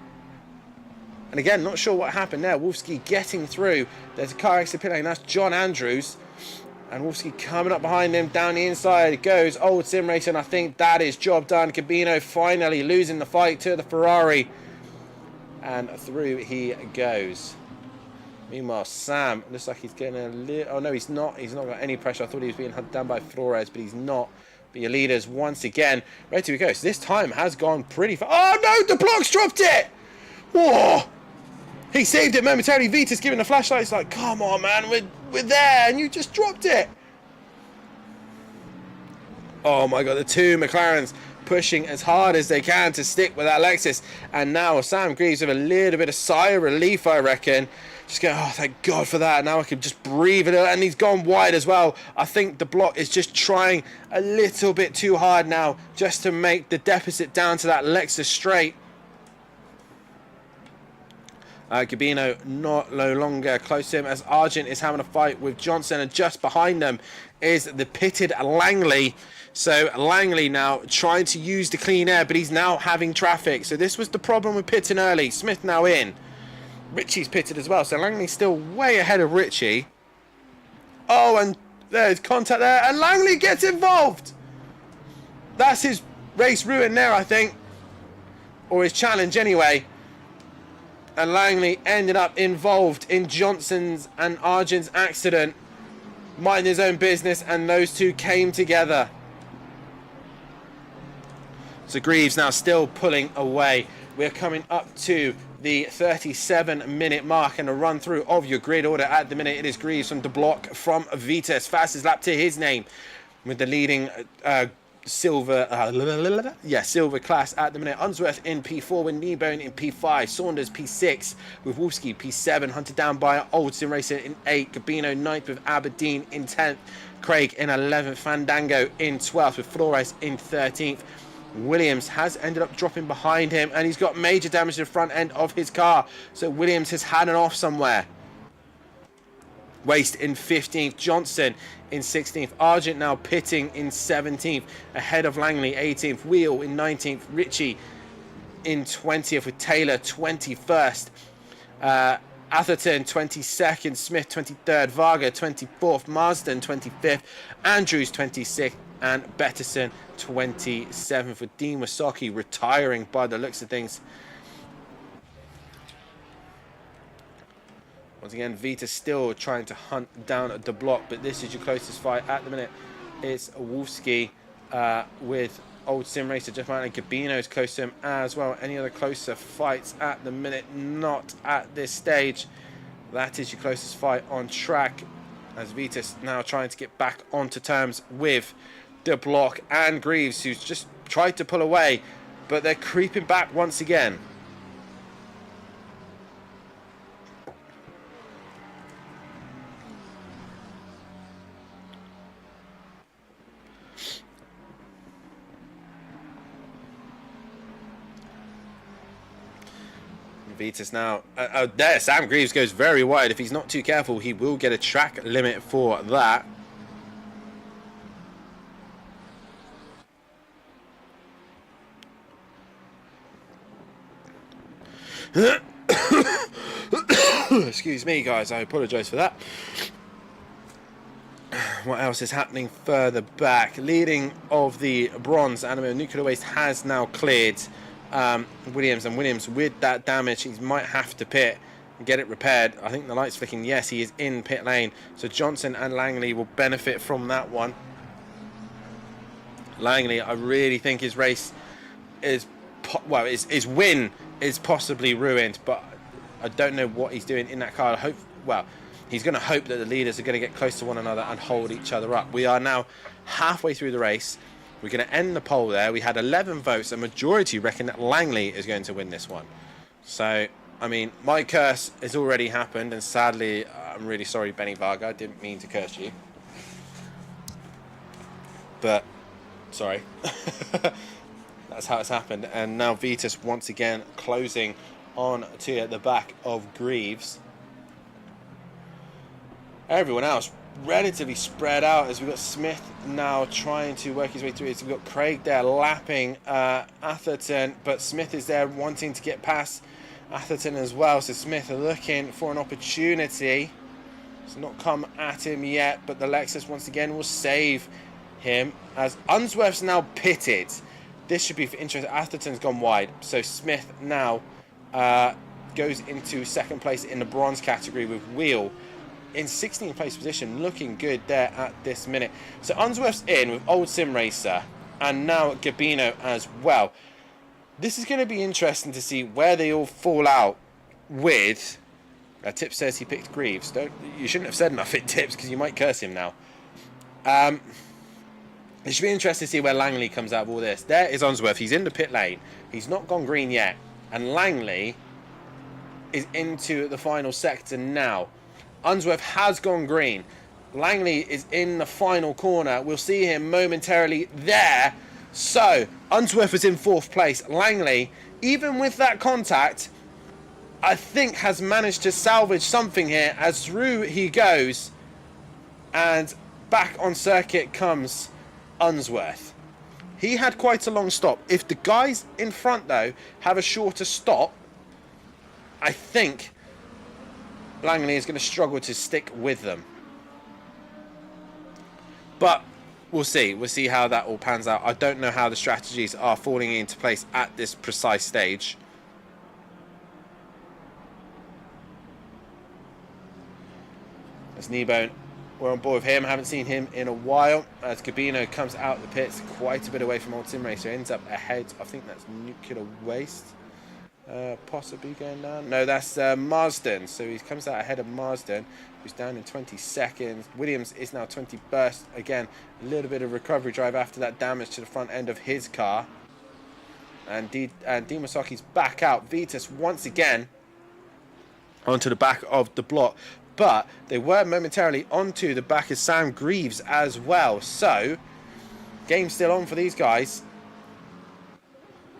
And again, not sure what happened there. Wolfsky getting through. There's a car exit pit lane. That's John Andrews. And Wolfsky coming up behind him. Down the inside it goes Old Sim Racer. And I think that is job done. Gabino finally losing the fight to the Ferrari. And through he goes. Meanwhile, Sam looks like he's getting a little... Oh, no, he's not. He's not got any pressure. I thought he was being hunted down by Flores, but he's not. But your leaders, once again, ready to go. So this time has gone pretty far. Oh, no, the block's dropped it! Whoa! He saved it momentarily. Vita's giving the flashlight. It's like, come on, man, we're there, and you just dropped it. Oh, my God, the two McLarens pushing as hard as they can to stick with that Lexus. And now Sam Greaves with a little bit of sigh of relief, I reckon. Just go, oh, thank God for that. Now I can just breathe it. And he's gone wide as well. I think the block is just trying a little bit too hard now just to make the deficit down to that Lexus straight. Gabino no longer close to him as Argent is having a fight with Johnson. And just behind them is the pitted Langley. So Langley now trying to use the clean air, but he's now having traffic. So this was the problem with pitting early. Smith now in. Ritchie's pitted as well, so Langley's still way ahead of Ritchie. Oh, and there's contact there, and Langley gets involved. That's his race ruin there, I think. Or his challenge, anyway. And Langley ended up involved in Johnson's and Argent's accident. Minding his own business, and those two came together. So Greaves now still pulling away. We're coming up to the 37-minute mark and a run through of your grid order. At the minute, it is Greaves from the block from Vitas. Fastest lap to his name with the leading silver silver class at the minute. Unsworth in P4 with Kneebone in P5, Saunders P6 with Wolfsky P7, hunted down by Old Sim Racer in 8, Gabino 9th with Aberdeen in 10th, Craig in 11th, Fandango in 12th with Flores in 13th. Williams has ended up dropping behind him, and he's got major damage to the front end of his car, so Williams has had an off somewhere. Waste in 15th, Johnson in 16th, Argent now pitting in 17th, ahead of Langley 18th, Wheel in 19th, Ritchie in 20th with Taylor 21st, Atherton 22nd, Smith 23rd, Varga 24th, Marsden 25th, Andrews 26th, and Betterson 27th, with Dean Wasaki retiring by the looks of things. Once again, Vita still trying to hunt down the block, but this is your closest fight at the minute. It's Wolfsky with Old Sim Racer just behind, and Gabino's close to him as well. Any other closer fights at the minute? Not at this stage. That is your closest fight on track, as Vita's now trying to get back onto terms with the block and Greaves, who's just tried to pull away, but they're creeping back once again. Vitas now, there, Sam Greaves goes very wide. If he's not too careful, he will get a track limit for that. Excuse me, guys, I apologise for that. What else is happening further back? Leading of the bronze, Animo Nuclear Waste has now cleared Williams, and Williams with that damage, he might have to pit and get it repaired. I think the light's flicking. Yes, he is in pit lane, so Johnson and Langley will benefit from that one. Langley, I really think his race is, well, his win is possibly ruined, but I don't know what he's doing in that car. I hope, well, he's going to hope that the leaders are going to get close to one another and hold each other up. We are now halfway through the race. We're going to end the poll there. We had 11 votes. A majority reckon that Langley is going to win this one. So, I mean, my curse has already happened, and sadly, I'm really sorry, Benny Varga. I didn't mean to curse you. But, sorry. That's how it's happened. And now Vitas once again closing on to the back of Greaves. Everyone else relatively spread out, as we've got Smith now trying to work his way through it. So we've got Craig there lapping Atherton, but Smith is there wanting to get past Atherton as well. So Smith looking for an opportunity. It's not come at him yet, but the Lexus once again will save him, as Unsworth's now pitted. This should be for interest. Atherton's gone wide, so Smith now goes into second place in the bronze category with Wheel in 16th place position, looking good there at this minute. So Unsworth's in with Old Sim Racer and now Gabino as well. This is going to be interesting to see where they all fall out with. Tip says he picked Greaves. You shouldn't have said nothing, Tips, because you might curse him now. It should be interesting to see where Langley comes out of all this. There is Unsworth. He's in the pit lane. He's not gone green yet. And Langley is into the final sector now. Unsworth has gone green. Langley is in the final corner. We'll see him momentarily there. So, Unsworth is in 4th place. Langley, even with that contact, I think has managed to salvage something here, as through he goes. And back on circuit comes Unsworth. He had quite a long stop. If the guys in front, though, have a shorter stop, I think Langley is going to struggle to stick with them. But we'll see. We'll see how that all pans out. I don't know how the strategies are falling into place at this precise stage. As Kneebone, we're on board with him. Haven't seen him in a while. As Gabino comes out the pits quite a bit away from Old Sim Racer. Ends up ahead. I think that's Nuclear Waste. Possibly going down. No, that's Marsden. So he comes out ahead of Marsden, who's down in 20 seconds. Williams is now 21st. Again, a little bit of recovery drive after that damage to the front end of his car. And Dimasaki's back out. Vitas once again onto the back of the block. But they were momentarily onto the back of Sam Greaves as well. So, game's still on for these guys.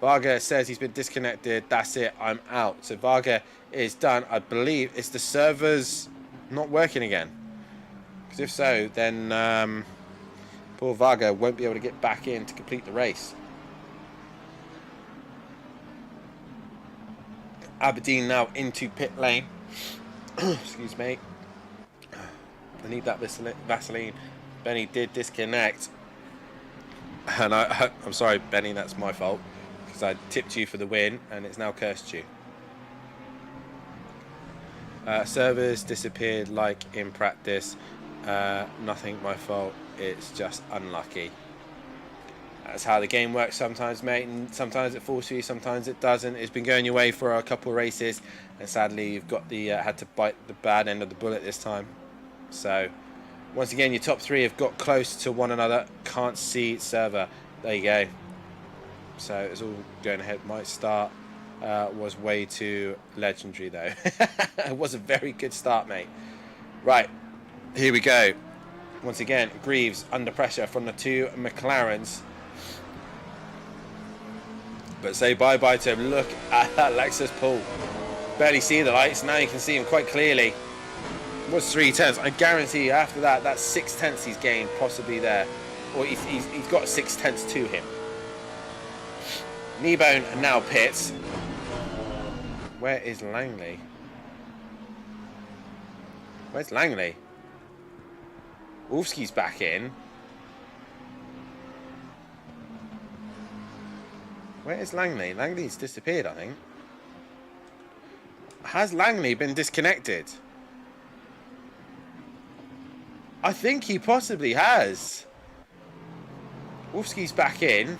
Varga says he's been disconnected. That's it. I'm out. So Varga is done. I believe it's the servers not working again. Because if so, then poor Varga won't be able to get back in to complete the race. Aberdeen now into pit lane. Excuse me. I need that Vaseline. Benny did disconnect. And I'm sorry, Benny, that's my fault. Because I tipped you for the win and it's now cursed you. Servers disappeared like in practice. Nothing my fault. It's just unlucky. That's how the game works sometimes, mate. And sometimes it falls for you, sometimes it doesn't. It's been going your way for a couple of races, and sadly you've got the had to bite the bad end of the bullet this time. So once again, your top three have got close to one another. Can't see server. There you go. So it's all going ahead. My start was way too legendary though. It was a very good start, mate. Right, here we go. Once again, Greaves under pressure from the two McLarens. But say bye-bye to him. Look at that Lexus pull. Barely see the lights. Now you can see him quite clearly. It was 3/10. I guarantee you after that, that's 6/10 he's gained possibly there. Or he's got 6/10 to him. Kneebone now pits. Where is Langley? Where's Langley? Wolfsky's back in. Where is Langley? Langley's disappeared, I think. Has Langley been disconnected? I think he possibly has. Wolfsky's back in.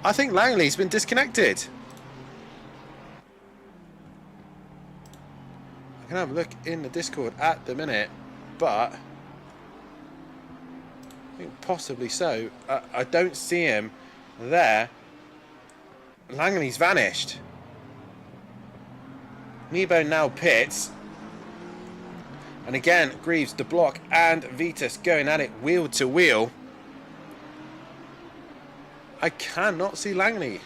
I think Langley's been disconnected. I can have a look in the Discord at the minute, but I think possibly so. I don't see him there. Langley's vanished. Nebo now pits. And again, Greaves, the block, and Vitas going at it wheel to wheel. I cannot see Langley.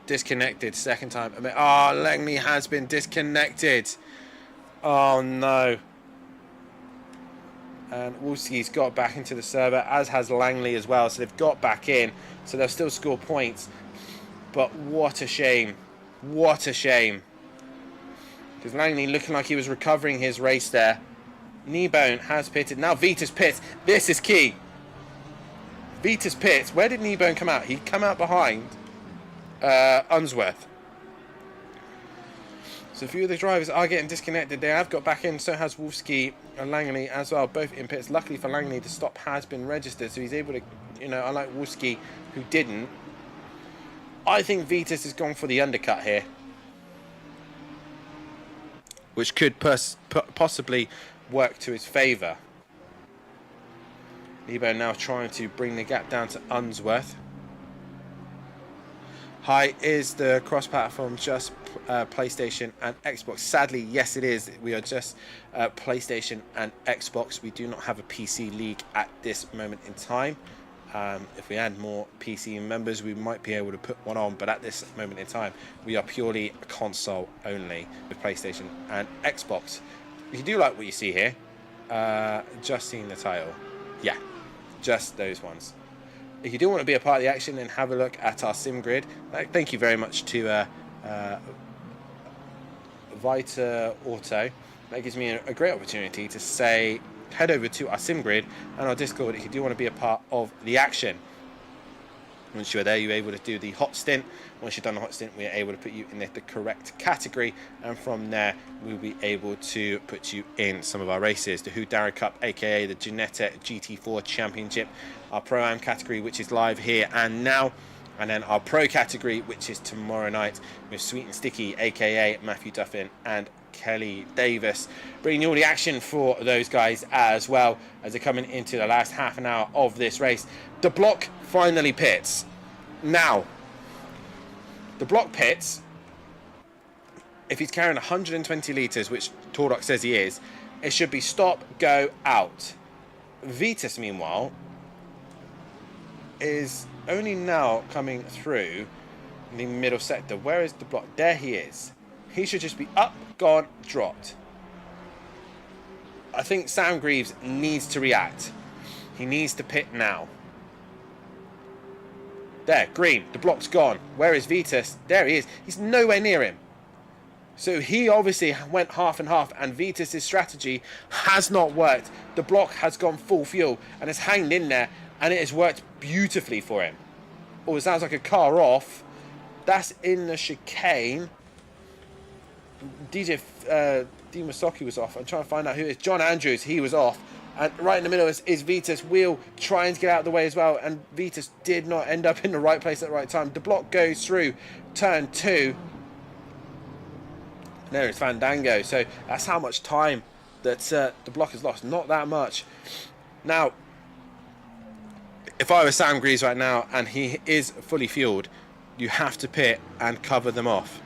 Disconnected second time. Oh, Langley has been disconnected. Oh no. And Wolski's got back into the server, as has Langley as well. So they've got back in. So they'll still score points. But what a shame. What a shame. Because Langley looking like he was recovering his race there. Kneebone has pitted. Now Vitas pits. This is key. Vitas pits. Where did Kneebone come out? He'd come out behind Unsworth. So a few of the drivers are getting disconnected. They have got back in. So has Wolski and Langley as well. Both in pits. Luckily for Langley, the stop has been registered. So he's able to, unlike Wolski, who didn't. I think Vitas has gone for the undercut here. Which could possibly work to his favour. Nebo now trying to bring the gap down to Unsworth. Hi, is the cross-platform just PlayStation and Xbox? Sadly, yes it is. We are just PlayStation and Xbox. We do not have a PC league at this moment in time. If we had more PC members, we might be able to put one on, but at this moment in time, we are purely console only with PlayStation and Xbox. If you do like what you see here, just seeing the title, yeah, just those ones. If you do want to be a part of the action, then have a look at our sim grid. Thank you very much to Vita Auto. That gives me a great opportunity to say, head over to our sim grid and our Discord if you do want to be a part of the action. Once you're there, you're able to do the hot stint. Once you've done the hot stint, we're able to put you in the correct category, and from there we'll be able to put you in some of our races. The Hudara Cup, aka the Ginetta GT4 Championship, our Pro-Am category, which is live here and now. And then our pro category, which is tomorrow night with Sweet and Sticky, aka Matthew Duffin and Kelly Davis, bringing you all the action for those guys as well as they're coming into the last half an hour of this race. The block finally pits. Now, the block pits. If he's carrying 120 litres, which Tordock says he is, it should be stop, go, out. Vitus, meanwhile, is only now coming through the middle sector. Where is the block? There he is. He should just be up, gone, dropped. I think Sam Greaves needs to react. He needs to pit now. There, green. The block's gone. Where is Vitus? There he is. He's nowhere near him. So he obviously went half and half, and Vitus's strategy has not worked. The block has gone full fuel and has hanged in there, and it has worked beautifully for him. Oh, it sounds like a car off. That's in the chicane. DJ Dimasoki was off. I'm trying to find out who it is. John Andrews, he was off. And right in the middle is Vitus. Wheel trying to get out of the way as well. And Vitus did not end up in the right place at the right time. The block goes through turn 2. There is Fandango. So that's how much time that the block has lost. Not that much. Now, if I was Sam Greaves right now and he is fully fueled, you have to pit and cover them off.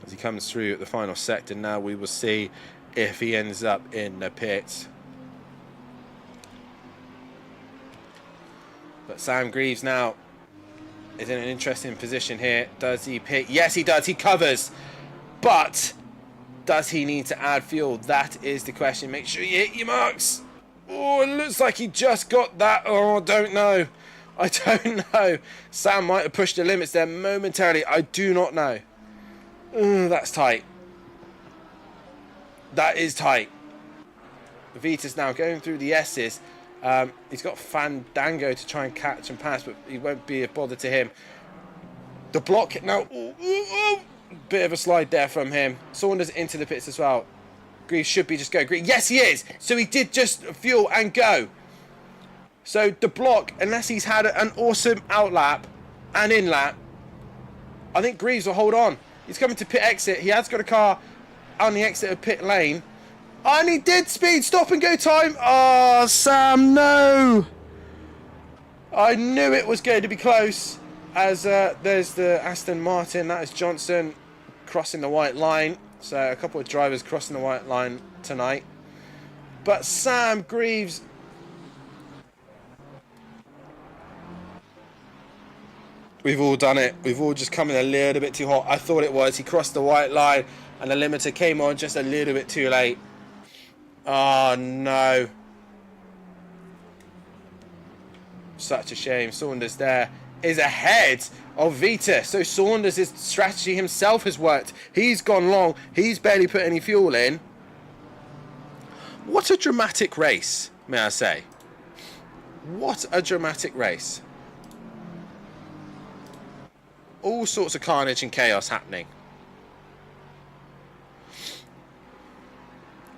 As he comes through at the final sector now, we will see if he ends up in the pits. But Sam Greaves now is in an interesting position here. Does he pit? Yes, he does. He covers. But does he need to add fuel? That is the question. Make sure you hit your marks. Oh, it looks like he just got that. Oh, I don't know. I don't know. Sam might have pushed the limits there momentarily. I do not know. That's tight. That is tight. Vitus now going through the S's. He's got Fandango to try and catch and pass, but he won't be a bother to him. The block now. Bit of a slide there from him. Saunders into the pits as well. Greaves should be just go green. Yes, he is. So he did just fuel and go. So the block, unless he's had an awesome outlap and in-lap, I think Greaves will hold on. He's coming to pit exit. He has got a car on the exit of pit lane. And he did speed. Stop and go time. Oh, Sam, no. I knew it was going to be close. As there's the Aston Martin. That is Johnson crossing the white line. So a couple of drivers crossing the white line tonight. But Sam Greaves... We've all done it. We've all just come in a little bit too hot. I thought it was. He crossed the white line and the limiter came on just a little bit too late. Oh, no. Such a shame. Saunders there is ahead of Vitus. So Saunders' strategy himself has worked. He's gone long. He's barely put any fuel in. What a dramatic race, may I say. What a dramatic race. All sorts of carnage and chaos happening.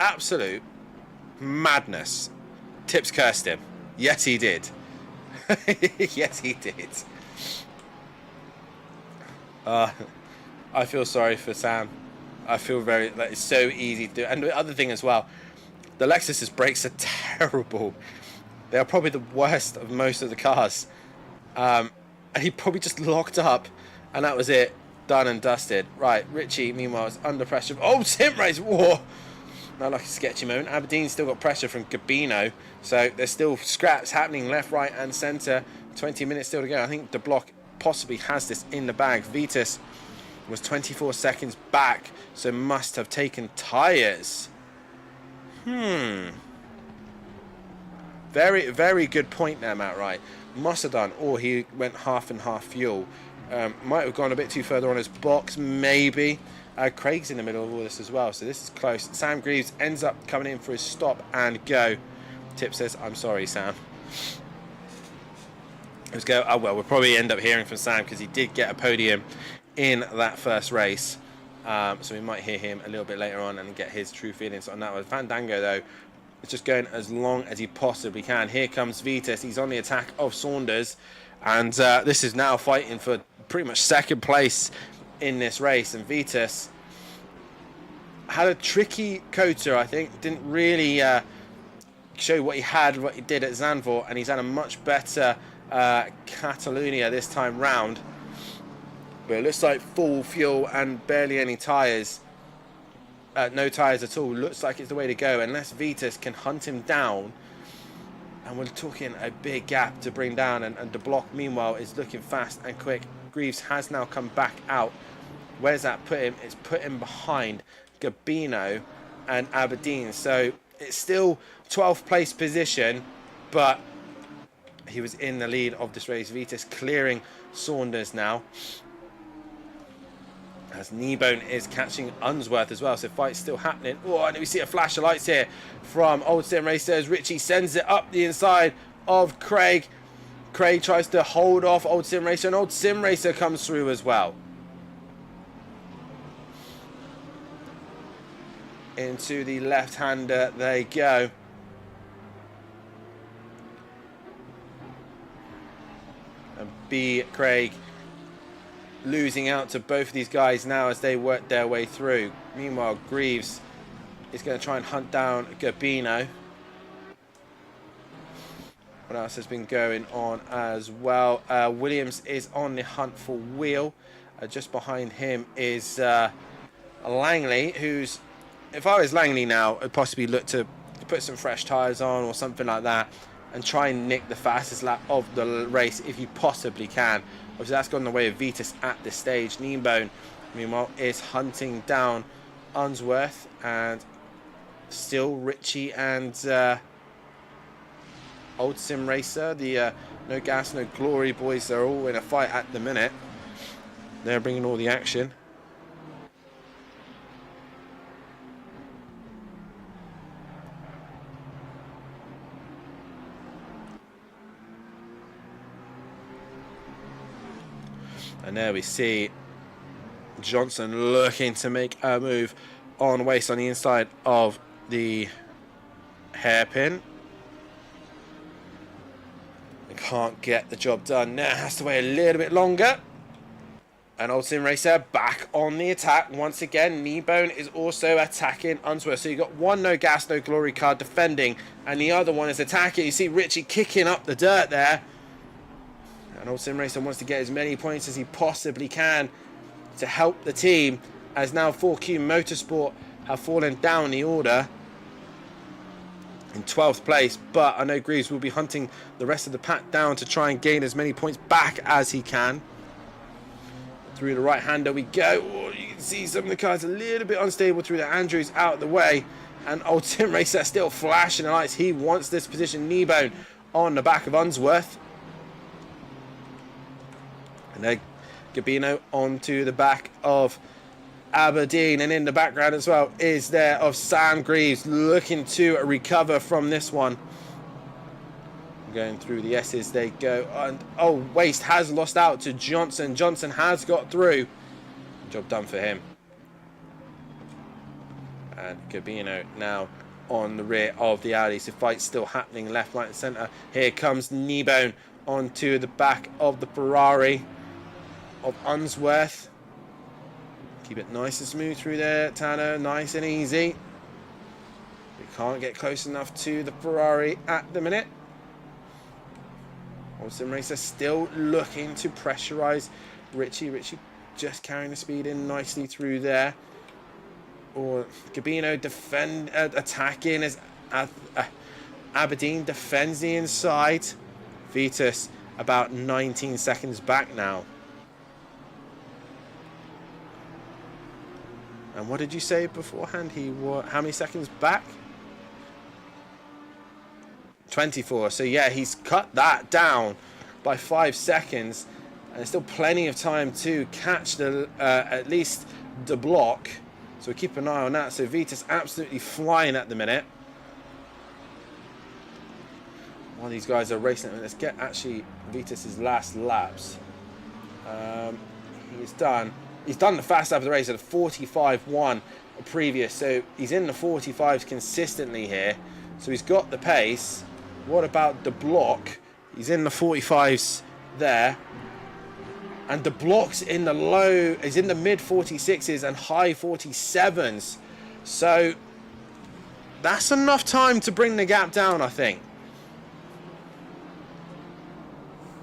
Absolute madness. Tips cursed him. Yes, he did. Yes, he did. I feel sorry for Sam. I feel very... Like, it's so easy to do. And the other thing as well, the Lexus's brakes are terrible. They are probably the worst of most of the cars. And he probably just locked up. And that was it. Done and dusted. Right, Richie, meanwhile, is under pressure. Oh, sim race! Whoa! Not like a sketchy moment. Aberdeen's still got pressure from Gabino. So there's still scraps happening left, right, and centre. 20 minutes still to go. I think the block possibly has this in the bag. Vitus was 24 seconds back, so must have taken tyres. Very, very good point there, Matt Wright. Must have done. Or he went half and half fuel. Might have gone a bit too further on his box, maybe. Craig's in the middle of all this as well, so this is close. Sam Greaves ends up coming in for his stop and go. Tip says, I'm sorry, Sam. Let's go. Oh, well, we'll probably end up hearing from Sam because he did get a podium in that first race. So we might hear him a little bit later on and get his true feelings on that one. Fandango, though, is just going as long as he possibly can. Here comes Vitus. He's on the attack of Saunders. And this is now fighting for pretty much second place in this race. And Vitus had a tricky Kota, I think. Didn't really show what he did at Zandvoort. And he's had a much better Catalonia this time round. But it looks like full fuel and barely any tyres. No tyres at all. Looks like it's the way to go. Unless Vitus can hunt him down. And we're talking a big gap to bring down. And the block, meanwhile, is looking fast and quick. Greaves has now come back out. Where's that put him? It's put him behind Gabino and Aberdeen. So it's still 12th place position. But he was in the lead of this race. Vitus clearing Saunders now. As Kneebone is catching Unsworth as well, so fight's still happening. Oh, and we see a flash of lights here from Old Sim Racers. Richie sends it up the inside of Craig. Craig tries to hold off Old Sim Racer, and Old Sim Racer comes through as well. Into the left-hander they go. And B. Craig losing out to both of these guys now as they work their way through. Meanwhile, Greaves is going to try and hunt down Gabino. What else has been going on as well? Williams is on the hunt for Wheel. Just behind him is Langley, who's, if I was Langley now, I'd possibly look to put some fresh tyres on or something like that and try and nick the fastest lap of the race if you possibly can. Obviously, that's gone the way of Vitus at this stage. Kneebone, meanwhile, is hunting down Unsworth, and still Richie and Old Sim Racer, the No Gas, No Glory boys, are all in a fight at the minute. They're bringing all the action. And there we see Johnson looking to make a move on Waste on the inside of the hairpin. They can't get the job done now. Has to wait a little bit longer. And Old Sim Racer back on the attack once again. Kneebone is also attacking Unsworth. So you've got one No Gas, No Glory card defending, and the other one is attacking. You see Richie kicking up the dirt there. And Old Sim Racer wants to get as many points as he possibly can to help the team, as now 4Q Motorsport have fallen down the order in 12th place. But I know Greaves will be hunting the rest of the pack down to try and gain as many points back as he can. Through the right-hander we go. Oh, you can see some of the cars a little bit unstable through the Andrews out of the way. And Old Sim Racer still flashing the lights. He wants this position. Kneebone on the back of Unsworth. And then Gabino onto the back of Aberdeen, and in the background as well is there of Sam Greaves looking to recover from this one. Going through the S's they go, and oh, Waste has lost out to Johnson. Johnson has got through. Job done for him. And Gabino now on the rear of the Audi. So fight's still happening left, right and centre. Here comes Kneebone onto the back of the Ferrari of Unsworth. Keep it nice and smooth through there, Tanner. Nice and easy. We can't get close enough to the Ferrari at the minute. Old Sim Racer still looking to pressurise Richie. Richie just carrying the speed in nicely through there. Or Gabino attacking as Aberdeen defends the inside. Vitus about 19 seconds back now. And what did you say beforehand? He was how many seconds back? 24. So yeah, he's cut that down by 5 seconds, and there's still plenty of time to catch the at least the block. So keep an eye on that. So Vitus absolutely flying at the minute. While these guys are racing, let's get actually Vitus's last laps. He is done He's done the fast lap of the race at a 45.1 previous, so he's in the 45s consistently here. So he's got the pace. What about the block? He's in the 45s there. And the block's in the low, is in the mid 46s and high 47s. So that's enough time to bring the gap down, I think.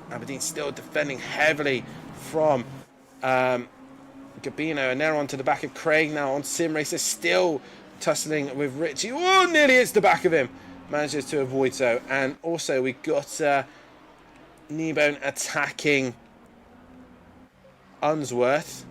Aberdeen still defending heavily from Gabino, and they're onto the back of Craig now on Sim Racer, still tussling with Richie. Oh, nearly hits the back of him. Manages to avoid so. And also we got Kneebone attacking Unsworth.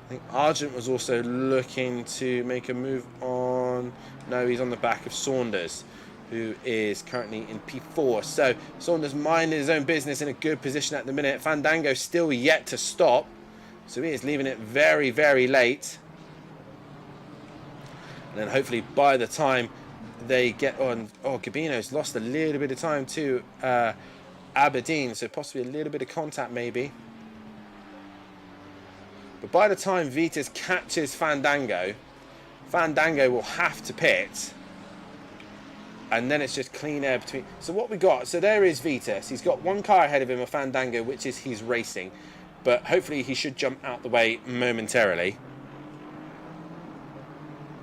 I think Argent was also looking to make a move on. No, he's on the back of Saunders, who is currently in P4. So Saunders minding his own business in a good position at the minute. Fandango still yet to stop. So he is leaving it very, very late. And then hopefully by the time they get on... Oh, Gabino's lost a little bit of time to Aberdeen. So possibly a little bit of contact maybe. But by the time Vitas catches Fandango, Fandango will have to pit. And then it's just clean air between... So what we got... So there is Vitas. He's got one car ahead of him, a Fandango, which is he's racing. But hopefully he should jump out the way momentarily.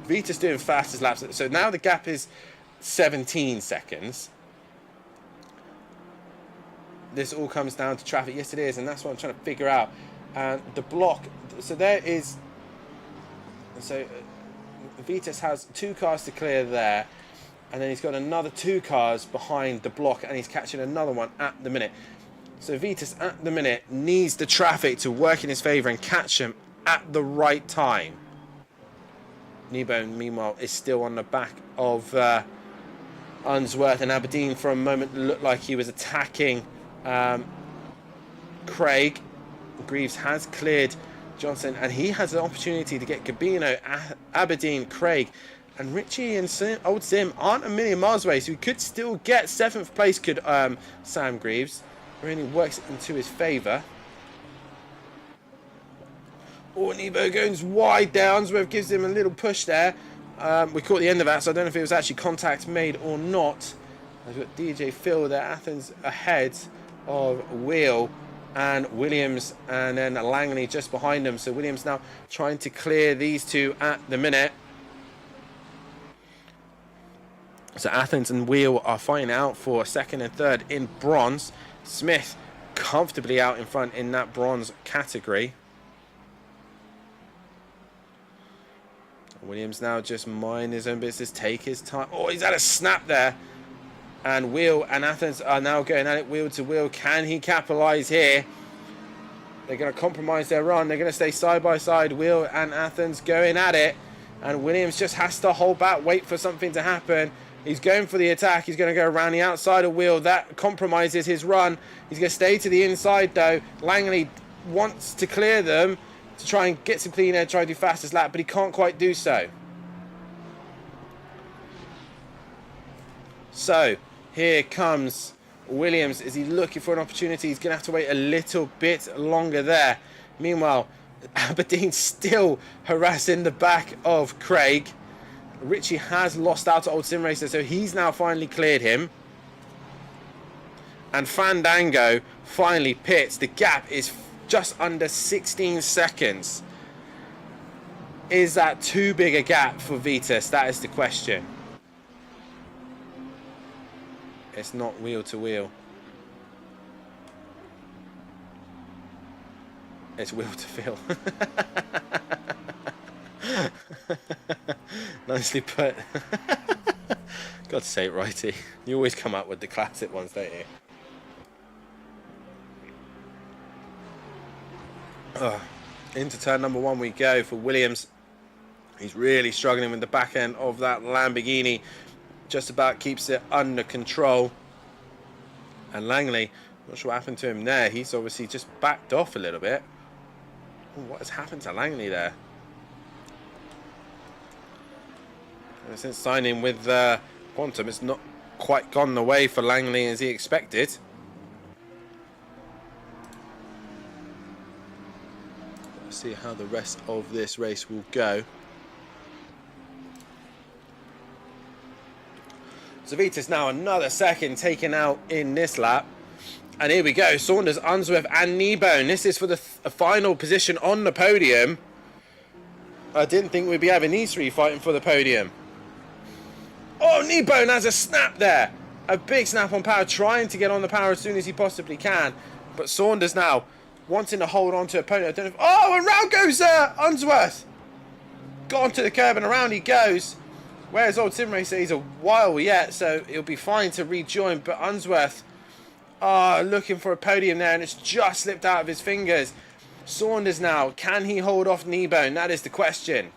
Vitas doing fastest laps. So now the gap is 17 seconds. This all comes down to traffic. Yes, it is. And that's what I'm trying to figure out. And the block... So there is... So Vitas has 2 cars to clear there. And then he's got another 2 cars behind the block. And he's catching another one at the minute. So Vitas at the minute needs the traffic to work in his favour and catch him at the right time. Kneebone, meanwhile, is still on the back of Unsworth, and Aberdeen for a moment looked like he was attacking Craig. Greaves has cleared Johnson, and he has an opportunity to get Gabino, Aberdeen, Craig, and Richie and Old Sim aren't a million miles away, so he could still get 7th place, could Sam Greaves. Really works into his favour. Oh, Nebo goes wide there. Unsworth gives him a little push there. We caught the end of that, so I don't know if it was actually contact made or not. I've got DJ Phil there, Athens ahead of Wheel and Williams, and then Langley just behind them. So Williams now trying to clear these two at the minute. So Athens and Wheel are fighting out for 2nd and 3rd in bronze. Smith comfortably out in front in that bronze category. Williams now just mind his own business, take his time. Oh, he's had a snap there. And Wheel and Athens are now going at it wheel to wheel. Can he capitalise here? They're going to compromise their run. They're going to stay side by side. Wheel and Athens going at it. And Williams just has to hold back, wait for something to happen. He's going for the attack. He's going to go around the outside of Wheel. That compromises his run. He's going to stay to the inside, though. Langley wants to clear them to try and get some clean air, try to do fastest lap, but he can't quite do so. So, here comes Williams. Is he looking for an opportunity? He's going to have to wait a little bit longer there. Meanwhile, Aberdeen still harassing the back of Craig. Richie has lost out to Old Sim Racer, so he's now finally cleared him. And Fandango finally pits. The gap is just under 16 seconds. Is that too big a gap for Vitas? That is the question. It's not wheel to wheel. It's wheel to Phil. Nicely put. God's sake, righty. You always come up with the classic ones, don't you? Into turn number 1 we go for Williams. He's really struggling with the back end of that Lamborghini. Just about keeps it under control. And Langley, not sure what happened to him there. He's obviously just backed off a little bit. Oh, what has happened to Langley there? Since signing with Quantum, it's not quite gone the way for Langley as he expected. see how the rest of this race will go. So Vitas now another second taken out in this lap. And here we go, Saunders, Unsworth and Kneebone. This is for the final position on the podium. I didn't think we'd be having these three fighting for the podium. Oh, Kneebone has a snap there. A big snap on power, trying to get on the power as soon as he possibly can. But Saunders now wanting to hold on to a podium. I don't know if, oh, and round goes Unsworth. Got onto the curb and around he goes. Whereas old Sim Racer, he's a while yet, so he'll be fine to rejoin. But Unsworth, looking for a podium there, and it's just slipped out of his fingers. Saunders now, can he hold off Kneebone? That is the question.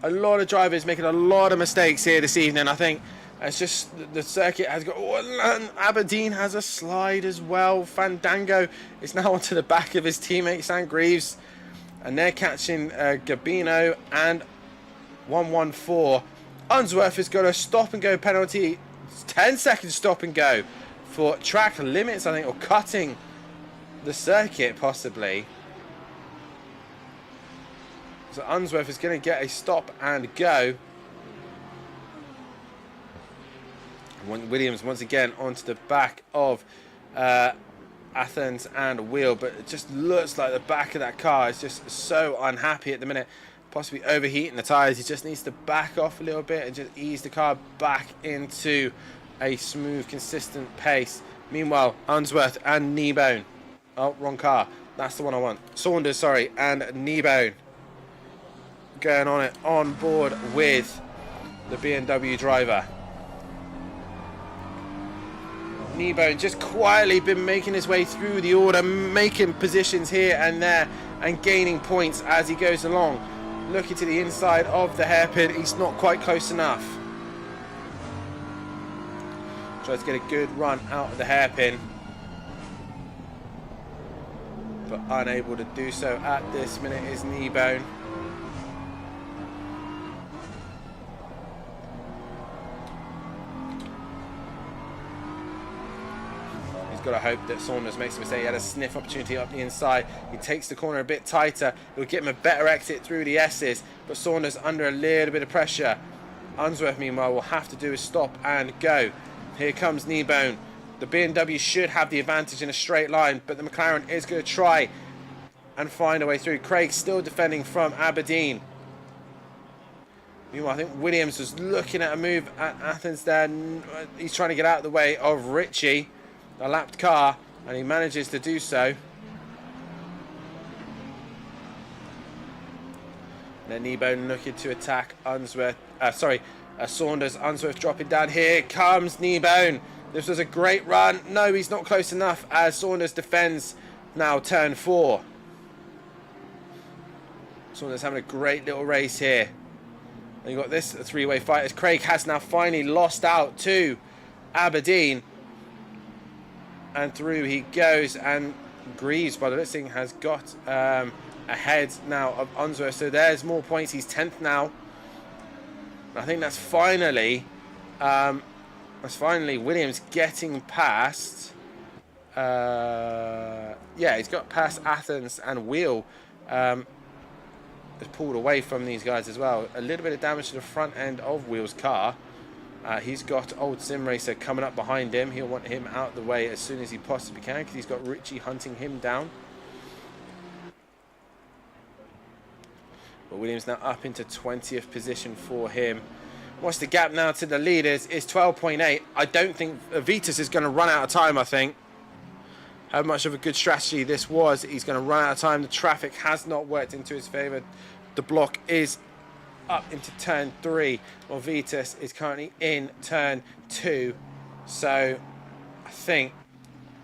A lot of drivers making a lot of mistakes here this evening. I think it's just the circuit has got... Oh, and Aberdeen has a slide as well. Fandango is now onto the back of his teammate, Sam Greaves. And they're catching Gabino and 114. Unsworth has got a stop and go penalty. 10 seconds stop and go for track limits, I think, or cutting the circuit possibly. So Unsworth is going to get a stop and go. Williams once again onto the back of Athens and Wheel, but it just looks like the back of that car is just so unhappy at the minute, possibly overheating the tyres. He just needs to back off a little bit and just ease the car back into a smooth, consistent pace. Meanwhile, Unsworth and Kneebone, oh, wrong car, that's the one I want, Saunders, sorry, and Kneebone going on it on board with the BMW driver. Kneebone just quietly been making his way through the order, making positions here and there and gaining points as he goes along. Looking to the inside of the hairpin, he's not quite close enough. Tries to get a good run out of the hairpin, but unable to do so at this minute is Kneebone. Got to hope that Saunders makes a mistake. He had a sniff opportunity up the inside. He takes the corner a bit tighter. It will give him a better exit through the S's, but Saunders under a little bit of pressure. Unsworth, meanwhile, will have to do a stop and go. Here comes Kneebone. The BMW should have the advantage in a straight line, but the McLaren is going to try and find a way through. Craig still defending from Aberdeen. Meanwhile, I think Williams was looking at a move at Athens there. He's trying to get out of the way of Ritchie, a lapped car, and he manages to do so. And then Kneebone looking to attack Unsworth. Saunders. Unsworth dropping down. Here comes Kneebone. This was a great run. No, he's not close enough as Saunders defends now turn 4. Saunders having a great little race here. And you got this three-way fight as Craig has now finally lost out to Aberdeen. And through he goes, and Greaves, by the looks of it, has got ahead now of Unsworth. So there's more points. He's 10th now. I think that's finally Williams getting past. Yeah, he's got past Athens and Wheel. Has pulled away from these guys as well. A little bit of damage to the front end of Wheel's car. He's got old Sim Racer coming up behind him. He'll want him out of the way as soon as he possibly can, because he's got Ritchie hunting him down. But Williams now up into 20th position for him. What's the gap now to the leaders? Is 12.8. I don't think Vitas is going to run out of time, I think. How much of a good strategy this was. He's going to run out of time. The traffic has not worked into his favour. The block is up into turn 3, while Vitas is currently in turn 2. So I think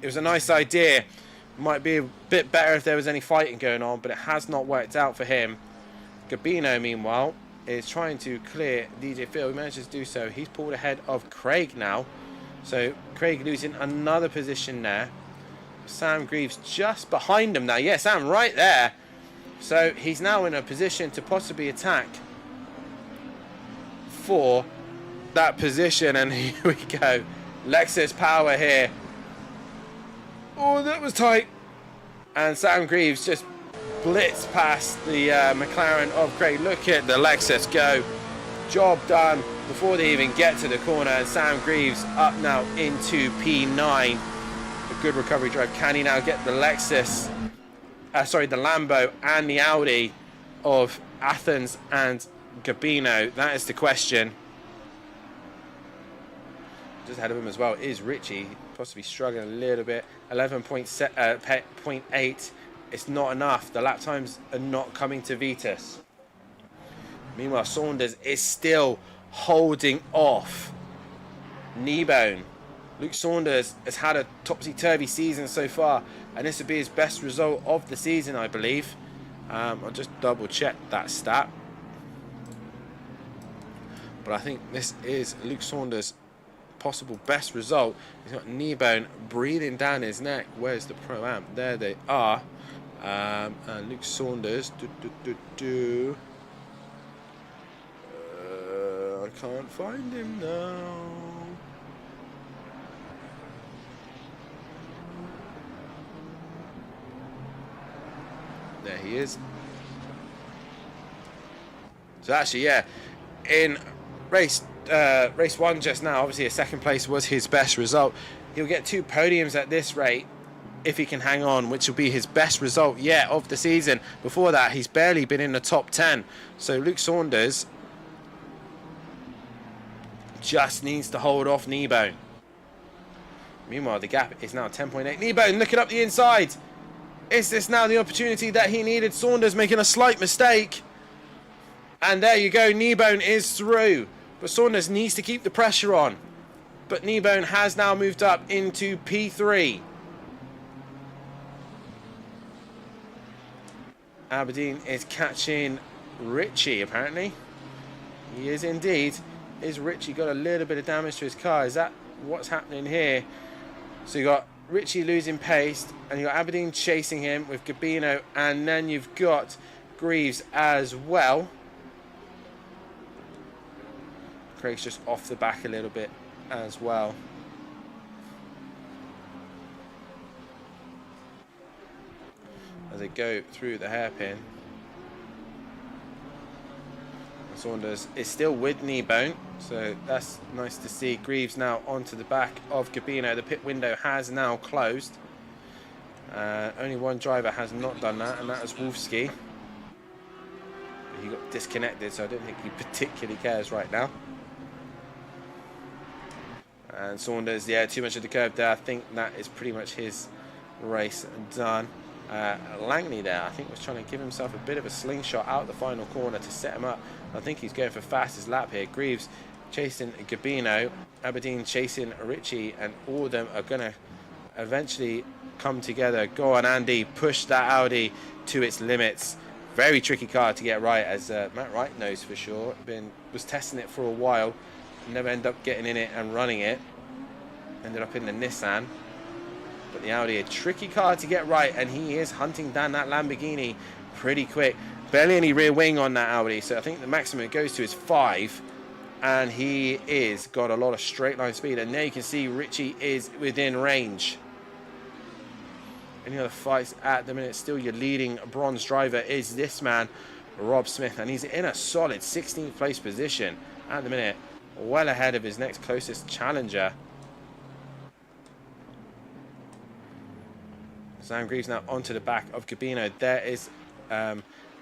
it was a nice idea. Might be a bit better if there was any fighting going on, but it has not worked out for him. Gabino, meanwhile, is trying to clear DJ Phil. He manages to do so. He's pulled ahead of Craig now. So Craig losing another position there. Sam Greaves just behind him now. Yeah, Sam right there. So he's now in a position to possibly attack for that position. And here we go. Lexus power here. Oh, that was tight. And Sam Greaves just blitz past the McLaren of Craig. Look at the Lexus go. Job done before they even get to the corner. And Sam Greaves up now into P9. A good recovery drive. Can he now get the Lexus, the Lambo and the Audi of Athens and Gabino? That is the question. Just ahead of him as well is Richie, possibly struggling a little bit. 11.8. It's not enough. The lap times are not coming to Vitus. Meanwhile, Saunders is still holding off Kneebone. Luke Saunders has had a topsy-turvy season so far, and this would be his best result of the season, I believe. I'll just double check that stat. But I think this is Luke Saunders' possible best result. He's got Kneebone breathing down his neck. Where's the Pro-Am? There they are. And Luke Saunders. I can't find him now. There he is. So actually, yeah, in race 1 just now, obviously a second place was his best result. He'll get 2 podiums at this rate if he can hang on, which will be his best result yet of the season. Before that, he's barely been in the top 10. So Luke Saunders just needs to hold off Kneebone. Meanwhile, the gap is now 10.8. Kneebone looking up the inside. Is this now the opportunity that he needed? Saunders making a slight mistake. And there you go, Kneebone is through. But Saunders needs to keep the pressure on. But Kneebone has now moved up into P3. Aberdeen is catching Richie, apparently. He is indeed. Is Richie got a little bit of damage to his car? Is that what's happening here? So you got Richie losing pace, and you got Aberdeen chasing him with Gabino, and then you've got Greaves as well. Craig's just off the back a little bit as well. As they go through the hairpin. Saunders is still with Kneebone, so that's nice to see. Greaves now onto the back of Gabino. The pit window has now closed. Only one driver has not done that, and that is Wolfski. He got disconnected, so I don't think he particularly cares right now. And Saunders, yeah, too much of the curve there. I think that is pretty much his race done. Langley there, I think, was trying to give himself a bit of a slingshot out the final corner to set him up. I think he's going for fastest lap here. Greaves chasing Gabino, Aberdeen chasing Richie, and all of them are going to eventually come together. Go on, Andy, push that Audi to its limits. Very tricky car to get right, as Matt Wright knows for sure. Was testing it for a while, never ended up getting in it and running it. Ended up in the Nissan. But the Audi, a tricky car to get right, and he is hunting down that Lamborghini pretty quick. Barely any rear wing on that Audi, so I think the maximum it goes to is 5. And he is got a lot of straight line speed. And there you can see Richie is within range. Any other fights at the minute? Still your leading bronze driver is this man, Rob Smith. And he's in a solid 16th place position at the minute. Well ahead of his next closest challenger. Sam Greaves now onto the back of Gabino. There is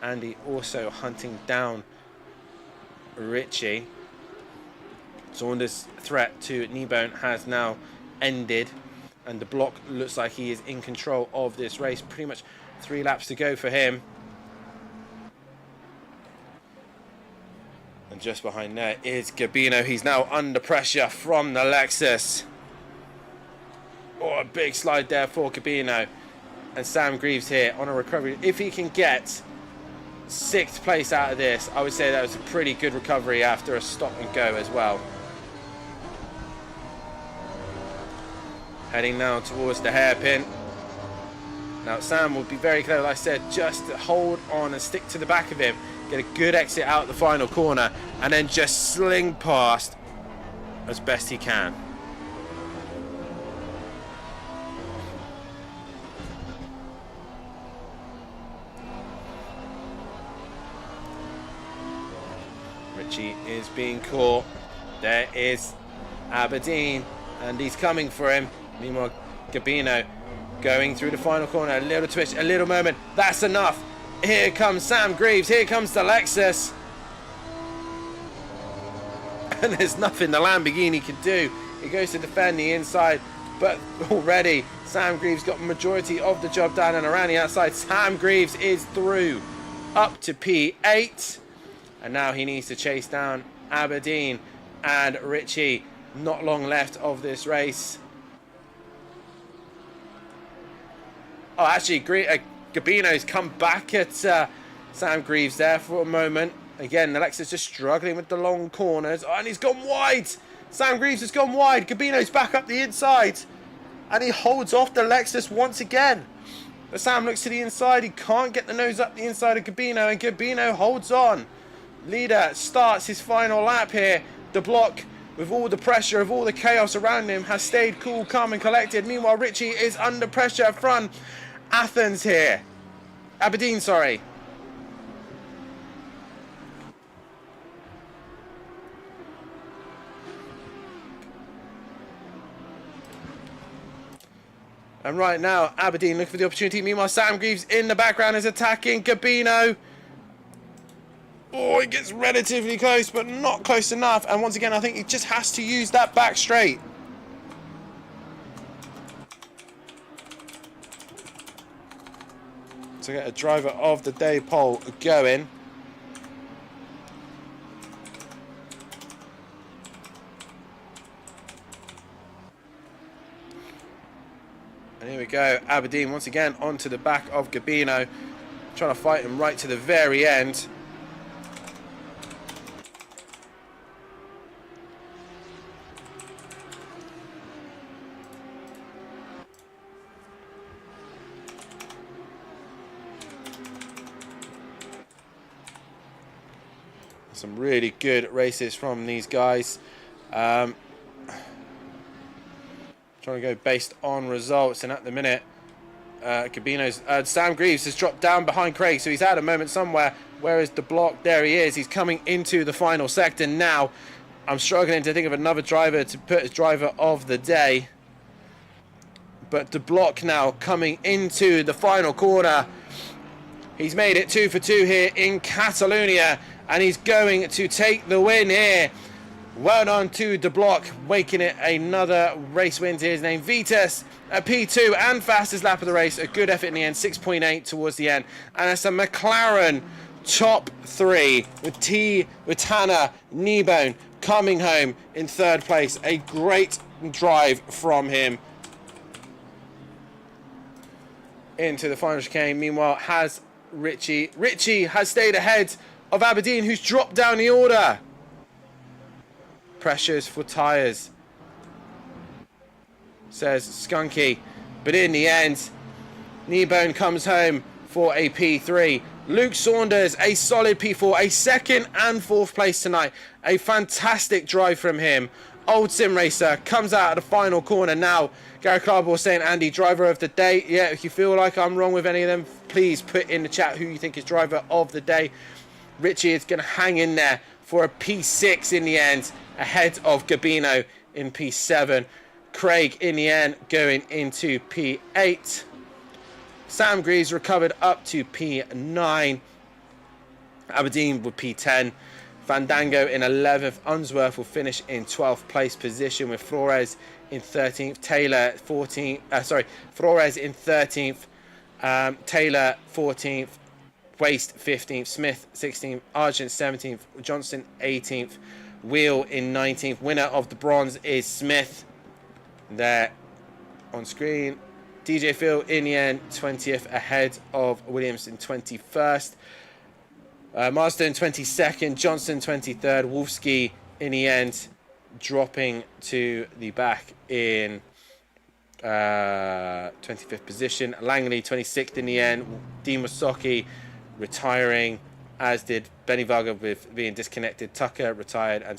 Andy also hunting down Richie. Saunders' threat to Kneebone has now ended, and the block looks like he is in control of this race. Pretty much 3 laps to go for him. And just behind there is Gabino. He's now under pressure from the Lexus. Oh, a big slide there for Gabino. And Sam Greaves here on a recovery. If he can get 6th place out of this, I would say that was a pretty good recovery after a stop and go as well. Heading now towards the hairpin. Now Sam will be very clever, like I said, just to hold on and stick to the back of him, get a good exit out the final corner, and then just sling past as best he can. Richie is being caught. There is Aberdeen, and he's coming for him. Meanwhile, Gabino going through the final corner. A little twitch, a little moment. That's enough. Here comes Sam Greaves. Here comes the Lexus. And there's nothing the Lamborghini can do. He goes to defend the inside, but already Sam Greaves got majority of the job done, and around the outside, Sam Greaves is through up to P8. And now he needs to chase down Aberdeen and Richie. Not long left of this race. Oh, actually, Gabino's come back at Sam Greaves there for a moment. Again, the Lexus just struggling with the long corners. Oh, and he's gone wide. Sam Greaves has gone wide. Gabino's back up the inside. And he holds off the Lexus once again. But Sam looks to the inside. He can't get the nose up the inside of Gabino. And Gabino holds on. Leader starts his final lap here. The block, with all the pressure of all the chaos around him, has stayed cool, calm and collected. Meanwhile, Richie is under pressure from Athens here. Aberdeen, sorry. And right now, Aberdeen looking for the opportunity. Meanwhile, Sam Greaves in the background is attacking Gabino. Oh, it gets relatively close, but not close enough. And once again, I think he just has to use that back straight. To get a driver of the day poll going. And here we go, Aberdeen once again onto the back of Gabino, trying to fight him right to the very end. Some really good races from these guys. Trying to go based on results, and at the minute, Sam Greaves has dropped down behind Craig, so he's had a moment somewhere. Where is the block? There he is. He's coming into the final sector now. I'm struggling to think of another driver to put as driver of the day. But the block now coming into the final corner. He's made it 2 for 2 here in Catalonia, and he's going to take the win here. Well done to De Block, making it another race win to his name. Vitas at P2 and fastest lap of the race. A good effort in the end, 6.8 towards the end. And it's a McLaren top 3 with Tanner Kneebone coming home in 3rd place. A great drive from him into the final chicane. Meanwhile, has Richie has stayed ahead of Aberdeen, who's dropped down the order. Pressures for tyres, says Skunky, but in the end, Kneebone comes home for a P3. Luke Saunders, a solid P4, a 2nd and 4th place tonight. A fantastic drive from him. Old Sim Racer comes out of the final corner now. Gary Clark saying, Andy, driver of the day. Yeah, if you feel like I'm wrong with any of them, please put in the chat who you think is driver of the day. Richie is going to hang in there for a P6 in the end, ahead of Gabino in P7. Craig in the end going into P8. Sam Greaves recovered up to P9. Aberdeen with P10. Fandango in 11th. Unsworth will finish in 12th place position with Flores in 13th. Taylor 14th. Flores in 13th. Taylor 14th. Waste 15th, Smith 16th, Argent 17th, Johnson 18th, Wheel in 19th. Winner of the bronze is Smith. There on screen. DJ Phil in the end 20th, ahead of Williams in 21st. Marsden 22nd, Johnson 23rd, Wolfsky in the end dropping to the back in 25th position. Langley 26th in the end. Dean Wasocki retiring, as did Benny Varga with being disconnected. Tucker retired and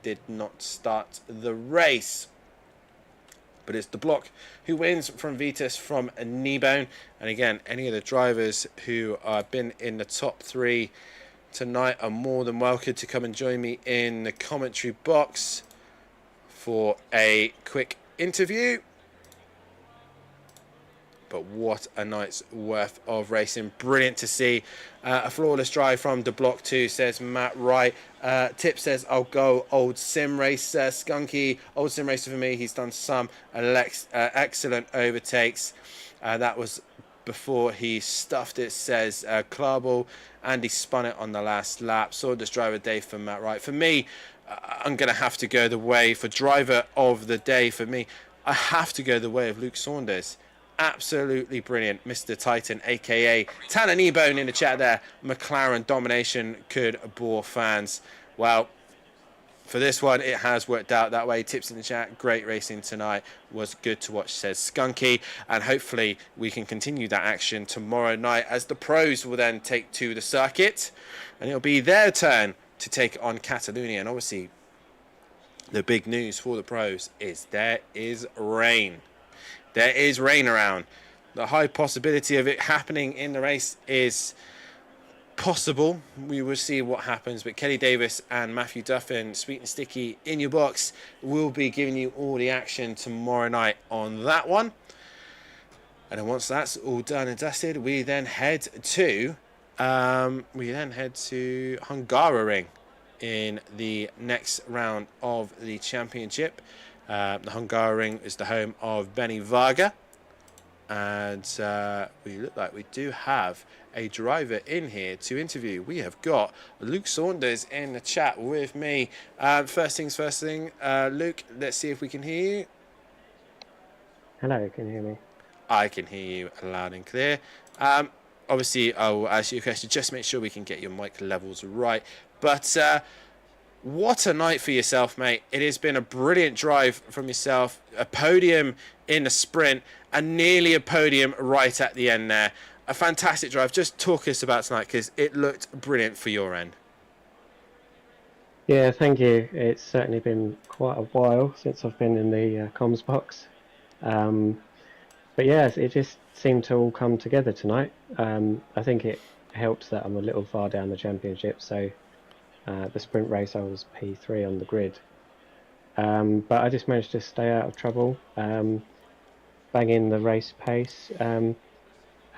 did not start the race. But it's De Block who wins from Vitas from Kneebone. And again, any of the drivers who have been in the top 3 tonight are more than welcome to come and join me in the commentary box for a quick interview. But what a night's worth of racing. Brilliant to see. A flawless drive from the block 2, says Matt Wright. Tip says, I'll go old sim racer. Skunky, old sim racer for me. He's done some excellent overtakes. That was before he stuffed it, says Clarball. And he spun it on the last lap. Sawdust driver day for Matt Wright. For me, I'm going to have to go the way for driver of the day. For me, I have to go the way of Luke Saunders. Absolutely brilliant, Mr. Titan, aka Tanner Kneebone in the chat there. McLaren domination could bore fans. Well, for this one, it has worked out that way. Tips in the chat, great racing tonight. Was good to watch, says Skunky. And hopefully we can continue that action tomorrow night as the pros will then take to the circuit. And it'll be their turn to take on Catalonia. And obviously, the big news for the pros is there is rain. There is rain around. The high possibility of it happening in the race is possible. We will see what happens. But Kelly Davis and Matthew Duffin, Sweet and Sticky in your box, will be giving you all the action tomorrow night on that one. And then once that's all done and dusted, we then head to Hungaroring in the next round of the championship. The Hungaroring is the home of Benny Varga, and we look like we do have a driver in here to interview. We have got Luke Saunders in the chat with me. First things first thing, Luke, let's see if we can hear you. Hello, can you hear me? I can hear you loud and clear. Obviously, I'll ask you a question, just make sure we can get your mic levels right. But what a night for yourself, mate. It has been a brilliant drive from yourself. A podium in the sprint and nearly a podium right at the end there. A fantastic drive. Just talk us about tonight because it looked brilliant for your end. Yeah, thank you. It's certainly been quite a while since I've been in the comms box. But yeah, it just seemed to all come together tonight. I think it helps that I'm a little far down the championship, so the sprint race I was P3 on the grid. But I just managed to stay out of trouble, bang in the race pace, and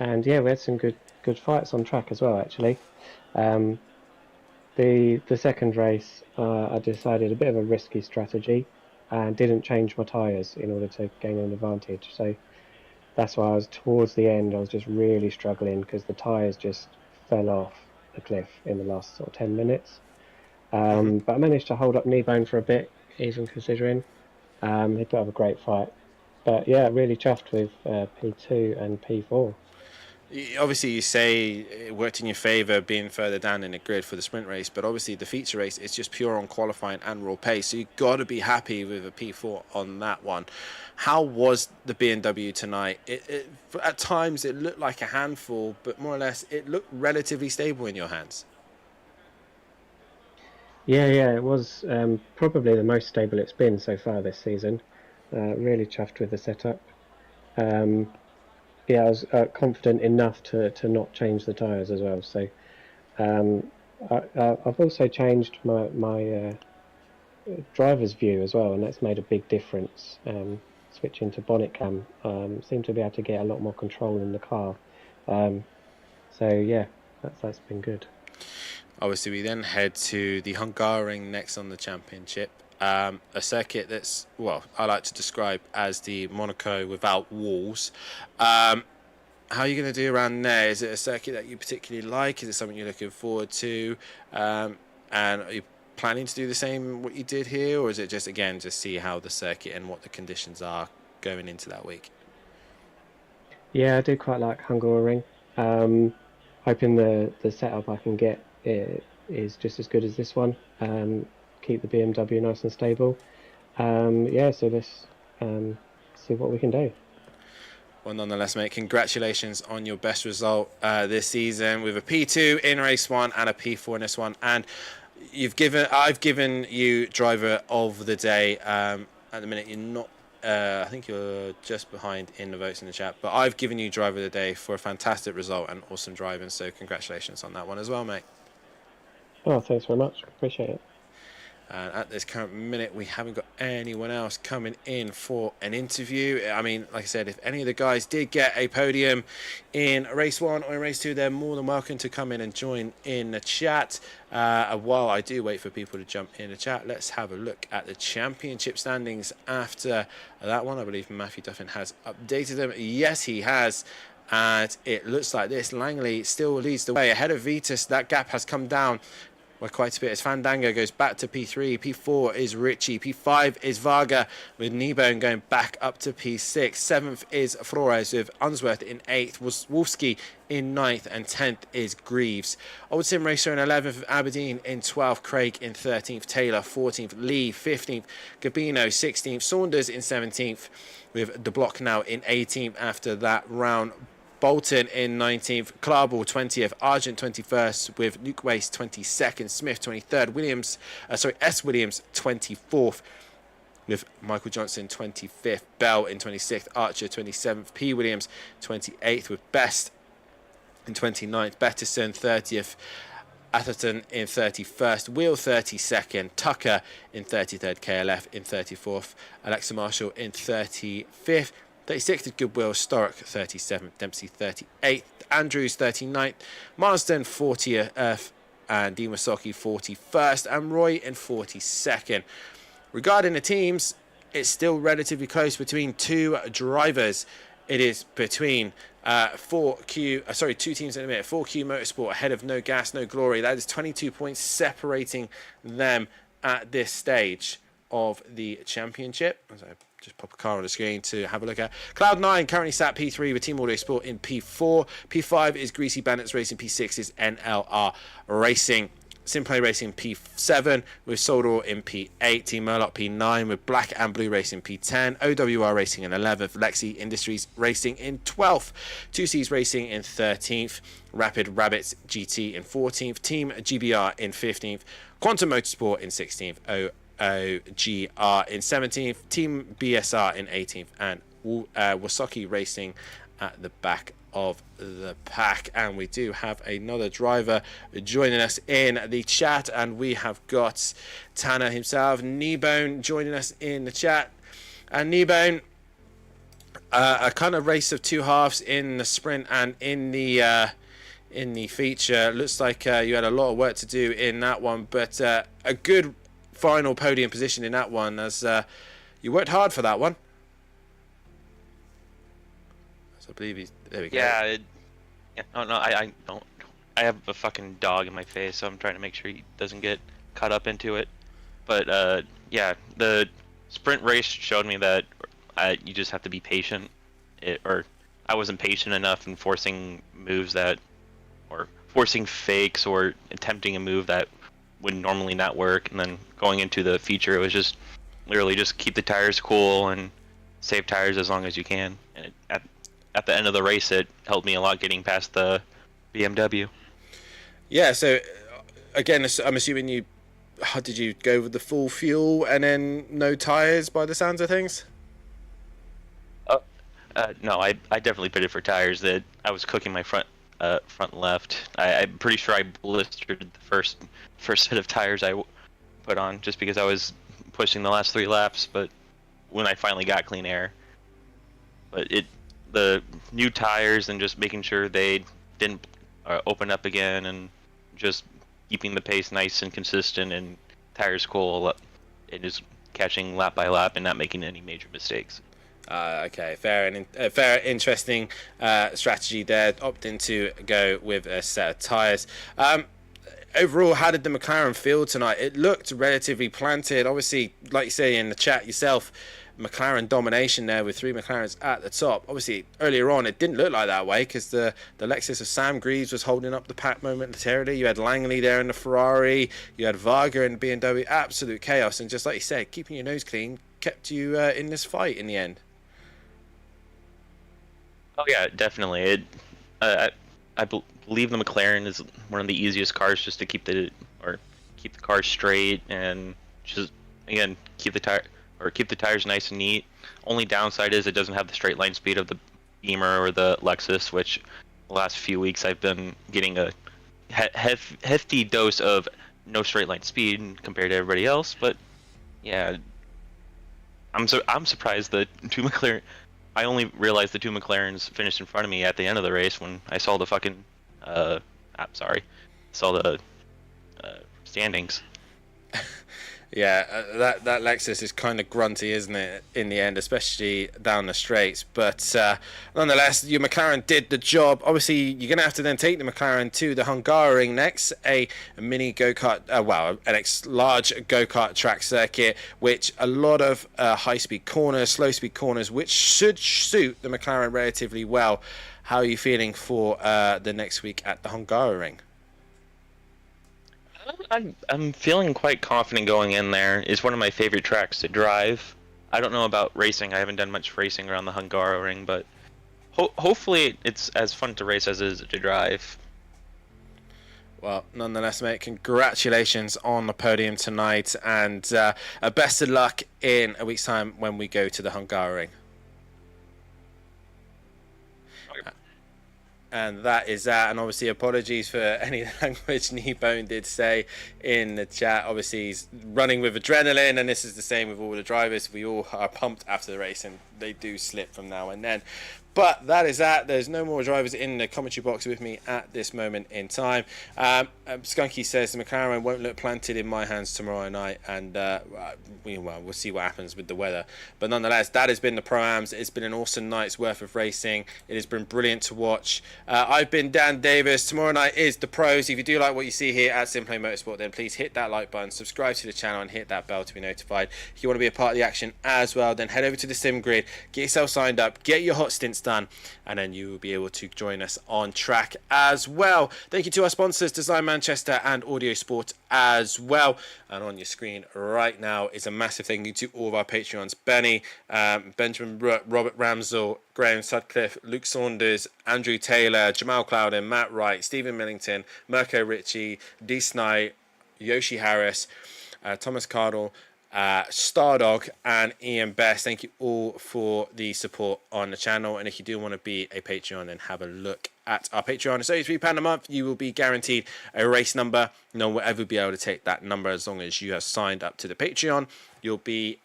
yeah, we had some good fights on track as well, actually. The second race, I decided a bit of a risky strategy and didn't change my tyres in order to gain an advantage. So that's why I was towards the end, I was just really struggling because the tyres just fell off the cliff in the last sort of 10 minutes. But I managed to hold up Kneebone for a bit, even considering. He did have a great fight. But yeah, really chuffed with P2 and P4. Obviously, you say it worked in your favour being further down in the grid for the sprint race, but obviously the feature race is just pure on qualifying and raw pace, so you've got to be happy with a P4 on that one. How was the BMW tonight? At times it looked like a handful, but more or less it looked relatively stable in your hands. Yeah, it was probably the most stable it's been so far this season. Really chuffed with the setup. Yeah, I was confident enough to not change the tyres as well. So I've also changed my driver's view as well, and that's made a big difference. Switching to bonnet cam, seem to be able to get a lot more control in the car. So yeah, that's been good. Obviously, we then head to the Hungaroring next on the championship. A circuit that's, well, I like to describe as the Monaco without walls. How are you going to do around there? Is it a circuit that you particularly like? Is it something you're looking forward to? And are you planning to do the same what you did here? Or is it just, again, just see how the circuit and what the conditions are going into that week? Yeah, I do quite like Hungaroring. Hoping the setup I can get is just as good as this one. Keep the BMW nice and stable. Yeah, so let's see what we can do. Well, nonetheless, mate, congratulations on your best result this season with a P2 in race 1 and a P4 in this one. And I've given you driver of the day. At the minute, you're not. I think you're just behind in the votes in the chat, but I've given you driver of the day for a fantastic result and awesome driving. So congratulations on that one as well, mate. Oh, thanks very much. Appreciate it. And at this current minute, we haven't got anyone else coming in for an interview. I mean, like I said, if any of the guys did get a podium in race 1 or in race 2, they're more than welcome to come in and join in the chat. While I do wait for people to jump in the chat, let's have a look at the championship standings after that one. I believe Matthew Duffin has updated them. Yes, he has. And it looks like this. Langley still leads the way ahead of Vitus. That gap has come down by quite a bit as Fandango goes back to P3. P4 is Richie. P5 is Varga, with Kneebone going back up to P6. 7th is Flores, with Unsworth in 8th. Wolfsky in 9th, and 10th is Greaves. Old Sim Racer in 11th, with Aberdeen in 12th. Craig in 13th. Taylor 14th. Lee 15th. Gabino 16th. Saunders in 17th, with De Block now in 18th after that round. Bolton in 19th, Clarball 20th, Argent 21st, with Nuke Waste 22nd, Smith 23rd, S. Williams 24th, with Michael Johnson 25th, Bell in 26th, Archer 27th, P. Williams 28th, with Best in 29th, Betterson 30th, Atherton in 31st, Wheel 32nd, Tucker in 33rd, KLF in 34th, Alexa Marshall in 35th, 36th is Goodwill, Storick 37th, Dempsey 38th, Andrews 39th, Marsden 40th, and Dimasaki 41st, and Roy in 42nd. Regarding the teams, it's still relatively close between two drivers. It is between two teams in a minute. 4Q Motorsport ahead of No Gas, No Glory. That is 22 points separating them at this stage of the championship. So just pop a car on the screen to have a look at. Cloud9 currently sat P3 with Team Audio Sport in P4. P5 is Greasy Bandits Racing. P6 is NLR Racing. SimPlay Racing P7 with Soldor in P8. Team Murloc P9 with Black and Blue Racing P10. OWR Racing in 11th. Lexi Industries Racing in 12th. 2Cs Racing in 13th. Rapid Rabbits GT in 14th. Team GBR in 15th. Quantum Motorsport in 16th. OGR in 17th, Team BSR in 18th, and Wasaki Racing at the back of the pack. And we do have another driver joining us in the chat, and we have got Tanner himself, Kneebone, joining us in the chat. And Kneebone, a kind of race of two halves in the sprint and in the feature. Looks like you had a lot of work to do in that one, but a good final podium position in that one, as you worked hard for that one. So I believe there we go. Yeah, I don't. I have a fucking dog in my face, so I'm trying to make sure he doesn't get caught up into it. But yeah, the sprint race showed me that you just have to be patient. Or I wasn't patient enough in forcing moves or forcing fakes, or attempting a move that would normally not work. And then going into the feature, it was just literally just keep the tires cool and save tires as long as you can. And at the end of the race, it helped me a lot getting past the BMW. Yeah, so again, I'm assuming did you go with the full fuel and then no tires by the sounds of things? No, I definitely pitted for tires. That I was cooking my front left. I'm pretty sure I blistered the first set of tires I put on just because I was pushing the last 3 laps. But when I finally got clean air, the new tires and just making sure they didn't open up again, and just keeping the pace nice and consistent and tires cool, it is catching lap by lap and not making any major mistakes. Okay, fair, interesting strategy there. Opting to go with a set of tyres. Overall, how did the McLaren feel tonight? It looked relatively planted. Obviously, like you say in the chat yourself, McLaren domination there with 3 McLarens at the top. Obviously, earlier on, it didn't look like that way because the Lexus of Sam Greaves was holding up the pack momentarily. You had Langley there in the Ferrari. You had Varga in the BMW. Absolute chaos. And just like you said, keeping your nose clean kept you in this fight in the end. Oh yeah, definitely. I believe the McLaren is one of the easiest cars just to keep the car straight, and just again keep the tires nice and neat. Only downside is it doesn't have the straight line speed of the Beamer or the Lexus, which the last few weeks I've been getting a hefty dose of no straight line speed compared to everybody else. But yeah, I'm surprised that two McLaren. I only realized the two McLarens finished in front of me at the end of the race when I saw the fucking I'm sorry, saw the standings. Yeah, that Lexus is kind of grunty, isn't it, in the end, especially down the straights. But nonetheless, your McLaren did the job. Obviously, you're going to have to then take the McLaren to the Hungaroring next, a mini go-kart, an large go-kart track circuit, which a lot of high-speed corners, slow-speed corners, which should suit the McLaren relatively well. How are you feeling for the next week at the Hungaroring? I'm feeling quite confident going in there. It's one of my favorite tracks to drive. I don't know about racing. I haven't done much racing around the Hungaroring, but hopefully it's as fun to race as it is to drive. Well, nonetheless, mate, congratulations on the podium tonight, and best of luck in a week's time when we go to the Hungaroring. And that is that, and obviously apologies for any language Kneebone did say in the chat. Obviously he's running with adrenaline, and this is the same with all the drivers. We all are pumped after the race, and they do slip from now and then. But that is that. There's no more drivers in the commentary box with me at this moment in time. Skunky says the McLaren won't look planted in my hands tomorrow night, and we'll see what happens with the weather. But nonetheless, that has been the Pro-Ams. It's been an awesome night's worth of racing. It has been brilliant to watch. I've been Dan Davis. Tomorrow night is the Pros. If you do like what you see here at SimPlay Motorsport, then please hit that like button, subscribe to the channel, and hit that bell to be notified. If you want to be a part of the action as well, then head over to the Sim Grid, get yourself signed up, get your hot stints done, and then you will be able to join us on track as well. Thank you to our sponsors, Design Manchester and Audio Sport as well. And on your screen right now is a massive thank you to all of our Patreons: Benny, Benjamin Root, Robert Ramsell, Graham Sutcliffe, Luke Saunders, Andrew Taylor, Jamal Clouden, Matt Wright, Stephen Millington, Mirko Ritchie, D. Snight, Yoshi Harris, Thomas Cardle, Stardog, and Ian Best. Thank you all for the support on the channel, and if you do want to be a Patreon, then have a look at our Patreon. It's £83 a month. You will be guaranteed a race number. No one will ever be able to take that number as long as you have signed up to the Patreon. You'll be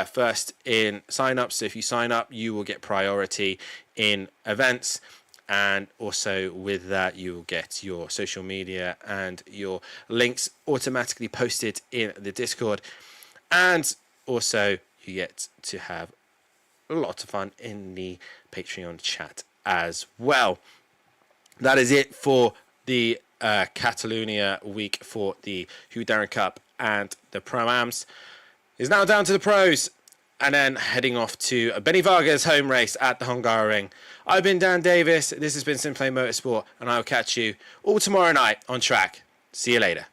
first in sign-ups, so if you sign up, you will get priority in events. And also with that, you will get your social media and your links automatically posted in the Discord. And also you get to have a lot of fun in the Patreon chat as well. That is it for the Catalonia week for the Hugh Darren Cup and the Pro-Ams. It's now down to the Pros, and then heading off to Benny Varga's home race at the Hungaroring. I've been Dan Davis. This has been SimPlay Motorsport, and I will catch you all tomorrow night on track. See you later.